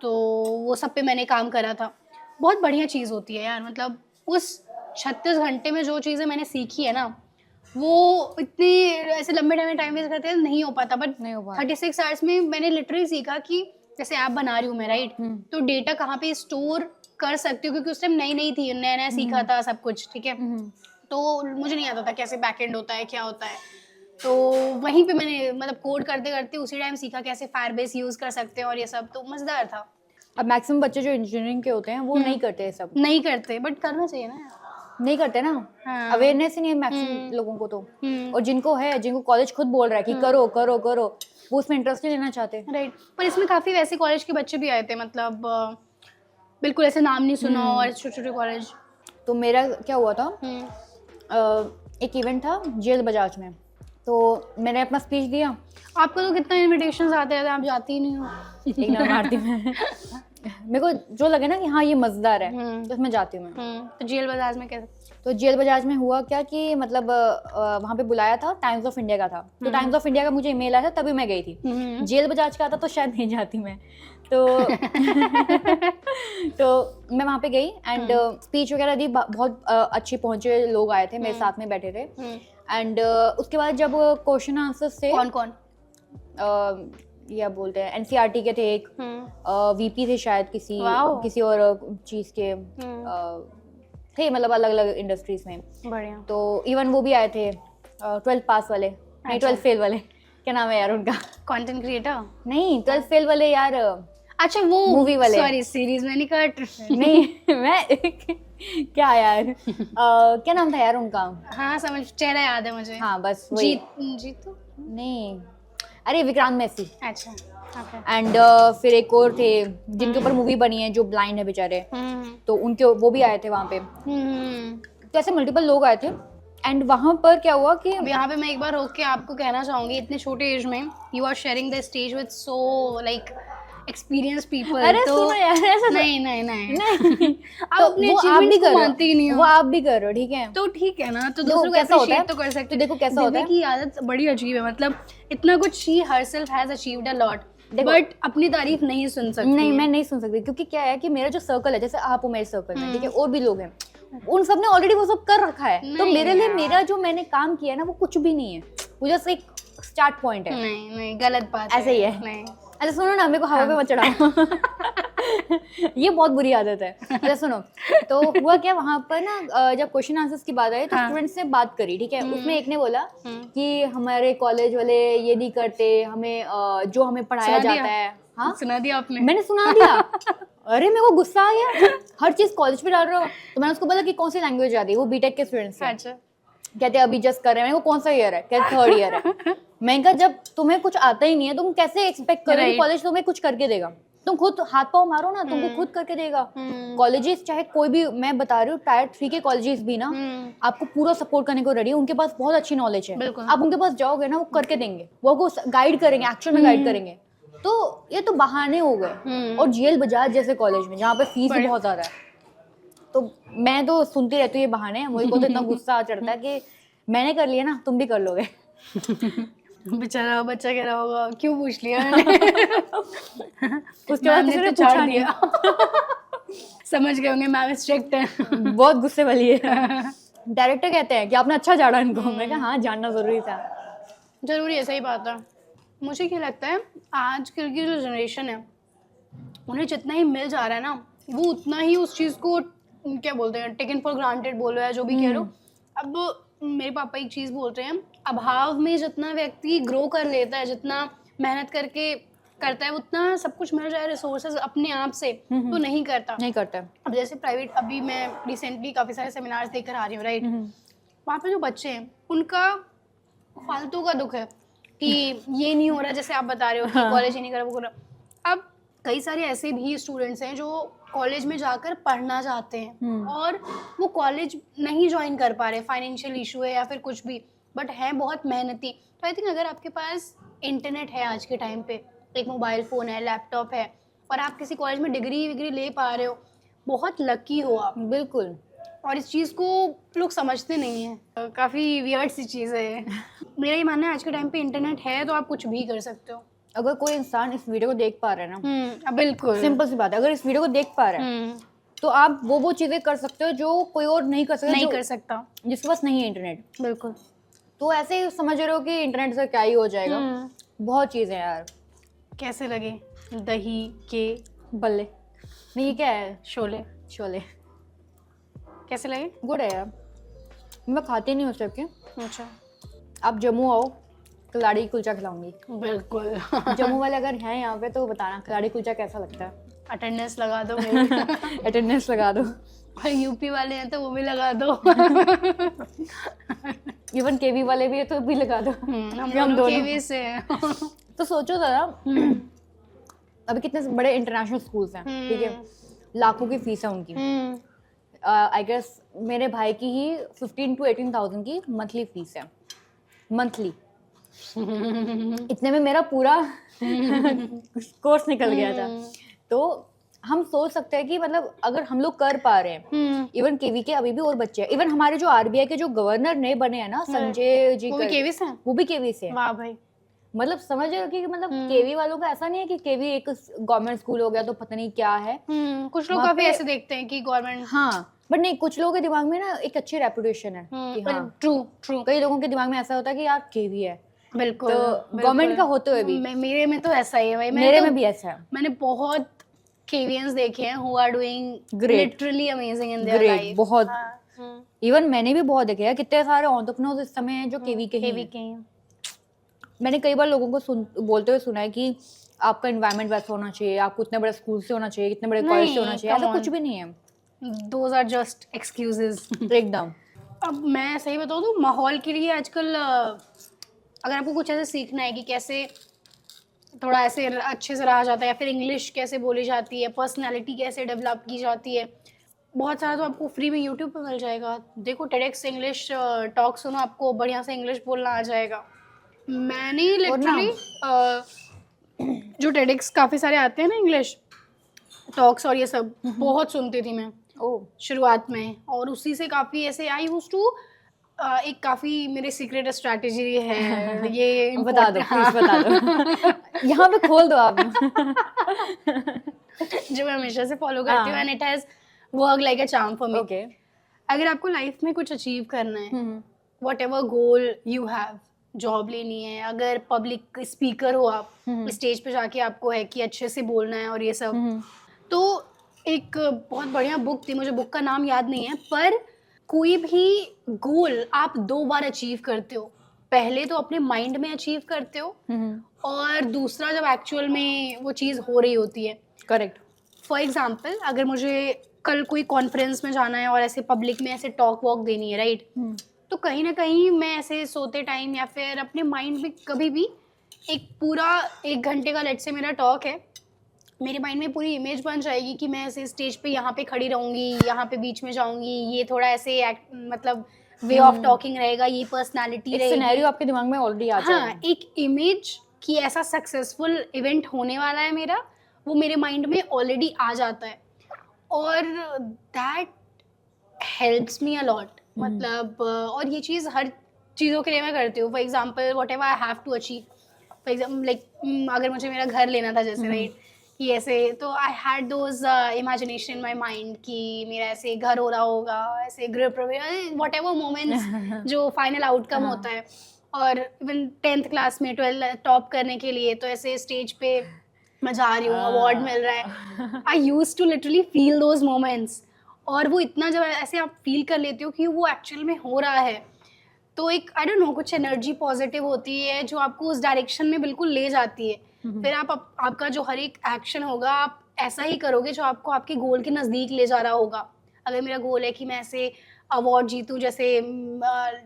तो वो सब पे मैंने काम करा था। बहुत बढ़िया चीज़ होती है यार, मतलब उस 36 घंटे में जो चीज़ें मैंने सीखी है ना, वो इतनी ऐसे लंबे टाइम वेस्ट करते नहीं हो पाता, बट 36 आवर्स में मैंने लिटरली सीखा कि जैसे ऐप बना रही हूँ मैं, राइट, तो डेटा कहाँ पे स्टोर कर सकती हूँ, क्योंकि उस टाइम नई थी, नया सीखा था सब कुछ, ठीक है, तो मुझे नहीं आता था कैसे बैकएंड होता है, क्या होता है। तो वहीं पे मैंने मतलब कोड करते करते उसी टाइम सीखा कैसे फायरबेस यूज़ कर सकते हैं और ये सब, तो मज़ेदार था। अब मैक्सिमम बच्चे जो इंजीनियरिंग के होते हैं वो नहीं करते ये सब, नहीं करते, बट करना चाहिए ना, नहीं करते ना, अवेयरनेस ही नहीं है मैक्सिमम लोगों को तो। और जिनको है, जिनको कॉलेज खुद बोल रहा है कि करो करो करो, वो उसमें इंटरेस्ट नहीं लेना चाहते, राइट। पर इसमें काफ़ी वैसे कॉलेज के बच्चे भी आए थे, मतलब बिल्कुल ऐसे नाम नहीं सुना और छोटे छोटे कॉलेज। तो मेरा क्या हुआ था, एक इवेंट था जेल बजाज में, तो मैंने अपना स्पीच दिया। आपको तो कितना इनविटेशंस आते हैं, आप जाती ही नहीं हो। एक ना मारती मैं मेरे को जो लगे ना कि हाँ ये मजेदार है तो मैं जाती हूँ मैं। तो जेल बजाज में कैसे? तो जेल बजाज में हुआ क्या कि मतलब वहाँ पे बुलाया था, टाइम्स ऑफ इंडिया का था, तो टाइम्स ऑफ इंडिया का मुझे ईमेल आया था तभी मैं गई थी। जेल बजाज का था तो शायद नहीं जाती मैं, तो तो मैं वहाँ पे गई एंड स्पीच वगैरह दी, बहुत अच्छी पहुँचे, लोग आए थे मेरे साथ में बैठे थे। एंड उसके बाद जब क्वेश्चन आंसर्स थे, कौन कौन या बोलते हैं NCERT के थे, एक VP थे शायद किसी और चीज़ के थे, मतलब अलग अलग इंडस्ट्रीज में। बढ़िया। तो इवन वो भी आए थे 12th पास वाले, नहीं 12th फेल वाले, क्या नाम है यार उनका? Content creator? नहीं, 12th फेल वाले यार, अच्छा वो Movie वाले। सॉरी सीरीज में नहीं कट। नहीं मैं क्या यार क्या नाम था यार उनका? हाँ समझ, चेहरा याद है मुझे। हाँ बस वही। जीतू नहीं, अरे विक्रांत मैसी। अच्छा ओके। एंड फिर एक और थे जिनके ऊपर मूवी बनी है जो ब्लाइंड है बेचारे, तो उनके वो भी आए थे वहाँ पे। तो ऐसे मल्टीपल लोग आए थे। एंड वहाँ पर क्या हुआ कि अब यहाँ पे मैं एक बार रोक के आपको कहना चाहूंगी, इतने छोटे एज में you are sharing the stage with so like experience people. अरे तो सुनो यार ऐसा नहीं नहीं नहीं नहीं आप तो अपने वो आप भी achievements को कर मानते ही नहीं रहे हो। हो, वो आप भी कर रहे हो, ठीक है? तो ठीक है ना, तो देखो दूसरों को कैसा होता है, अप्रिशिएट तो कर सकते तो देखो कैसा होता दिव्या है। की आदत बड़ी अजीब है, मतलब इतना कुछ she herself has achieved a lot, देखो- बट अपनी तारीफ नहीं सुन सकती नहीं है। मैं नहीं सुन सकती, क्योंकि क्या है कि मेरा जो सर्कल है, जैसे आप हो मेरे सर्कल में, ठीक है, और भी लोग हैं, उन सब ने ऑलरेडी वो सब कर रखा है। तो नहीं मेरे लिए यार। मेरा जो मैंने काम किया है ना वो कुछ भी नहीं है, वो जस्ट एक स्टार्ट पॉइंट है। नहीं नहीं गलत बात ऐसे ही है। नहीं अच्छा सुनो ना, मेरे को हवा पे मत चढ़ाओ। ये बहुत बुरी आदत है। अच्छा सुनो, तो हुआ क्या वहाँ पर ना, जब क्वेश्चन आंसर्स की बात आई तो स्टूडेंट्स ने बात करी, ठीक है। उसमें एक ने बोला कि हमारे कॉलेज वाले ये नहीं करते, हमें जो हमें पढ़ाया सुना दिया? जाता है। हाँ सुना दिया आपने? मैंने सुना दिया। अरे मेरे को गुस्सा आ गया, हर चीज कॉलेज पे डाल रहे हो। तो मैंने उसको बोला कि कौन सी लैंग्वेज आती है, वो बीटेक के स्टूडेंट्स हैं। अच्छा कहते हैं अभी जस्ट कर रहे हैं। मैंने कहा कौन सा ईयर है? कहते थर्ड ईयर है। मैंने कहा जब तुम्हें कुछ आता ही नहीं है तुम कैसे एक्सपेक्ट करो कि Right. कॉलेज तुम्हें कुछ करके देगा? तुम खुद हाथ पाँव मारो ना, तुमको खुद करके देगा। कॉलेजेस चाहे कोई भी, मैं बता रही हूँ टायर 3 के कॉलेजेस भी ना आपको पूरा सपोर्ट करने को रेडी है। उनके पास बहुत अच्छी नॉलेज है, बिल्कुल। आप उनके पास जाओगे ना वो करके देंगे, वो आपको गाइड करेंगे, एक्चुअल में गाइड करेंगे। तो ये तो बहाने हो गए। और जेल बजाज जैसे कॉलेज में जहाँ पे फीस भी बहुत ज्यादा है, तो मैं तो सुनती रहती हूँ ये बहाने। मुझे को तो इतना गुस्सा चढ़ता है कि मैंने कर लिया ना, तुम भी कर लोगे। बेचारा बच्चा कह रहा होगा क्यों पूछ लिया मैंने? उसके बाद मैम ने किसी ने तो पूछा छाड़ नहीं। दिया। समझ गए होंगे मैम स्ट्रिक्ट है। बहुत गुस्से वाली है। डायरेक्टर कहते हैं कि आपने अच्छा झाड़ा इनको। मैं कहा हाँ जानना जरूरी था। जरूरी है, सही बात है। मुझे क्या लगता है आजकल की जो जनरेशन है उन्हें जितना ही मिल जा रहा है ना वो उतना ही उस चीज़ को क्या बोलते हैं टेकन फॉर ग्रांटेड बोलो या जो भी कह रहे हो। अब मेरे पापा एक चीज़ बोलते हैं, अभाव में जितना व्यक्ति ग्रो कर लेता है, जितना मेहनत करके करता है, उतना सब कुछ मिल जाए रिसोर्सेज अपने आप से तो नहीं करता। नहीं करते। अब जैसे प्राइवेट, अभी मैं रिसेंटली काफ़ी सारे सेमिनार्स देख कर आ रही हूँ, राइट। वहाँ पे जो बच्चे हैं उनका फालतू का दुख है कि ये नहीं हो रहा, जैसे आप बता रहे हो कि कॉलेज ही नहीं कर रहा, वो कर रहा। अब कई सारे ऐसे भी स्टूडेंट्स हैं जो कॉलेज में जाकर पढ़ना चाहते हैं और वो कॉलेज नहीं ज्वाइन कर पा रहे, फाइनेंशियल इशू है या फिर कुछ भी, बट है बहुत मेहनती। तो आई थिंक अगर आपके पास इंटरनेट है आज के टाइम पे, एक मोबाइल फ़ोन है, लैपटॉप है, और आप किसी कॉलेज में डिग्री विग्री ले पा रहे हो, बहुत लकी हो आप। बिल्कुल। और इस चीज़ को लोग समझते नहीं हैं, काफ़ी वियर्ड सी चीज़ है। मेरा ये मानना है आज के टाइम पे इंटरनेट है तो आप कुछ भी कर सकते हो। अगर कोई इंसान इस वीडियो को देख पा रहा है ना, बिल्कुल सिंपल सी बात है, अगर इस वीडियो को देख पा रहा है तो आप वो चीजें कर सकते हो जो कोई और नहीं कर सकता, नहीं कर सकता, जिसके पास नहीं है इंटरनेट। बिल्कुल। तो ऐसे ही समझ रहे हो कि इंटरनेट से क्या ही हो जाएगा। बहुत चीजें हैं यार। कैसे लगे दही के बल्ले नहीं, ये क्या है? शोले। शोले कैसे लगे? गुड है यार, मैं खाती नहीं उस टाइप के। अच्छा, आप जम्मू आओ, कलाड़ी कुलचा खिलाऊंगी। बिल्कुल। जम्मू वाले अगर हैं यहाँ पे तो बताना कलाड़ी कुलचा कैसा लगता है। अटेंडेंस लगा दो मेरी। अटेंडेंस लगा दो। और यूपी वाले हैं तो वो भी लगा दो। इवन केवी वाले भी है तो भी लगा दो। हम दोनों दोनों केवी से हैं। तो सोचो जरा, अभी कितने बड़े इंटरनेशनल स्कूल्स हैं, ठीक है, लाखों की फीस है उनकी। आई गेस मेरे भाई की ही 15 to 18,000 की मंथली फीस है, मंथली। इतने में मेरा पूरा कोर्स निकल गया था। तो हम सोच सकते हैं कि मतलब अगर हम लोग कर पा रहे हैं, इवन केवी के अभी भी और बच्चे हैं, इवन हमारे जो आरबीआई के जो गवर्नर नए बने हैं ना, संजय जी, वो भी केवी से हैं? वो भी केवी से हैं। वाह भाई। मतलब समझ रहे हो कि मतलब केवी वालों का ऐसा नहीं है कि केवी एक गवर्नमेंट स्कूल हो गया तो पता नहीं क्या है। कुछ लोग वहाँ काफी पे- ऐसे देखते हैं कि गवर्नमेंट, हाँ बट नहीं, कुछ लोगों के दिमाग में ना एक अच्छी रेपुटेशन है कि हाँ, ट्रू ट्रू। कई लोगों के दिमाग में ऐसा होता है कि यार केवी है, बिल्कुल। तो गवर्नमेंट का होते हुए भी मेरे में तो ऐसा ही है भाई। मेरे में भी ऐसा है। मैंने बहुत केवियंस देखे हैं who are doing Great. Literally amazing in their great, life. बहुत। इवन मैंने भी बहुत देखे हैं, कितने सारे एंटरप्रेन्योर्स इस समय हैं जो केवी के ही केवी हैं। के हैं। मैंने कई बार लोगों को बोलते हुए सुना है कि आपका एनवायरनमेंट वैसा होना चाहिए, आपको इतने बड़े स्कूल से होना चाहिए, इतने बड़े कॉलेज से होना चाहिए, come ऐसा कुछ on. भी नहीं है Those are just excuses. एकदम। अब मैं सही बताऊँ तो माहौल के लिए आजकल अगर आपको कुछ ऐसे सीखना है कि कैसे थोड़ा ऐसे अच्छे से रहा जाता है या फिर इंग्लिश कैसे बोली जाती है, पर्सनालिटी कैसे डेवलप की जाती है, बहुत सारा तो आपको फ्री में यूट्यूब पे मिल जाएगा। देखो TEDx इंग्लिश टॉक सुनो, आपको बढ़िया से इंग्लिश बोलना आ जाएगा। मैंने और ना- लिटरली जो TEDx काफ़ी सारे आते हैं ना इंग्लिश टॉक्स और ये सब बहुत सुनती थी मैं ओह शुरुआत में, और उसी से काफ़ी ऐसे आई यूज्ड टू एक काफ़ी मेरी सीक्रेट स्ट्रैटेजी है ये बता दो important- प्लीज बता दो यहाँ पे खोल दो आप जो मैं हमेशा से फॉलो करती हूँ हाँ। And it has work like a charm for me. Okay अगर आपको लाइफ में कुछ अचीव करना है, what ever goal you have, job लेनी है, अगर पब्लिक स्पीकर हो आप, स्टेज पे जाके आपको है कि अच्छे से बोलना है और ये सब, तो एक बहुत बढ़िया बुक थी, मुझे बुक का नाम याद नहीं है, पर कोई भी गोल आप 2 बार अचीव करते हो। पहले तो अपने माइंड में अचीव करते हो और दूसरा जब एक्चुअल में वो चीज़ हो रही होती है। करेक्ट। फॉर एग्जाम्पल अगर मुझे कल कोई कॉन्फ्रेंस में जाना है और ऐसे पब्लिक में ऐसे टॉक वॉक देनी है, राइट, तो कहीं ना कहीं मैं ऐसे सोते टाइम या फिर अपने माइंड में कभी भी एक पूरा 1 घंटे का लेट से मेरा टॉक है, मेरे माइंड में पूरी इमेज बन जाएगी कि मैं ऐसे स्टेज पे यहाँ पे खड़ी रहूँगी, यहाँ पे बीच में जाऊँगी, ये थोड़ा ऐसे मतलब वे ऑफ टॉकिंग रहेगा, ये पर्सनालिटी रहेगी। सिनेरियो आपके दिमाग में ऑलरेडी आ जाएगा। हाँ, एक इमेज कि ऐसा सक्सेसफुल इवेंट होने वाला है मेरा, वो मेरे माइंड में ऑलरेडी आ जाता है और that helps me a lot. मतलब और ये चीज़ हर चीज़ों के लिए मैं करती हूँ। For example whatever I have to achieve, for example like अगर मुझे मेरा घर लेना था जैसे, राइट, कि ऐसे, तो I had those imagination in my mind कि मेरा ऐसे घर हो रहा होगा, ऐसे गृह प्रवेश, वट एवर मोमेंट्स जो फाइनल आउटकम होता है। और इवन 10th क्लास में 12 टॉप करने के लिए तो ऐसे स्टेज पे मैं जा रही हूँ, अवार्ड मिल रहा है, I use to literally feel those moments. और वो इतना जब ऐसे आप फील कर लेते हो कि वो एक्चुअल में हो रहा है, तो एक आई डोंट नो कुछ एनर्जी पॉजिटिव होती है जो आपको उस डायरेक्शन में बिल्कुल ले जाती है। फिर आपका जो हर एक एक्शन होगा आप ऐसा ही करोगे जो आपको आपके गोल के नज़दीक ले जा रहा होगा। अगर मेरा गोल है कि मैं ऐसे अवार्ड जीतूँ, जैसे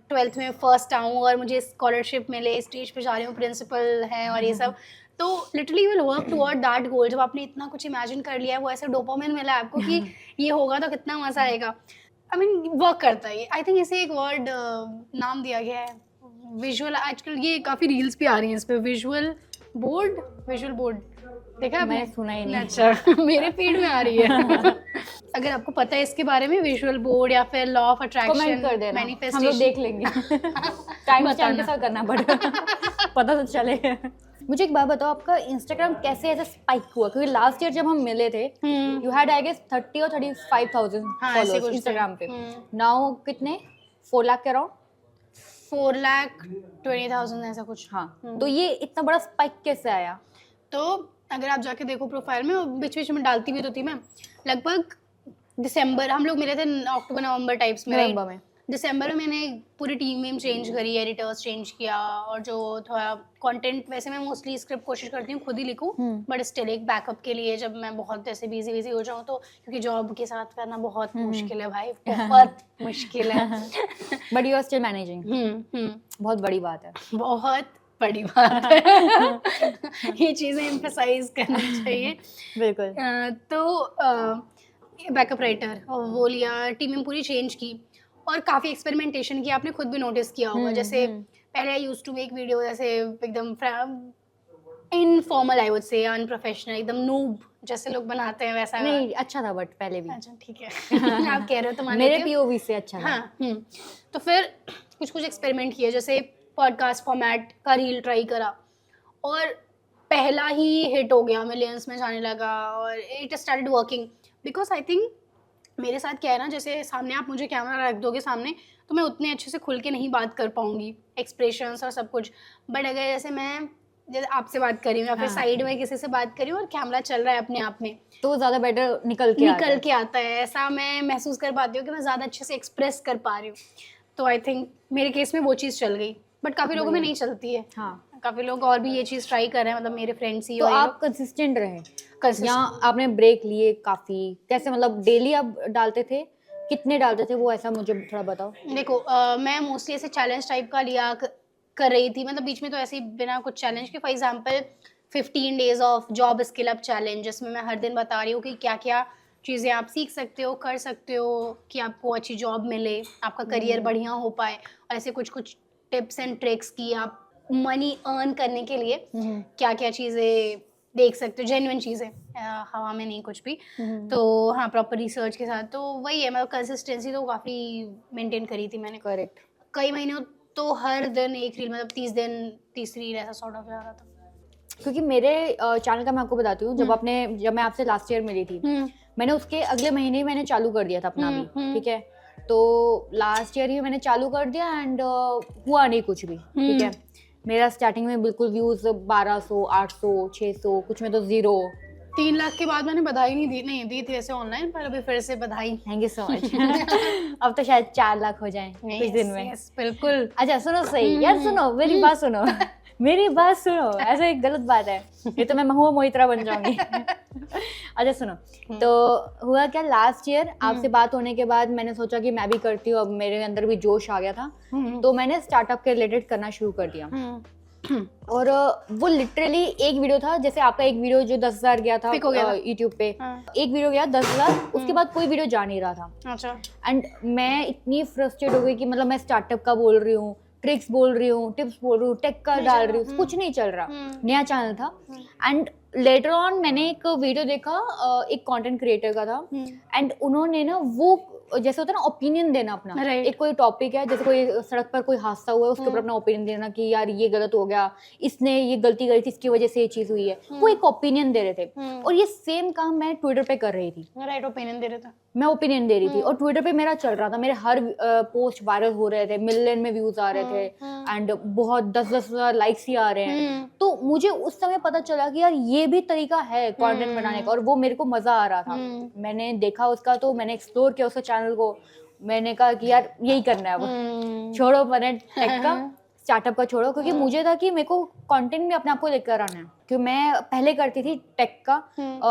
12th में फर्स्ट आऊँ और मुझे स्कॉलरशिप मिले, स्टेज पे जा रही हूँ, प्रिंसिपल हैं और ये सब, तो literally will work toward that goal. जब आपने इतना कुछ इमेजिन कर लिया है, वो ऐसे डोपामिन मिला है आपको कि ये होगा तो कितना मज़ा आएगा। आई मीन वर्क करता है। आई थिंक इसे एक वर्ड नाम दिया गया है, विजुअल। आजकल ये काफ़ी रील्स भी आ रही हैं इस पर, विजुअल बोर्ड देखा आपने? मैंने सुना ही नहीं। अच्छा मेरे फीड में आ रही है। अगर आपको पता है इसके बारे में, विजुअल बोर्ड या फिर लॉ ऑफ अट्रैक्शन, कमेंट कर देना, हम लोग मैनिफेस्टेशन, देख लेंगे। टाइम स्टैम्प के साथ करना पड़ेगा पता तो चले। मुझे एक बात बताओ, आपका इंस्टाग्राम कैसे ऐसे स्पाइक हुआ? क्योंकि लास्ट ईयर जब हम मिले थे, यू हैड आई गेस 30 और 35,000 हाँ, ऐसे फॉलोअर्स कुछ इंस्टाग्राम पे। नाउ कितने? 4 लाख के अराउंड? 4,20,000 ऐसा कुछ। हाँ। तो ये इतना बड़ा स्पाइक कैसे आया? तो अगर आप जाके देखो प्रोफाइल में, बीच बीच में डालती भी तो थी मैं, लगभग दिसंबर, हम लोग मिले थे अक्टूबर नवंबर टाइप्स में, नवंबर में। दिसंबर में मैंने पूरी टीम में चेंज करी, एडिटर्स चेंज किया, और जो थोड़ा कंटेंट, वैसे मैं मोस्टली स्क्रिप्ट कोशिश करती हूँ खुद ही लिखूँ, बट स्टिल एक बैकअप के लिए जब मैं बहुत ऐसे बिजी हो जाऊँ तो, क्योंकि जॉब के साथ करना बहुत मुश्किल है भाई, बहुत मुश्किल है। But you are still managing. बहुत बड़ी बात है। बहुत बड़ी बात है। ये चीज़ें एम्फसाइज करनी चाहिए। बिल्कुल। तो बैकअप राइटर वो लिया, टीम में पूरी चेंज की और काफ़ी एक्सपेरिमेंटेशन किया। आपने खुद भी नोटिस किया होगा, जैसे पहले I used to make video ऐसे एकदम informal, I would say unprofessional, एकदम नूब जैसे लोग बनाते हैं वैसा। नहीं, अच्छा था बट पहले भी। अच्छा ठीक है। आप कह रहे हो तो मान मेरे लेती हूँ। पीओवी से अच्छा था। हाँ। तो फिर कुछ एक्सपेरिमेंट किए, जैसे पॉडकास्ट फॉर्मेट का रील ट्राई करा और पहला ही हिट हो गया, मिलियंस में जाने लगा और it started working. Because I think मेरे साथ क्या है ना, जैसे सामने आप मुझे कैमरा रख दोगे सामने तो मैं उतने अच्छे से खुल के नहीं बात कर पाऊंगी, एक्सप्रेशंस और सब कुछ। बट अगर जैसे मैं जैसे आपसे बात कर रही हूँ या फिर साइड में किसी से बात कर रही हूँ और कैमरा चल रहा है अपने आप में, तो ज़्यादा बेटर निकल के आता है। ऐसा मैं महसूस कर पाती हूँ कि मैं ज़्यादा अच्छे से एक्सप्रेस कर पा रही हूँ। तो आई थिंक मेरे केस में वो चीज़ चल गई, बट काफ़ी लोगों में नहीं चलती है। हाँ, काफी लोग और भी ये चीज ट्राई कर रहे हैं, मतलब मेरे फ्रेंड्स ही तो और ये आप कंसिस्टेंट रहे consistent- या आपने ब्रेक लिए काफी, कैसे मतलब डेली आप डालते थे, कितने डालते थे वो ऐसा मुझे थोड़ा बताओ। देखो मैं मोस्टली ऐसे चैलेंज टाइप का कर रही थी, मतलब बीच में तो ऐसे ही बिना कुछ चैलेंज के, for example 15 days of job skill up challenge, जिसमें मैं हर दिन बता रही हूँ कि क्या क्या चीज़ें आप सीख सकते हो, कर सकते हो कि आपको अच्छी जॉब मिले, आपका करियर बढ़िया हो पाए, और ऐसे कुछ कुछ टिप्स एंड ट्रिक्स की आप मनी अर्न करने के लिए क्या क्या चीज़ें देख सकते हो, जेन्युइन चीज़ें, हवा में नहीं कुछ भी। तो हाँ, प्रॉपर रिसर्च के साथ, तो वही है, मतलब कंसिस्टेंसी तो काफ़ी मेंटेन करी थी मैंने। करेक्ट। कई महीनों तो हर दिन एक रील, मतलब 30 दिन 30 रील ऐसा सॉर्ट ऑफ जा रहा था। क्योंकि मेरे चैनल का मैं आपको बताती हूँ, जब मैं आपसे लास्ट ईयर मिली थी, मैंने उसके अगले महीने ही मैंने चालू कर दिया था अपना भी, ठीक है। तो लास्ट ईयर ही मैंने चालू कर दिया एंड हुआ नहीं कुछ भी, ठीक है। मेरा स्टार्टिंग में बिल्कुल व्यूज 1200, 800, 600, कुछ में तो 0। 3 लाख के बाद मैंने बधाई नहीं दी थी ऐसे ऑनलाइन, पर अभी फिर से बधाई। Thank you so much. अब तो शायद 4 लाख हो जाए कुछ दिन में। yes, बिल्कुल। अच्छा सुनो, सही यार, सुनो मेरी बात सुनो। मेरी बात सुनो, ऐसा एक गलत बात है, ये तो मैं महुआ मोहित्रा बन जाऊंगी। अच्छा सुनो, तो हुआ क्या, लास्ट ईयर आपसे बात होने के बाद मैंने सोचा कि मैं भी करती हूँ, अब मेरे अंदर भी जोश आ गया था, तो मैंने स्टार्टअप के रिलेटेड करना शुरू कर दिया। और वो लिटरली एक वीडियो था, जैसे आपका एक वीडियो जो 10,000 गया था यूट्यूब पे, एक वीडियो गया 10,000, उसके बाद कोई वीडियो जा नहीं रहा था। अच्छा। एंड मैं इतनी फ्रस्ट्रेट हो गई कि मतलब मैं स्टार्टअप का बोल रही हूँ, ट्रिक्स बोल रही हूँ, टिप्स बोल रही हूँ, टेक का डाल रही हूँ, कुछ नहीं चल रहा, नया चैनल था। एंड लेटर ऑन मैंने एक वीडियो देखा, एक कंटेंट क्रिएटर का था, एंड उन्होंने ना वो जैसे होता है ना ओपिनियन देना अपना, एक कोई टॉपिक है, जैसे कोई सड़क पर कोई हादसा हुआ है, उसके ऊपर अपना ओपिनियन देना कि यार ये गलत हो गया, इसने ये गलती करी थी, इसकी वजह से ये चीज हुई है, वो एक ओपिनियन दे रहे थे। और ये सेम काम मैं ट्विटर पे कर रही थी। राइट, ओपिनियन दे रहे थे, मैं ओपिनियन दे रही थी, और ट्विटर पे मेरा चल रहा था, मेरे हर पोस्ट वायरल हो रहे थे, मिलियन में व्यूज आ रहे थे, एंड बहुत 10-10 हजार लाइक्स ही आ रहे हैं। तो मुझे उस समय पता चला कि यार ये भी तरीका है कंटेंट बनाने का, और वो मेरे को मजा आ रहा था। मैंने देखा उसका, तो मैंने एक्सप्लोर किया उसका चैनल को, मैंने कहा कि यार यही करना है, वो छोड़ो मैंने टेक का, स्टार्टअप का छोड़ो, क्योंकि मुझे था कि मेरे को कंटेंट भी अपने आप को लेकर आना है, क्योंकि मैं पहले करती थी टेक का,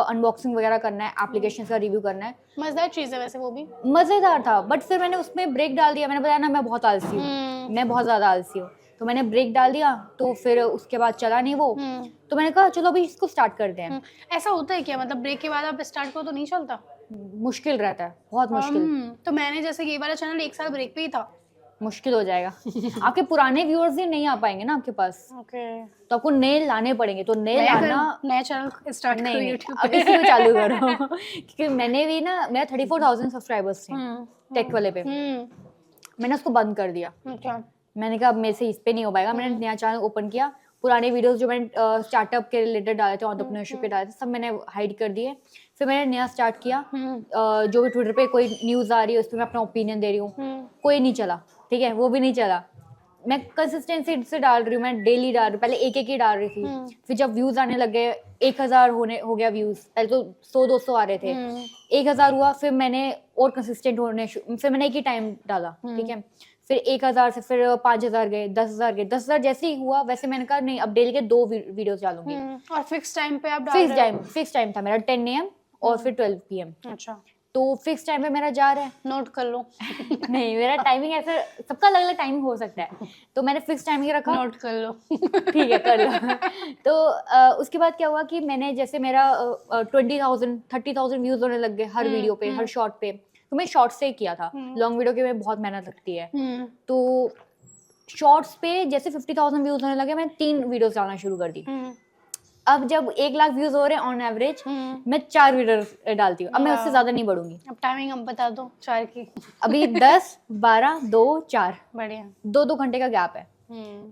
अनबॉक्सिंग वगैरह करना है, एप्लीकेशन का रिव्यू करना है, मजेदार चीज है वैसे, वो भी मजेदार था। बट फिर मैंने उसमें ब्रेक डाल दिया, मैंने बताया ना मैं बहुत आलसी हूँ, मैं बहुत ज्यादा आलसी हूँ, तो मैंने ब्रेक डाल दिया, तो फिर उसके बाद चला नहीं वो, तो मैंने कहा चलो अभी इसको स्टार्ट करते हैं। ऐसा होता है क्या, मतलब ब्रेक के बाद आप स्टार्ट करो तो नहीं चलता? मुश्किल रहता है, बहुत मुश्किल। तो मैंने जैसे ये वाला चैनल 1 साल ब्रेक पे ही था। मुश्किल हो जाएगा। आपके पुराने व्यूअर्स ही नहीं आ पाएंगे ना आपके पास, तो आपको नए लाने पड़ेंगे, तो नए लाना, नया चैनल स्टार्ट करो यूट्यूब पे, अब इसी को चालू करो। क्योंकि मैंने भी ना, मेरा 34,000 सब्सक्राइबर्स थे टेक वाले पे, मैंने उसको बंद कर दिया। मैंने कहा अब मेरे से इस पे नहीं हो पाएगा, मैंने नया चैनल ओपन किया, पुराने वीडियोस जो मैंने स्टार्टअप के रिलेटेड डाले थे, एंटरप्रेन्योरशिप के डाले थे, सब मैंने हाइड कर दिए। फिर मैंने नया स्टार्ट किया, जो भी ट्विटर पे कोई न्यूज़ आ रही है उस पर मैं अपना ओपिनियन दे रही हूँ, कोई नहीं चला, ठीक है, वो भी नहीं चला। मैं कंसिस्टेंसी से डाल रही हूँ, मैं डेली डाल रही हूँ, पहले एक ही डाल रही थी, फिर जब व्यूज़ आने लग गए, 1,000 हो गया व्यूज़, पहले तो 100-200 आ रहे थे, 1,000 हुआ, फिर मैंने और कंसिस्टेंट फिर मैंने एक ही टाइम डाला, ठीक है, फिर 1,000 से फिर 5,000 गए, 10,000 गए, 10,000 जैसे ही हुआ वैसे मैंने कहा नहीं अब डेली के 2 वीडियोस डालूंगी। और फिक्स टाइम पे आप डाल रहे हो? फिक्स टाइम था मेरा 10 AM और फिर 12 PM। अच्छा, तो फिक्स टाइम पे मेरा जा रहा है। नोट कर लो। नहीं, मेरा टाइमिंग ऐसा, सबका अलग अलग टाइमिंग हो सकता है, तो मैंने फिक्स टाइमिंग रखा। नोट कर लो। ठीक है, कर लो। तो उसके बाद क्या हुआ कि मैंने जैसे मेरा 20,000 30,000 व्यूज होने लग गए हर वीडियो पे, हर शॉर्ट पे, तो मैं शॉर्ट से किया था, लॉन्ग वीडियो के में बहुत मेहनत लगती है, तो शॉर्ट्स पे जैसे 50,000 व्यूज होने लगे, मैंने 3 वीडियोस डालना शुरू कर दी। अब जब 1 लाख व्यूज हो रहे हैं ऑन एवरेज, मैं 4 वीडियो डालती हूँ, अब मैं उससे ज्यादा नहीं बढ़ूंगी। अब टाइमिंग हम बता दो 4 की। अभी 10, 12, 2, 4, बढ़िया, 2 घंटे का गैप है।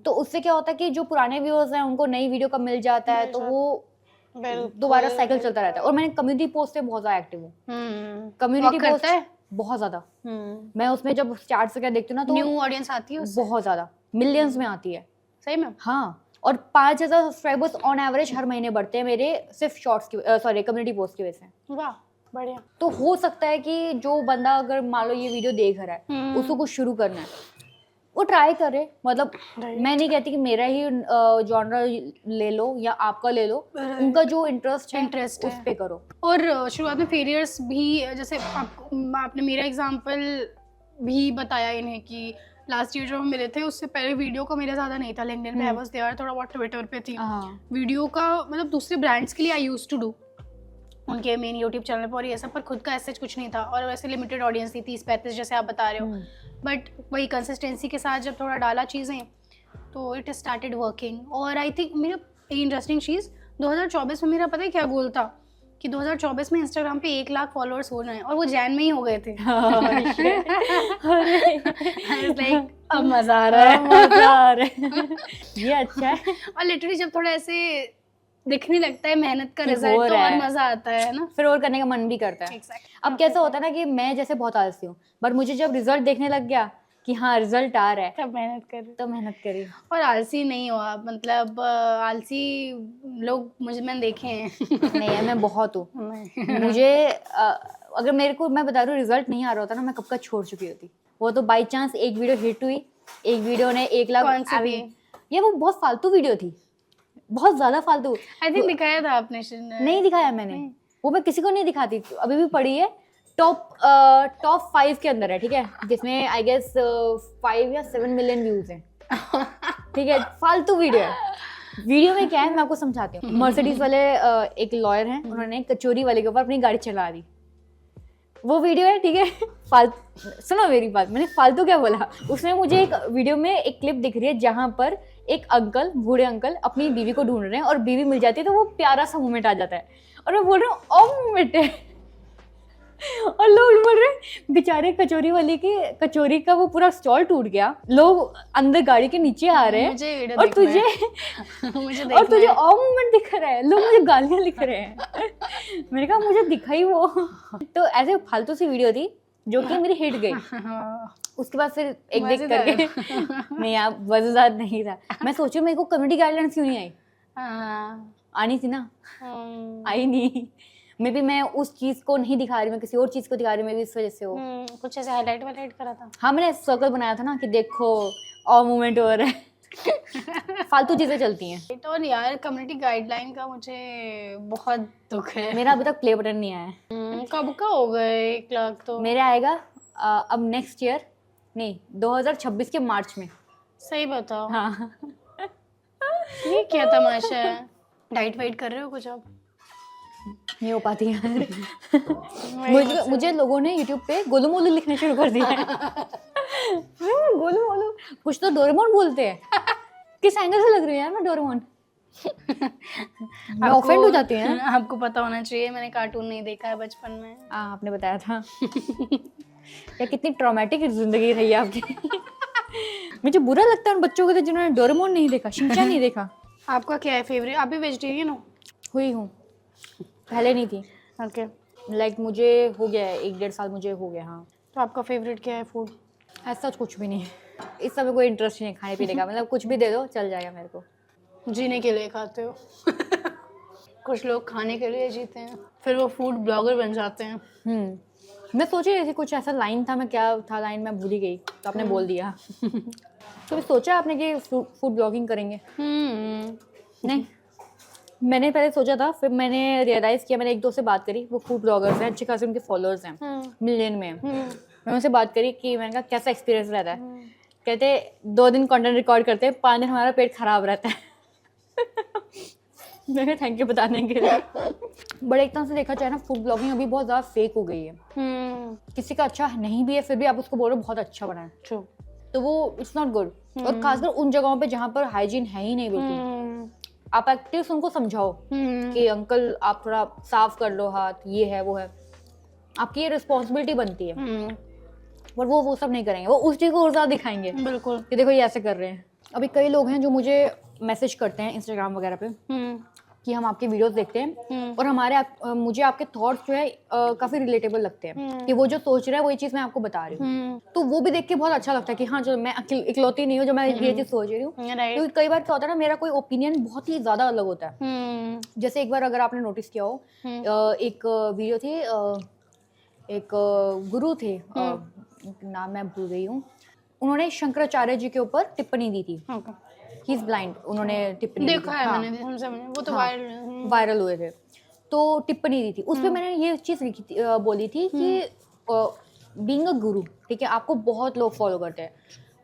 तो उससे क्या होता है कि जो पुराने व्यूअर्स हैं उनको नई वीडियो का मिल जाता है, तो वो दोबारा साइकिल चलता रहता है। और मैंने कम्युनिटी पोस्ट पे बहुत ज्यादा एक्टिव हूँ, कम्युनिटी पोस्ट बहुत ज्यादा। मैं उसमें जब स्टार्ट से क्या देखती हूँ ना, तो न्यू ऑडियंस आती है बहुत ज्यादा, मिलियंस में आती है। सही में? हाँ, और 5,000 सब्सक्राइबर्स ऑन एवरेज हर महीने बढ़ते हैं मेरे, सिर्फ शॉर्ट्स की कम्युनिटी पोस्ट की वजह से। वाह, बढ़िया। तो हो सकता है कि जो बंदा अगर मान लो ये वीडियो देख रहा है, उसको कुछ शुरू करना है, वो ट्राई करे, मतलब Right. मैं नहीं कहती कि मेरा ही जॉनर ले लो या आपका ले लो, उनका जो इंटरेस्ट है Interest उस है। पे करो। और शुरुआत में फेलियर्स भी, जैसे आपने मेरा एग्जांपल भी बताया इन्हें कि लास्ट ईयर जो हम मिले थे उससे पहले वीडियो का मेरा ज़्यादा नहीं था लिंक्डइन पे, आई वाज देयर, थोड़ा बहुत ट्विटर पे थी। हाँ वीडियो का मतलब दूसरे ब्रांड्स के लिए आई यूज्ड टू डू उनके मेन यूट्यूब चैनल पर, और ये सब, पर खुद का ऐसा कुछ नहीं था, और वैसे लिमिटेड ऑडियंस थी 30-35 जैसे आप बता रहे हो। बट वही कंसिस्टेंसी के साथ जब थोड़ा डाला चीज़ें तो इट स्टार्टेड वर्किंग। और आई थिंक मेरा इंटरेस्टिंग चीज़ 2024 में मेरा पता है क्या गोल था कि 2024 में इंस्टाग्राम पे 1 लाख फॉलोअर्स हो जाएं, और वो जैन में ही हो गए थे। लाइक अब मज़ा आ रहा है, मजा आ रहा है। ये अच्छा है। और लिटरली जब थोड़ा ऐसे दिखने लगता है मेहनत का कि हो रिजल्ट तो रहा और है। मज़ा आता है ना। फिर और करने का मन भी करता है। Exactly. अब कैसा होता है ना कि मैं जैसे बहुत आलसी हूँ, बट मुझे जब रिजल्ट देखने लग गया कि हाँ रिजल्ट आ रहा है, तब मेहनत कर रही। तो मेहनत करी। और आलसी नहीं हो आप, मतलब आलसी लोग मैंने देखे हैं। नहीं है, मैं बहुत हूँ। नहीं। मुझे अगर मेरे को, मैं बता रही हूँ, रिजल्ट नहीं आ रहा होता ना, मैं कब का छोड़ चुकी होती। वो तो बाई चांस एक वीडियो हिट हुई, एक वीडियो ने 1 लाख। कौन सी थी? ये वो बहुत फालतू वीडियो थी, बहुत ज्यादा फालतू। आई थिंक दिखाया था आपने। नहीं दिखाया मैंने, वो मैं किसी को नहीं दिखाती, अभी भी पड़ी है। टॉप 5 के अंदर है, ठीक है, जिसमें आई गेस 5 या 7 मिलियन व्यूज हैं, ठीक है। फालतू वीडियो है। वीडियो में क्या है मैं आपको समझाती हूँ। मर्सिडीज वाले एक लॉयर हैं, उन्होंने कचोरी वाले के ऊपर अपनी गाड़ी चला दी, वो वीडियो है, ठीक है। सुनो मेरी बात, मैंने फालतू क्या बोला। उसमें मुझे एक वीडियो में एक क्लिप दिख रही है जहां पर एक अंकल, बूढ़े अंकल अपनी बीवी को ढूंढ रहे हैं, और बीवी मिल जाती है तो वो प्यारा सा मोमेंट आ जाता है, और मैं बोल रही हूँ ओ मोमेंट है। और लोग बोल रहे हैं बेचारे कचौरी वाले की कचौरी का वो पूरा स्टॉल टूट गया, लोग अंदर गाड़ी के नीचे आ रहे हैं, मुझे वीडियो और देखना तुझे है। मुझे और देखना तुझे है। ओ मोमेंट दिख रहा है, लोग मुझे गालियां लिख रहे हैं। मैंने कहा मुझे दिखा ही वो। तो ऐसे फालतू सी वीडियो थी जो कि मेरी हिट गई। उसके बाद फिर एक देख करके नहीं यार मजेदार नहीं था। मैं सोचू मेरे को कम्युनिटी गाइडलाइंस क्यों नहीं आई, आनी थी ना, आई नहीं। मे बी मैं उस चीज को नहीं दिखा रही, मैं किसी और चीज को दिखा रही, मे बी इस वजह से हो। कुछ ऐसे हाईलाइट वाइलाइट करा था। हाँ मैंने सर्कल बनाया था ना कि देखो और मूवमेंट हो रहा है। फालतू चीजें चलती हैं। और यार कम्युनिटी गाइडलाइन का मुझे बहुत दुख है। मेरा अभी तक प्ले बटन नहीं आया है। कब का हो गए 1 लाख तो? मेरा आएगा अब नेक्स्ट ईयर, नहीं 2026 के मार्च में। सही बताओ। हाँ ये क्या तमाशा है? डाइट वाइट कर रहे हो कुछ आप? नहीं हो पाती यार। मुझे लोगों ने YouTube पे गोलू मोलू लिखने शुरू कर दिया है। गोलू मोलू, कुछ तो डोरेमोन बोलते हैं। किस एंगल से लग रही है यार मैं डोरेमोन? मैं ऑफेंड हो जाती है। आपको पता होना चाहिए, मैंने कार्टून नहीं देखा है बचपन में। आपने बताया था। या कितनी ट्रॉमेटिक जिंदगी रही है आपकी। मुझे बुरा लगता है उन बच्चों को जिन्होंने डोरेमोन नहीं देखा, शिनचैन नहीं देखा। आपका क्या है फेवरेट? आप भी वेजिटेरियन हो? हुई हूँ, पहले नहीं थी। ओके। लाइक मुझे हो गया है 1-1.5 साल मुझे हो गया। हाँ तो आपका फेवरेट क्या है फूड? ऐसा कुछ भी नहीं है, इस समय कोई इंटरेस्ट नहीं है खाने पीने का। मतलब कुछ भी दे दो चल जाएगा मेरे को। जीने के लिए खाते हो? कुछ लोग खाने के लिए जीते हैं, फिर वो फूड ब्लॉगर बन जाते हैं। मैं सोची ऐसे कुछ ऐसा लाइन था, मैं क्या था लाइन मैं भूल ही गई, तो आपने बोल दिया। तो सोचा आपने कि फूड ब्लॉगिंग करेंगे? नहीं, मैंने पहले सोचा था, फिर मैंने रियलाइज़ किया, मैंने 1-2 से बात करी, वो फूड ब्लॉगर्स हैं, अच्छे खासे उनके फॉलोअर्स हैं, मिलियन में। मैं उनसे बात करी कि मैंने कहा कैसा एक्सपीरियंस रहता है। कहते 2 दिन कंटेंट रिकॉर्ड करते हैं, 5 दिन हमारा पेट खराब रहता है। मैंने थैंक यू बताने के लिए। बट एक तरह से देखा जाए ना, फूड ब्लॉगिंग अभी बहुत ज़्यादा फेक हो गई है। किसी का अच्छा नहीं भी है फिर भी आप उसको बोल रहे हो बहुत अच्छा बना है, ट्रू। तो वो इट्स नॉट गुड। और खासकर उन जगहों पे जहाँ पर हाइजीन है ही नहीं बिल्कुल। आप एटलीस्ट उनको समझाओ कि अंकल आप थोड़ा साफ कर लो हाथ, ये है वो है, आपकी ये रिस्पॉन्सिबिलिटी बनती है। पर वो सब नहीं करेंगे, वो उस चीज़ को और ज़्यादा दिखाएंगे बिल्कुल कि देखो ये ऐसे कर रहे हैं। अभी कई लोग हैं जो मुझे मैसेज करते हैं इंस्टाग्राम वगैरह पे कि हम आपके वीडियोस देखते हैं और मुझे आपके थॉट्स जो है काफ़ी रिलेटेबल लगते हैं कि वो जो सोच रहा है वही चीज़ मैं आपको बता रही हूँ। तो वो भी देख के बहुत अच्छा लगता है कि हाँ चलो मैं इकलौती नहीं हूँ जो मैं ये चीज़ सोच रही हूँ। क्योंकि कई बार क्या होता है ना, मेरा कोई ओपिनियन बहुत ही ज़्यादा अलग होता है। जैसे एक बार अगर आपने नोटिस किया हो, एक वीडियो थी, एक गुरु थे, नाम मैं भूल गई हूँ, उन्होंने शंकराचार्य जी के ऊपर टिप्पणी दी थी, ओके, ही इज ब्लाइंड, उन्होंने टिप्पणी दी देखा थी। है हाँ, मैंने, हम समझे, वो तो हाँ, वायरल। वायरल हुए थे। तो टिप्पणी दी थी उस पे, मैंने ये चीज़ लिखी थी, बोली थी कि बीइंग अ गुरु, ठीक है, आपको बहुत लोग फॉलो करते हैं,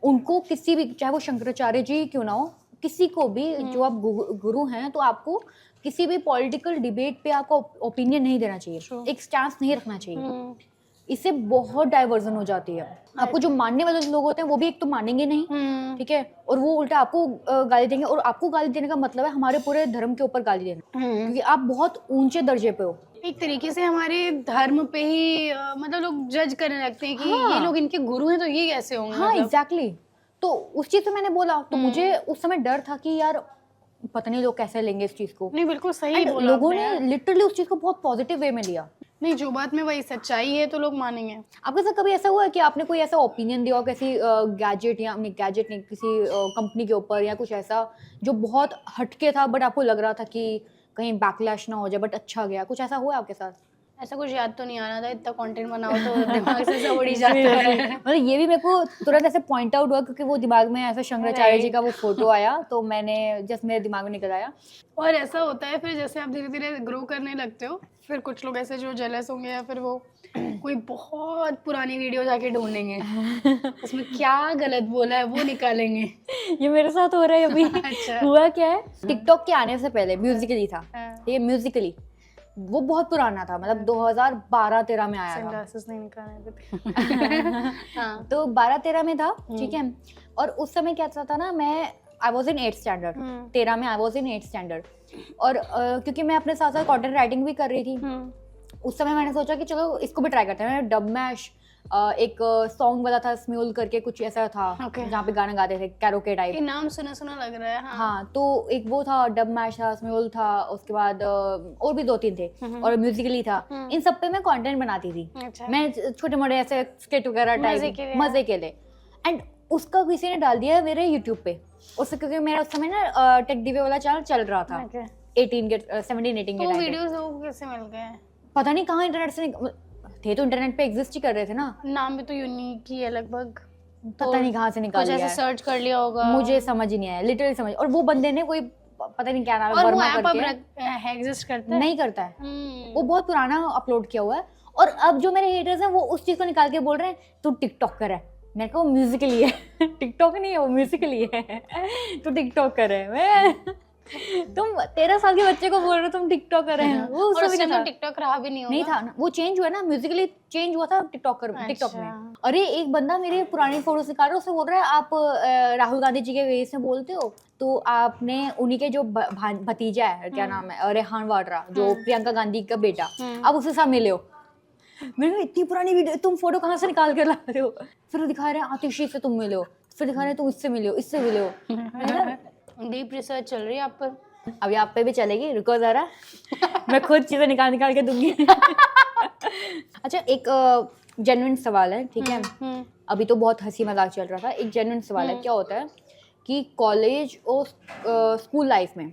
उनको किसी भी, चाहे वो शंकराचार्य जी क्यों ना हो, किसी को भी जो आप गुरु हैं, तो आपको किसी भी पॉलिटिकल डिबेट पे आपको ओपिनियन नहीं देना चाहिए, True. एक स्टैंस नहीं रखना चाहिए। इससे बहुत डाइवर्जन हो जाती है। आपको जो मानने वाले लोग होते हैं वो भी एक तो मानेंगे नहीं, ठीक है, और वो उल्टा आपको गाली देंगे, और आपको गाली देने का मतलब है हमारे पूरे धर्म के ऊपर गाली देना, क्योंकि आप बहुत ऊंचे दर्जे पे हो। एक तरीके से हमारे धर्म पे ही मतलब लोग जज करने लगते हैं कि हाँ। ये लोग इनके गुरु हैं तो ये कैसे होंगे, हाँ, मतलब। एग्जैक्टली। तो उस चीज पे मैंने बोला, तो मुझे उस समय डर था कि यार पता नहीं लोग कैसे लेंगे इस चीज को। नहीं, बिल्कुल सही And बोला लोगों आपने ने यार। लिटरली उस चीज को बहुत पॉजिटिव वे में लिया। नहीं, जो बात में वही सच्चाई है तो लोग मानेंगे। आपके साथ कभी ऐसा हुआ है कि आपने कोई ऐसा ओपिनियन दिया हो किसी गैजेट, या गैजेट नहीं, किसी कंपनी के ऊपर या कुछ ऐसा जो बहुत हटके था, बट आपको लग रहा था कि कहीं बैकलैश ना हो जाए, बट अच्छा गया, कुछ ऐसा हुआ है आपके साथ? ऐसा कुछ याद तो नहीं आ रहा था, इतना कंटेंट बनाओ तो दिमाग से सब उड़ ही जाता है। मतलब ये भी मेरे को तुरंत ऐसे पॉइंट आउट हुआ क्योंकि वो दिमाग में ऐसा शंकराचार्य जी का वो फोटो आया, तो मैंने जस्ट मेरे दिमाग में निकल आया। और ऐसा होता है फिर, जैसे आप धीरे धीरे ग्रो करने लगते हो, फिर कुछ लोग ऐसे जो जेलस होंगे, या फिर वो कोई बहुत पुरानी वीडियो जाके ढूंढेंगे उसमें क्या गलत बोला है वो निकालेंगे। ये मेरे साथ हो रहा है अभी। अच्छा। हुआ क्या है, टिकटॉक के आने से पहले म्यूजिकली था, हाँ। ठीक है, म्यूजिकली वो बहुत पुराना था, मतलब 2012-13 में आया था। सनग्लासेस नहीं निकालने थे। हाँ। तो 12-13 में था, ठीक है, और उस समय क्या था ना, मैं I was in 8th standard, 13 में I was in 8th standard, और क्योंकि मैं अपने साथ साथ कंटेंट राइटिंग भी कर रही थी, उस समय मैंने सोचा कि चलो इसको भी ट्राई करते हैं। मैंने डब मैश, एक सॉन्ग वाला था स्म्यूल करके, कुछ ऐसा था, Okay. जहाँ पे गाना गाते थे कैरोके टाइप। ये नाम सुना सुना लग रहा है। हाँ। हाँ, तो एक वो था, डब मैश था, स्म्यूल था, उसके बाद और भी 2-3 थे, और म्यूजिकली था। इन सब पे मैं कंटेंट बनाती थी। अच्छा। मैं छोटे मोटे ऐसे स्केट वगैरह मजे टाइप, के लिए। मजे के लिए। एंड उसका किसी ने डाल दिया मेरे यूट्यूब पे, उससे, क्योंकि मेरा उस समय ना टेक डीवे वाला चैनल चल रहा था, Okay. 17-18 के तो टाइम पे। वीडियोस लोगों को कैसे मिल गए? पता नहीं कहाँ इंटरनेट से थे, तो इंटरनेट पे एग्जिस्ट ही कर रहे थे ना, नाम भी तो यूनिक ही है लगभग। पता नहीं कहाँ से निकाल कुछ लिया ऐसे है। सर्च कर लिया होगा। मुझे समझ ही नहीं आया, लिटरली समझ, और वो बंदे ने कोई पता नहीं क्या नाम है, और वो वर्मा ऐप अब करके, एग्जिस्ट करता है? नहीं करता है, हम्म। वो बहुत पुराना अपलोड किया हुआ है। और अब जो मेरे हेटर्स हैं वो उस चीज को निकाल के बोल रहे हैं तू टिकटॉकर है। मैंने कहा वो म्यूजिकली है। टिकटॉक नहीं है, वो म्यूजिकली है। तो टिकटॉकर है। मैं तुम 13 साल के बच्चे को बोल रहे हो तुम टिकटॉकर है, वो उस और उस समय टाइम था। तो टिकटॉक रहा भी नहीं होगा। नहीं था ना, वो चेंज हुआ ना, म्यूजिकली चेंज हुआ था टिकटॉक अच्छा। में। अरे एक बंदा मेरी पुरानी फोटोज निकाल रहा है, उससे बोल रहा है आप राहुल गांधी जी के वेस में बोलते हो, तो आपने उन्हीं के जो भतीजा है, क्या नाम है, रेहान वाड्रा, जो प्रियंका गांधी का बेटा, आप उसके साथ मिले हो। मैंने कहा इतनी पुरानी वीडियो, तुम फोटो कहाँ से निकाल कर ला रहे हो? फिर वो दिखा रहे हैं आतिशी से तुम मिले हो, फिर दिखा रहे हैं तुम इससे मिले हो, इससे मिले हो। डीप रिसर्च चल रही है आप पर। अभी आप पे भी चलेगी, रुको जरा। मैं खुद चीजें निकाल निकाल के दूंगी। अच्छा, एक जेन्युइन सवाल है, ठीक है, अभी तो बहुत हंसी मजाक चल रहा था, एक जेन्युइन सवाल है, क्या होता है कि कॉलेज और स्कूल लाइफ में,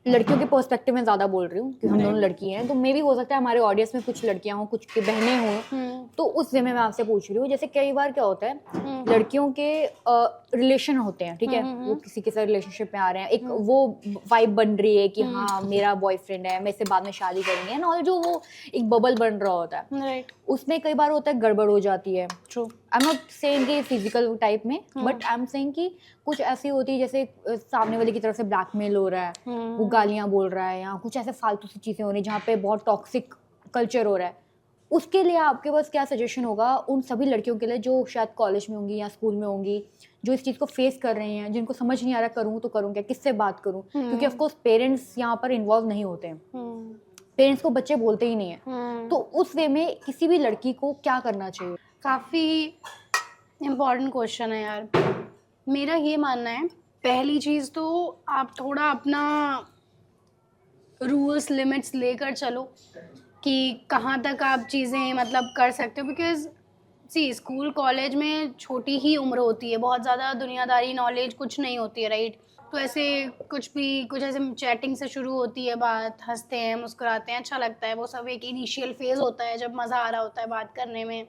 लड़कियों के पर्सपेक्टिव में ज्यादा बोल रही हूँ कि हम दोनों लड़की हैं, तो मे भी हो सकता है हमारे ऑडियंस में कुछ लड़कियां हों, कुछ की बहनें हों, तो उस वे में मैं आपसे पूछ रही हूँ, जैसे कई बार क्या होता है, लड़कियों के रिलेशन होते हैं, ठीक है, वो किसी के साथ रिलेशनशिप में आ रहे हैं, एक वो वाइब बन रही है कि हाँ मेरा बॉयफ्रेंड है, मैं इससे बाद में शादी करेंगे, एंड ऑल, जो वो एक बबल बन रहा होता है, राइट। उसमें कई बार होता है गड़बड़ हो जाती है। True. I am not saying कि फिजिकल टाइप में, बट आई एम सेइंग कि कुछ ऐसी होती है जैसे सामने वाले की तरफ से ब्लैकमेल हो रहा है, वो गालियां बोल रहा है, या कुछ ऐसे फालतू सी चीज़ें हो रही हैं जहाँ पे बहुत टॉक्सिक कल्चर हो रहा है। उसके लिए आपके पास क्या सजेशन होगा उन सभी लड़कियों के लिए जो शायद कॉलेज में होंगी या स्कूल में होंगी, जो इस चीज़ को फेस कर रही हैं, जिनको समझ नहीं आ रहा करूँ तो करूँ क्या, किससे बात करूँ, क्योंकि ऑफकोर्स पेरेंट्स यहाँ पर इन्वॉल्व नहीं होते हैं, पेरेंट्स को बच्चे बोलते ही नहीं है, तो उस वे में किसी भी लड़की को क्या करना चाहिए? काफ़ी इम्पॉर्टेंट क्वेश्चन है यार। मेरा ये मानना है, पहली चीज़ तो आप थोड़ा अपना रूल्स लिमिट्स लेकर चलो कि कहाँ तक आप चीज़ें मतलब कर सकते हो, बिकॉज सी स्कूल कॉलेज में छोटी ही उम्र होती है, बहुत ज़्यादा दुनियादारी नॉलेज कुछ नहीं होती है, राइट। तो ऐसे कुछ ऐसे चैटिंग से शुरू होती है बात, हंसते हैं मुस्कुराते हैं, अच्छा लगता है, वो सब एक इनिशियल फेज़ होता है जब मज़ा आ रहा होता है बात करने में,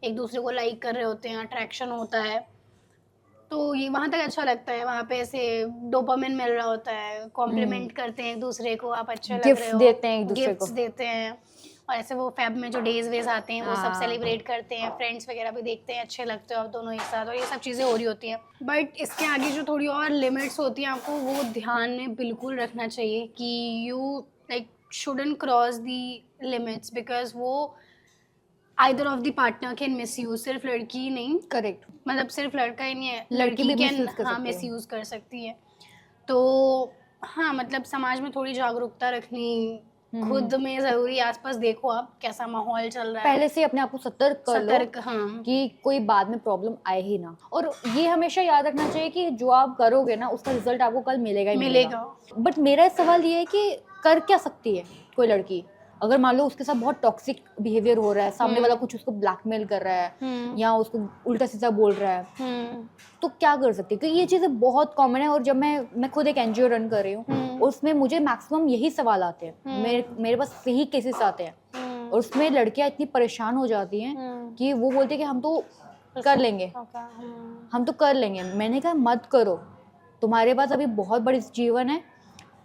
एक दूसरे को लाइक कर रहे होते हैं, अट्रैक्शन होता है, तो ये वहाँ तक अच्छा लगता है। वहाँ पे ऐसे डोपामिन मिल रहा होता है, कॉम्प्लीमेंट करते हैं एक दूसरे को, आप अच्छे लग रहे गिफ्ट हो, देते हैं एक दूसरे गिफ्ट्स को। देते हैं। और ऐसे वो फैब में जो डेज वेज आते हैं वो सब हाँ। सेलिब्रेट करते हैं, फ्रेंड्स वगैरह भी देखते हैं, अच्छे लगते हो आप दोनों एक साथ, और ये सब चीज़ें हो रही होती हैं। बट इसके आगे जो थोड़ी और लिमिट्स होती हैं आपको वो ध्यान में बिल्कुल रखना चाहिए कि you like shouldn't cross the limits, because वो either of the partner can misuse, सिर्फ लड़की ही नहीं, करेक्ट। मतलब सिर्फ लड़का ही नहीं है, लड़की भी कैन misuse कर हाँ सकती है। मिस यूज कर सकती है। तो हाँ, मतलब समाज में थोड़ी जागरूकता रखनी खुद में ज़रूरी। आसपास देखो आप कैसा माहौल चल रहा है, पहले से अपने आप को सतर्क कर लो सतर्क। हाँ, कि कोई बाद में प्रॉब्लम आए ही ना। और ये हमेशा याद रखना चाहिए कि जो आप करोगे ना उसका रिजल्ट आपको कल मिलेगा ही मिलेगा। बट मेरा सवाल ये है कि कर क्या सकती है कोई लड़की, अगर मान लो उसके साथ बहुत टॉक्सिक बिहेवियर हो रहा है, सामने वाला कुछ उसको ब्लैकमेल कर रहा है या उसको उल्टा सीधा बोल रहा है, तो क्या कर सकती है? क्योंकि ये चीज़ें बहुत कॉमन है। और जब मैं खुद एक एनजीओ रन कर रही हूँ, उसमें मुझे मैक्सिमम यही सवाल आते हैं, मेरे पास यही केसेस आते हैं। और उसमें लड़कियां इतनी परेशान हो जाती हैं कि वो बोलती है कि हम तो कर लेंगे, हम तो कर लेंगे। मैंने कहा मत करो, तुम्हारे पास अभी बहुत बड़ी जीवन है,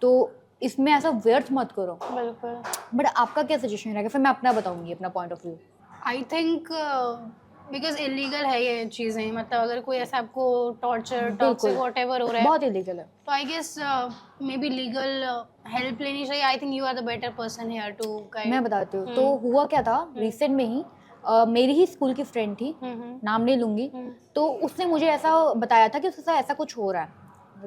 तो इसमें ऐसा व्यर्थ मत करो। बिल्कुल। बट आपका क्या सजेशन रहेगा? फिर मैं अपना बताऊंगी, अपना point of view. I think because illegal है ये चीज़ें, मतलब अगर कोई ऐसा आपको टॉर्चर टॉक्सिक व्हाटएवर हो रहा है बहुत इलीगल है, तो I guess maybe legal help लेनी चाहिए। I think you are the better person here to guide. मैं बताती हूँ। तो हुआ क्या था, रिसेंट में ही मेरी ही स्कूल की फ्रेंड थी, नाम नहीं लूंगी, तो उसने मुझे ऐसा बताया था कि उसके साथ ऐसा कुछ हो रहा है।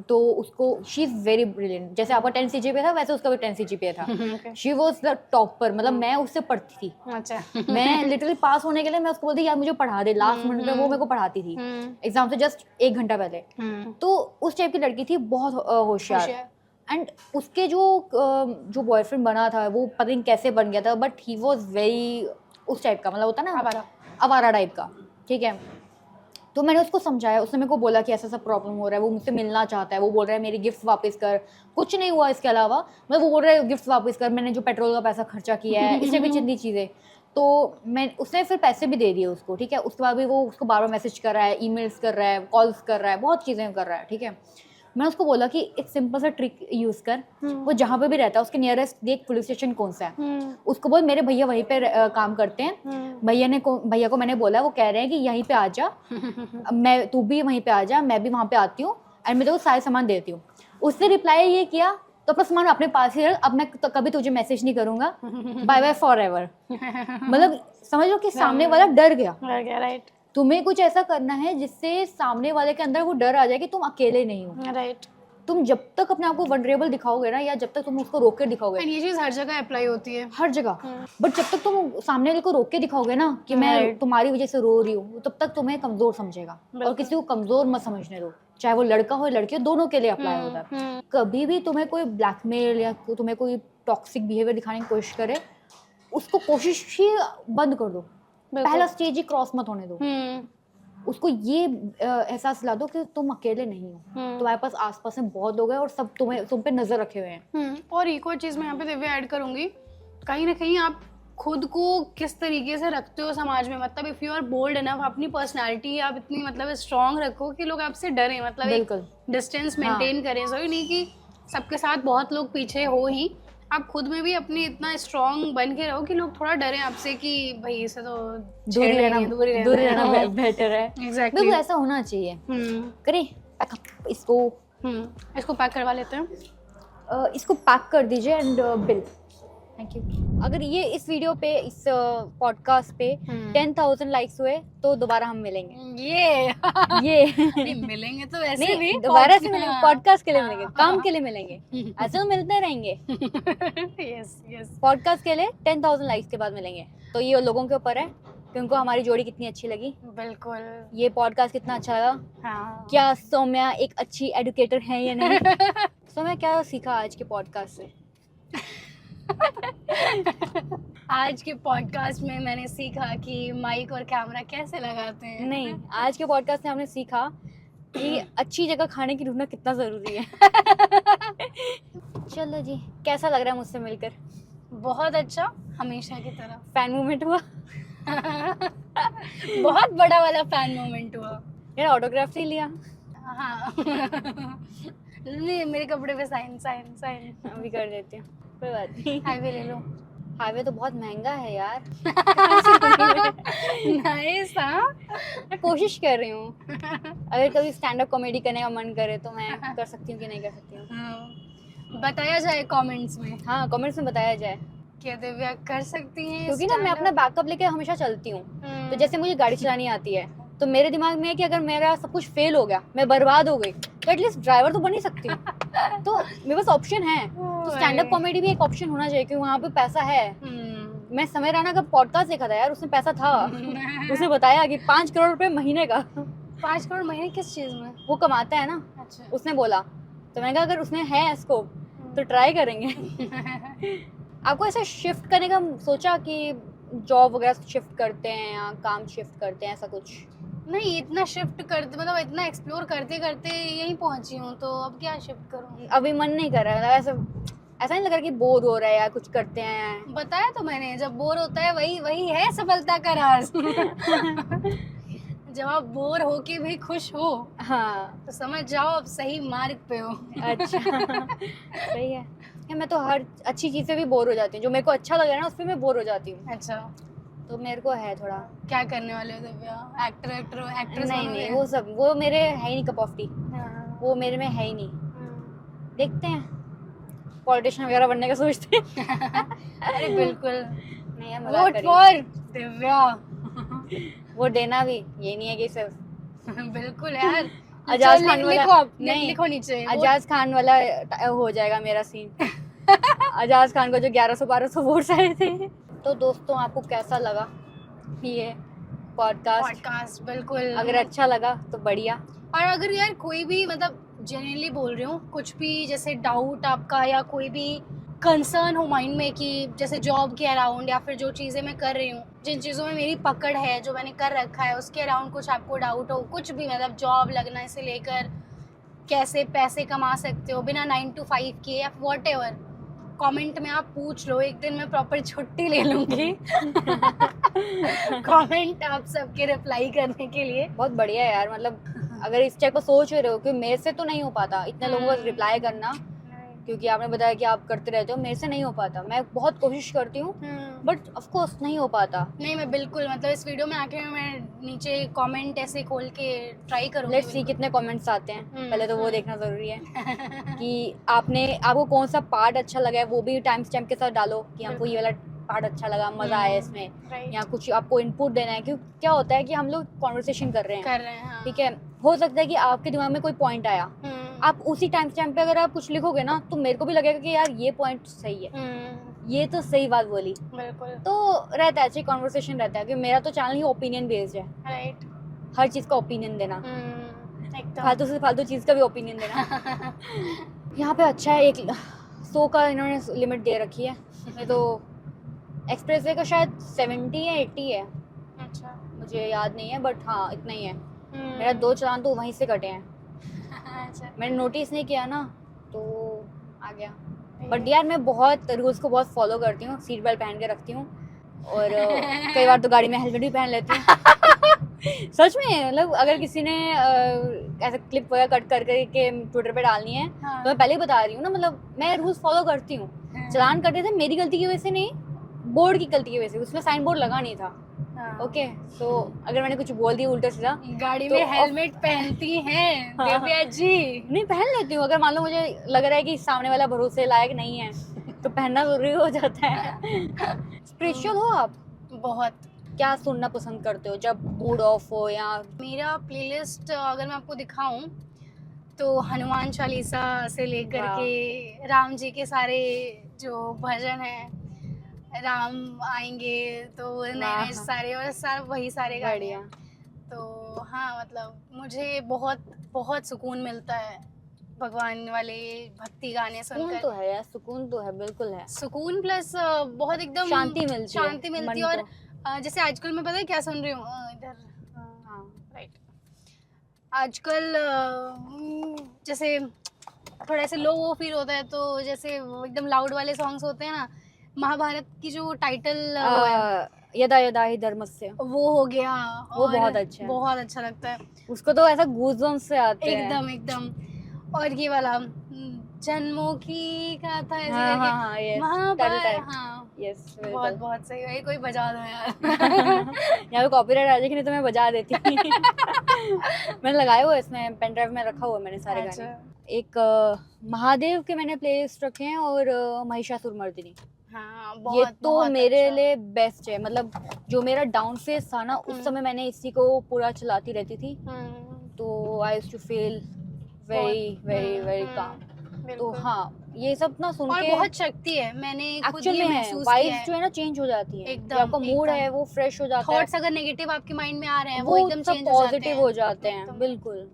तो उसको, शी इज़ वेरी ब्रिलियंट, जैसे आपका 10 CGPA था वैसे उसका भी 10 CGPA था। शी वॉज द टॉपर, मतलब मैं उससे पढ़ती थी। अच्छा। मैं लिटरली पास होने के लिए मैं उसको बोलती यार मुझे पढ़ा दे, लास्ट मिनट में वो मेरे को पढ़ाती थी एग्जाम से जस्ट 1 घंटा पहले। तो उस टाइप की लड़की थी, बहुत होशियार। एंड उसके जो बॉयफ्रेंड बना था वो पता नहीं कैसे बन गया था, बट ही वॉज वेरी उस टाइप का, मतलब होता ना आवारा टाइप का, ठीक है। तो मैंने उसको समझाया, उसने मेरे को बोला कि ऐसा सब प्रॉब्लम हो रहा है, वो मुझसे मिलना चाहता है, वो बोल रहा है मेरी गिफ्ट वापस कर। कुछ नहीं हुआ इसके अलावा, मतलब वो बोल रहा है गिफ्ट वापस कर, मैंने जो पेट्रोल का पैसा खर्चा किया है, इससे भी जितनी चीज़ें। तो उसने फिर पैसे भी दे दिए उसको, ठीक है। उसके बाद भी वो उसको बार बार मैसेज कर रहा है, ईमेल्स कर रहा है, कॉल्स कर रहा है, बहुत चीज़ें कर रहा है, ठीक है। मैंने उसको बोला कि एक सिंपल सा ट्रिक यूज़ कर, वो जहाँ पे भी रहता है उसके नियरेस्ट देख पुलिस स्टेशन कौन सा है, उसको बोल मेरे भैया वहीं पे काम करते हैं, भैया को मैंने बोला, वो कह रहे हैं कि यहीं पे आ जा, मैं तू भी वहीं पे आ जा, मैं भी वहाँ पे आती हूँ एंड मैं तेरे को सारे सामान देती हूँ। उसने रिप्लाई ये किया, तो अपना सामान अपने पास ही रख, अब मैं तो कभी तुझे मैसेज नहीं करूंगा, बाय बाय फॉर एवर। मतलब समझ लो कि सामने वाला डर गया। राइट। तुम्हें कुछ ऐसा करना है जिससे सामने वाले के अंदर वो डर आ जाए कि तुम अकेले नहीं हो। राइट। तुम जब तक अपने आप को वनरेबल दिखाओगे ना, या जब तक तुम उसको रोक के दिखाओगे, ये चीज़ हर जगह अप्लाई होती है, हर जगह, बट जब तक तुम सामने वाले को रोक के दिखाओगे ना कि मैं तुम्हारी वजह से रो रही हूँ, तब तक तुम्हें कमजोर समझेगा। और किसी को कमजोर मत समझने दो, चाहे वो लड़का हो लड़की हो, दोनों के लिए अप्लाई होता है। कभी भी तुम्हें कोई ब्लैकमेल या तुम्हें कोई टॉक्सिक बिहेवियर दिखाने की कोशिश करे, उसको कोशिश ही बंद कर दो, पहला स्टेज ही क्रॉस मत होने दो। उसको ये एहसास दिला दो कि तुम अकेले नहीं हो, तुम्हारे पास आसपास में बहुत लोग हैं और सब तुम पे नजर रखे हुए हैं। और एक और चीज़ मैं यहाँ पे दिव्या ऐड करूँगी, कहीं ना कहीं आप खुद को किस तरीके से रखते हो समाज में, मतलब if you are bold enough, अपनी पर्सनालिटी आप इतनी मतलब स्ट्रॉन्ग रखो कि लोग आपसे डरें, मतलब एक डिस्टेंस मेंटेन करें। सो नहीं कि सबके साथ बहुत लोग पीछे हो ही, आप खुद में भी अपनी इतना स्ट्रॉन्ग बन के रहो कि लोग थोड़ा डरें आपसे कि भाई इसे तो दूर रहना बेटर है। एग्जैक्टली, ऐसा होना चाहिए। करें इसको पैक करवा लेते हैं। इसको पैक कर दीजिए एंड बिल। Thank you. अगर ये इस वीडियो पे, इस पॉडकास्ट पे 10,000 लाइक्स हुए तो दोबारा हम मिलेंगे। ये मिलेंगे तो वैसे भी दोबारा से मिलेंगे, पॉडकास्ट के लिए मिलेंगे, काम के लिए मिलेंगे, ऐसे तो मिलते रहेंगे। यस पॉडकास्ट के लिए 10,000 लाइक्स के बाद मिलेंगे। तो ये लोगों के ऊपर है कि उनको हमारी जोड़ी कितनी अच्छी लगी। बिल्कुल। ये पॉडकास्ट कितना अच्छा लगा। हाँ। क्या सौम्या एक अच्छी एडुकेटर है या नहीं? सौम्या क्या सीखा आज के पॉडकास्ट से? आज के पॉडकास्ट में मैंने सीखा कि माइक और कैमरा कैसे लगाते हैं। नहीं, आज के पॉडकास्ट में हमने सीखा कि अच्छी जगह खाने की ढूंढना कितना जरूरी है। चलो जी, कैसा लग रहा है मुझसे मिलकर? बहुत अच्छा, हमेशा की तरह। फैन मूवमेंट हुआ? बहुत बड़ा वाला फैन मोमेंट हुआ। यार ऑटोग्राफ नहीं लिया, हाँ नहीं, मेरे कपड़े पे साइन साइन साइन। अभी कर देती हूँ, कोई बात नहीं। हाईवे ले लो। हाईवे तो बहुत महंगा है यार। नाइस। हाँ मैं कोशिश कर रही हूँ, अगर कभी स्टैंड अप कॉमेडी करने का मन करे तो मैं कर सकती हूँ कि नहीं कर सकती हूँ। हाँ, बताया जाए कमेंट्स में हाँ कमेंट्स में बताया जाए, क्या दिव्या कर सकती हैं क्योंकि ना मैं अपना बैकअप लेके हमेशा चलती हूँ। तो जैसे मुझे गाड़ी चलानी आती है तो मेरे दिमाग में है कि अगर मेरा सब कुछ फेल हो गया, मैं बर्बाद हो गई, तो एटलीस्ट ड्राइवर तो बन ही सकती हूँ। तो मेरे पास ऑप्शन है, तो स्टैंड अप कॉमेडी भी एक ऑप्शन होना चाहिए क्योंकि वहाँ पे पैसा है। मैं समय राणा का पॉडकास्ट देखा था यार, उसमें पैसा था। उसने बताया कि 5 करोड़ रुपए महीने का। 5 करोड़ महीने किस चीज में? वो कमाता है ना। अच्छा। उसने बोला, तो मैंने कहा अगर उसमें है स्कोप तो ट्राई करेंगे। आपको ऐसा शिफ्ट करने का सोचा कि जॉब वगैरह शिफ्ट करते हैं या काम शिफ्ट करते हैं, ऐसा कुछ? नहीं, इतना शिफ्ट करते मतलब इतना एक्सप्लोर करते करते यहीं पहुंची हूँ, तो अब क्या शिफ्ट करूँ? अभी मन नहीं कर रहा है, मतलब ऐसा नहीं लग रहा कि बोर हो रहा है या कुछ करते हैं? बताया तो मैंने, जब बोर होता है वही वही है सफलता का राज। जब आप बोर होके भी खुश हो, हाँ तो समझ जाओ अब सही मार्ग पे हो। अच्छा सही है। या मैं तो हर अच्छी चीज से भी बोर हो जाती हूँ, जो मेरे को अच्छा लग रहा है ना उसमें मैं बोर हो जाती हूँ। अच्छा, तो मेरे को है थोड़ा। क्या करने वाले हो दिव्या? एक्ट्रेस नहीं नहीं, वो सब वो मेरे है ही नहीं कप ऑफ टी, हाँ। वो मेरे में है ही नहीं। देखते हैं, पॉलिटिशियन वगैरह बनने का सोचते हैं। अरे बिल्कुल, नहीं यार, मजाक वोट कर रही फॉर दिव्या। हूँ। वो देना भी ये नहीं है कि सिर्फ बिल्कुल यार। अजाज खान वाला, लिखो आप, नहीं लिखो नीचे अजाज खान वाला हो जाएगा मेरा सीन। अजाज खान को जो 1100-1200 वोट्स आए थे। तो दोस्तों आपको कैसा लगा ये पॉडकास्ट? बिल्कुल। अगर अच्छा लगा तो बढ़िया, और अगर यार कोई भी मतलब जेन्युइनली बोल रही हूँ, कुछ भी जैसे डाउट आपका या कोई भी कंसर्न हो माइंड में कि जैसे जॉब के अराउंड या फिर जो चीज़ें मैं कर रही हूँ, जिन चीज़ों में मेरी पकड़ है, जो मैंने कर रखा है, उसके अराउंड कुछ आपको डाउट हो, कुछ भी मतलब जॉब लगने से लेकर कैसे पैसे कमा सकते हो बिना 9 to 5 के या वॉट एवर, कॉमेंट में आप पूछ लो। एक दिन मैं प्रॉपर छुट्टी ले लूँगी कमेंट आप सबके रिप्लाई करने के लिए। बहुत बढ़िया है यार। मतलब अगर इस चेक को सोच रहे हो कि मेरे से तो नहीं हो पाता इतने लोगों को रिप्लाई करना, क्योंकि आपने बताया कि आप करते रहते हो, मेरे से नहीं हो पाता। मैं बहुत कोशिश करती हूँ बट ऑफ कोर्स नहीं हो पाता। नहीं, मैं बिल्कुल मतलब इस वीडियो में आके मैं नीचे कमेंट ऐसे खोल के ट्राई करूँगी। लेट्स सी कितने कमेंट्स आते हैं, पहले तो वो देखना जरूरी है कि आपको कौन सा पार्ट अच्छा लगा है, वो भी टाइम स्टैम्प के साथ डालो कि हमको ये वाला पार्ट अच्छा लगा, मजा आया इसमें, या कुछ आपको इनपुट देना है। क्योंकि क्या होता है कि हम लोग कॉन्वर्सेशन कर रहे हैं, हाँ। ठीक है, हो सकता है कि आपके दिमाग में कोई पॉइंट आया, आप उसी टाइम स्टैम्प पे अगर आप कुछ लिखोगे ना तो मेरे को भी लगेगा कि यार ये पॉइंट सही है, ये तो सही बात बोली। बिल्कुल। तो रहता है, अच्छी कॉन्वर्सेशन रहता है। कि मेरा तो चैनल ही ओपिनियन बेस्ड है, राइट। हर चीज का ओपिनियन देना, एकदम फालतू से फालतू चीज का भी ओपिनियन देना। यहाँ पे अच्छा है, एक 100 का इन्होंने लिमिट दे रखी है। मैं तो एक्सप्रेस वे का शायद 70 या 80 है, अच्छा, मुझे याद नहीं है, बट हाँ इतना ही है। मेरा 2 चालान तो वहीं से कटे हैं। अच्छा, मैंने नोटिस नहीं किया ना तो आ गया। बट यार मैं बहुत रूल्स को बहुत फॉलो करती हूँ, सीट बेल्ट पहन के रखती हूँ, और कई बार तो गाड़ी में हेलमेट भी पहन लेती हूँ। सच में, मतलब अगर किसी ने ऐसा क्लिप वगैरह कट कर के ट्विटर पे डालनी है तो मैं पहले ही बता रही हूँ ना, मतलब मैं रूल्स फॉलो करती हूँ। चलान कटे थे मेरी गलती की वजह से नहीं, बोर्ड की गलती की वजह से, उसमें साइन बोर्ड लगा नहीं था। ओके, सो अगर मैंने कुछ बोल दिया उल्टा सीधा, गाड़ी तो में हेलमेट पहनती हैं दिव्या जी? नहीं पहन लेती हूँ, अगर मान लो मुझे लग रहा है कि सामने वाला भरोसे लायक नहीं है तो पहनना जरूरी हो जाता है। स्पिरिचुअल हो आप? बहुत। क्या सुनना पसंद करते हो जब मूड ऑफ हो? या मेरा प्लेलिस्ट अगर मैं आपको दिखाऊं तो हनुमान चालीसा से लेकर के राम जी के सारे जो भजन हैं, राम आएंगे तो नए सारे और वही सारे गाने हैं। तो हाँ, मतलब मुझे बहुत बहुत सुकून मिलता है भगवान वाले भक्ति गाने सुनकर। सुकून तो है यार, सुकून तो है, बिल्कुल है। सुकून प्लस बहुत एकदम शांति मिलती है और जैसे आजकल मैं पता है क्या सुन रही हूँ इधर, राइट, आजकल जैसे थोड़ा ऐसे लो वो फील होता है तो जैसे एकदम लाउड वाले सॉन्ग्स होते हैं ना, महाभारत की जो टाइटल यदा यदा ही धर्मस्य, वो हो गया, वो और बहुत अच्छा है। बहुत अच्छा लगता है उसको तो ऐसा गूज़बम्प्स से आते हैं। एकदम एकदम। और ये वाला जन्मों की गाथा ऐसे हाँ करके, हाँ हाँ, यस, महाभारत, हाँ यस, बहुत बिल्कुल। बहुत सही है, कोई बजा दो यार। यहाँ पे कॉपीराइट आ जाएगी, नहीं तो मैं बजा देती। मैंने लगाया हुआ है इसमें, पेन ड्राइव में रखा हुआ है मैंने सारे अच्छा। गाने। एक महादेव के मैंने प्लेलिस्ट रखे हैं, और महिषासुरमर्दिनी। हाँ ये बहुत तो बहुत मेरे अच्छा। लिए बेस्ट है। मतलब जो मेरा डाउन फेज था ना, उस हम्म। समय मैंने इसी को पूरा चलाती रहती थी, तो I used to feel very very very calm. तो बिल्कुल। हाँ, ये सब ना सुन और के बहुत शक्ति है, मैंने खुद एक्चुअल ये में है, महसूस किया वाइब्स है। जो है ना चेंज हो जाती है। एकदम, जो आपका मूड एकदम। है वो फ्रेश हो जाता है, थॉट्स अगर नेगेटिव आपके माइंड में आ रहे हैं वो वो एकदम सब चेंज हो जाते पॉजिटिव हैं। हो जाते हैं, एकदम। बिल्कुल।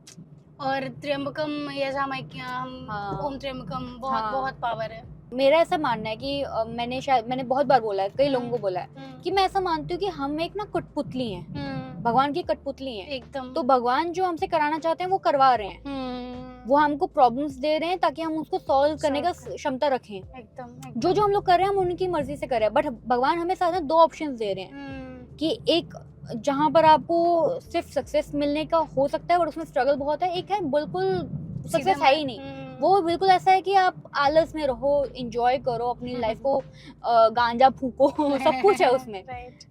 और त्र्यंबकम यजामहे, हाँ। ओम त्र्यंबकम, बहुत हाँ। बहुत पावर है। मेरा ऐसा मानना है कि मैंने बहुत बार बोला है, कई लोगों को बोला है कि मैं ऐसा मानती हूँ कि हम एक ना कठपुतली हैं, भगवान की कठपुतली हैं। एकदम। तो भगवान जो हमसे कराना चाहते हैं वो करवा रहे हैं, वो हमको प्रॉब्लम्स दे रहे हैं ताकि हम उसको सॉल्व करने का क्षमता रखें। एकदम जो हम लोग कर रहे हैं हम उनकी मर्जी से कर रहे हैं, बट भगवान हमें साथ में दो ऑप्शंस दे रहे हैं कि एक जहाँ पर आपको सिर्फ सक्सेस मिलने का हो सकता है, बट उसमें स्ट्रगल बहुत है। एक है बिल्कुल सक्सेस है ही नहीं, वो बिल्कुल ऐसा है कि आप आलस में रहो, एंजॉय करो अपनी लाइफ को, गांजा फूको, सब कुछ है उसमें,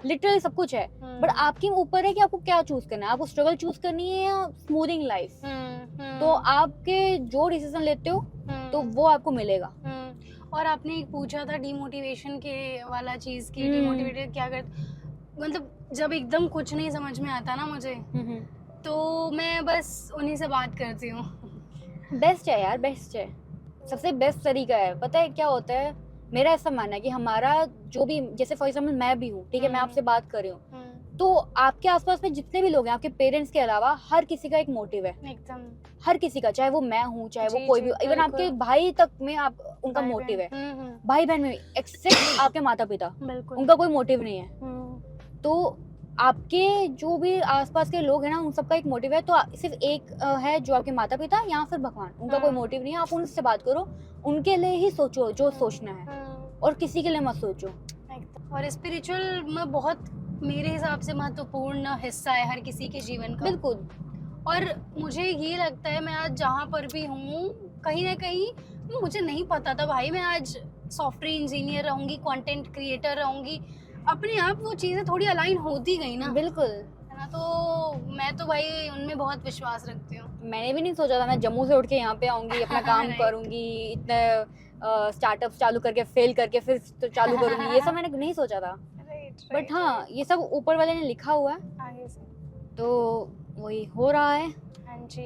लिटरली सब कुछ है। बट आपके ऊपर है कि आपको क्या चूज करना है, आपको स्ट्रगल चूज करनी है या स्मूथिंग लाइफ। तो आपके जो डिसीजन लेते हो तो वो आपको मिलेगा। और आपने एक पूछा था डिमोटिवेशन के वाला चीज की, डिमोटिवेटेड क्या कर, मतलब जब एकदम कुछ नहीं समझ में आता ना मुझे, तो मैं बस उन्हीं से बात करती हूँ। बेस्ट है यार, बेस्ट है, सबसे बेस्ट तरीका है। पता है क्या होता है, मेरा ऐसा मानना है कि हमारा जो भी, जैसे फॉर एग्जाम्पल मैं भी हूँ, ठीक है, मैं आपसे बात कर रही हूँ, तो आपके आसपास में जितने भी लोग हैं, आपके पेरेंट्स के अलावा हर किसी का एक मोटिव है, एकदम हर किसी का, चाहे वो मैं हूँ, चाहे वो जी, कोई जी, भी, इवन आपके बिल्कुल। भाई तक में आप उनका भाई मोटिव है, बहन, भाई बहन में, एक्सेप्ट आपके माता पिता, बिल्कुल। उनका कोई मोटिव नहीं है। तो आपके जो भी आसपास के लोग हैं ना, उन सबका एक मोटिव है। तो सिर्फ एक है जो आपके माता पिता या फिर भगवान, उनका कोई मोटिव नहीं है। आप उनसे बात करो, उनके लिए ही सोचो जो सोचना है, और किसी के लिए मत सोचो। और स्पिरिचुअल में बहुत मेरे हिसाब से महत्वपूर्ण हिस्सा है हर किसी के जीवन का। बिल्कुल। और मुझे ये लगता है, मैं आज जहाँ पर भी हूँ, कहीं ना कहीं मुझे नहीं पता था भाई, मैं आज सॉफ्टवेयर इंजीनियर रहूंगी, कंटेंट क्रिएटर रहूंगी, अपने आप वो चीज़ें थोड़ी अलाइन होती गई ना। बिल्कुल है ना, तो मैं तो भाई उनमें बहुत विश्वास रखती हूँ। मैंने भी नहीं सोचा था मैं जम्मू से उठ के यहाँ पे आऊंगी, अपना काम Right. करूंगी, इतने स्टार्टअप्स चालू करके फेल करके फिर तो चालू करूंगी, ये सब मैंने नहीं सोचा था। बट हाँ, ये सब ऊपर वाले ने लिखा हुआ है, आगे से तो वही हो रहा है। हाँ जी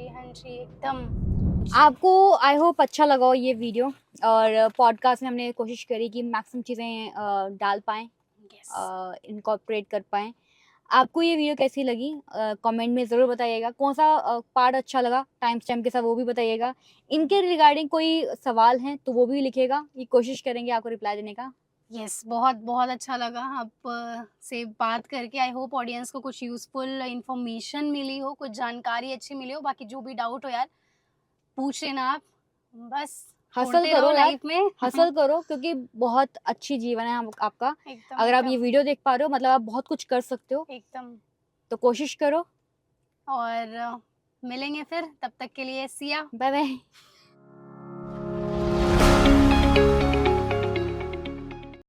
एकदम। आपको आई होप अच्छा लगा हो ये वीडियो, और पॉडकास्ट में हमने कोशिश करी कि मैक्सिमम चीज़ें डाल पाएँ, इनकॉर्पोरेट कर पाएँ। आपको ये वीडियो कैसी लगी कमेंट में ज़रूर बताइएगा। कौन सा पार्ट अच्छा लगा टाइम स्टैम्प के साथ वो भी बताइएगा। इनके रिगार्डिंग कोई सवाल हैं तो वो भी लिखिएगा, ये कोशिश करेंगे आपको रिप्लाई देने का। यस, बहुत बहुत अच्छा लगा आप से बात करके। आई होप ऑडियंस को कुछ यूजफुल इंफॉर्मेशन मिली हो, कुछ जानकारी अच्छी मिली हो। बाकी जो भी डाउट हो यार पूछ लेना आप, बस हसल ढूंढते करो रहो यार, लाइफ में। हसल करो, क्योंकि बहुत अच्छी जीवन है आपका। एकदम अगर आप ये एकदम, वीडियो देख पा रहे हो मतलब आप बहुत कुछ कर सकते हो, एकदम। तो कोशिश करो। और मिलेंगे फिर, तब तक के लिए सिया। Bye bye.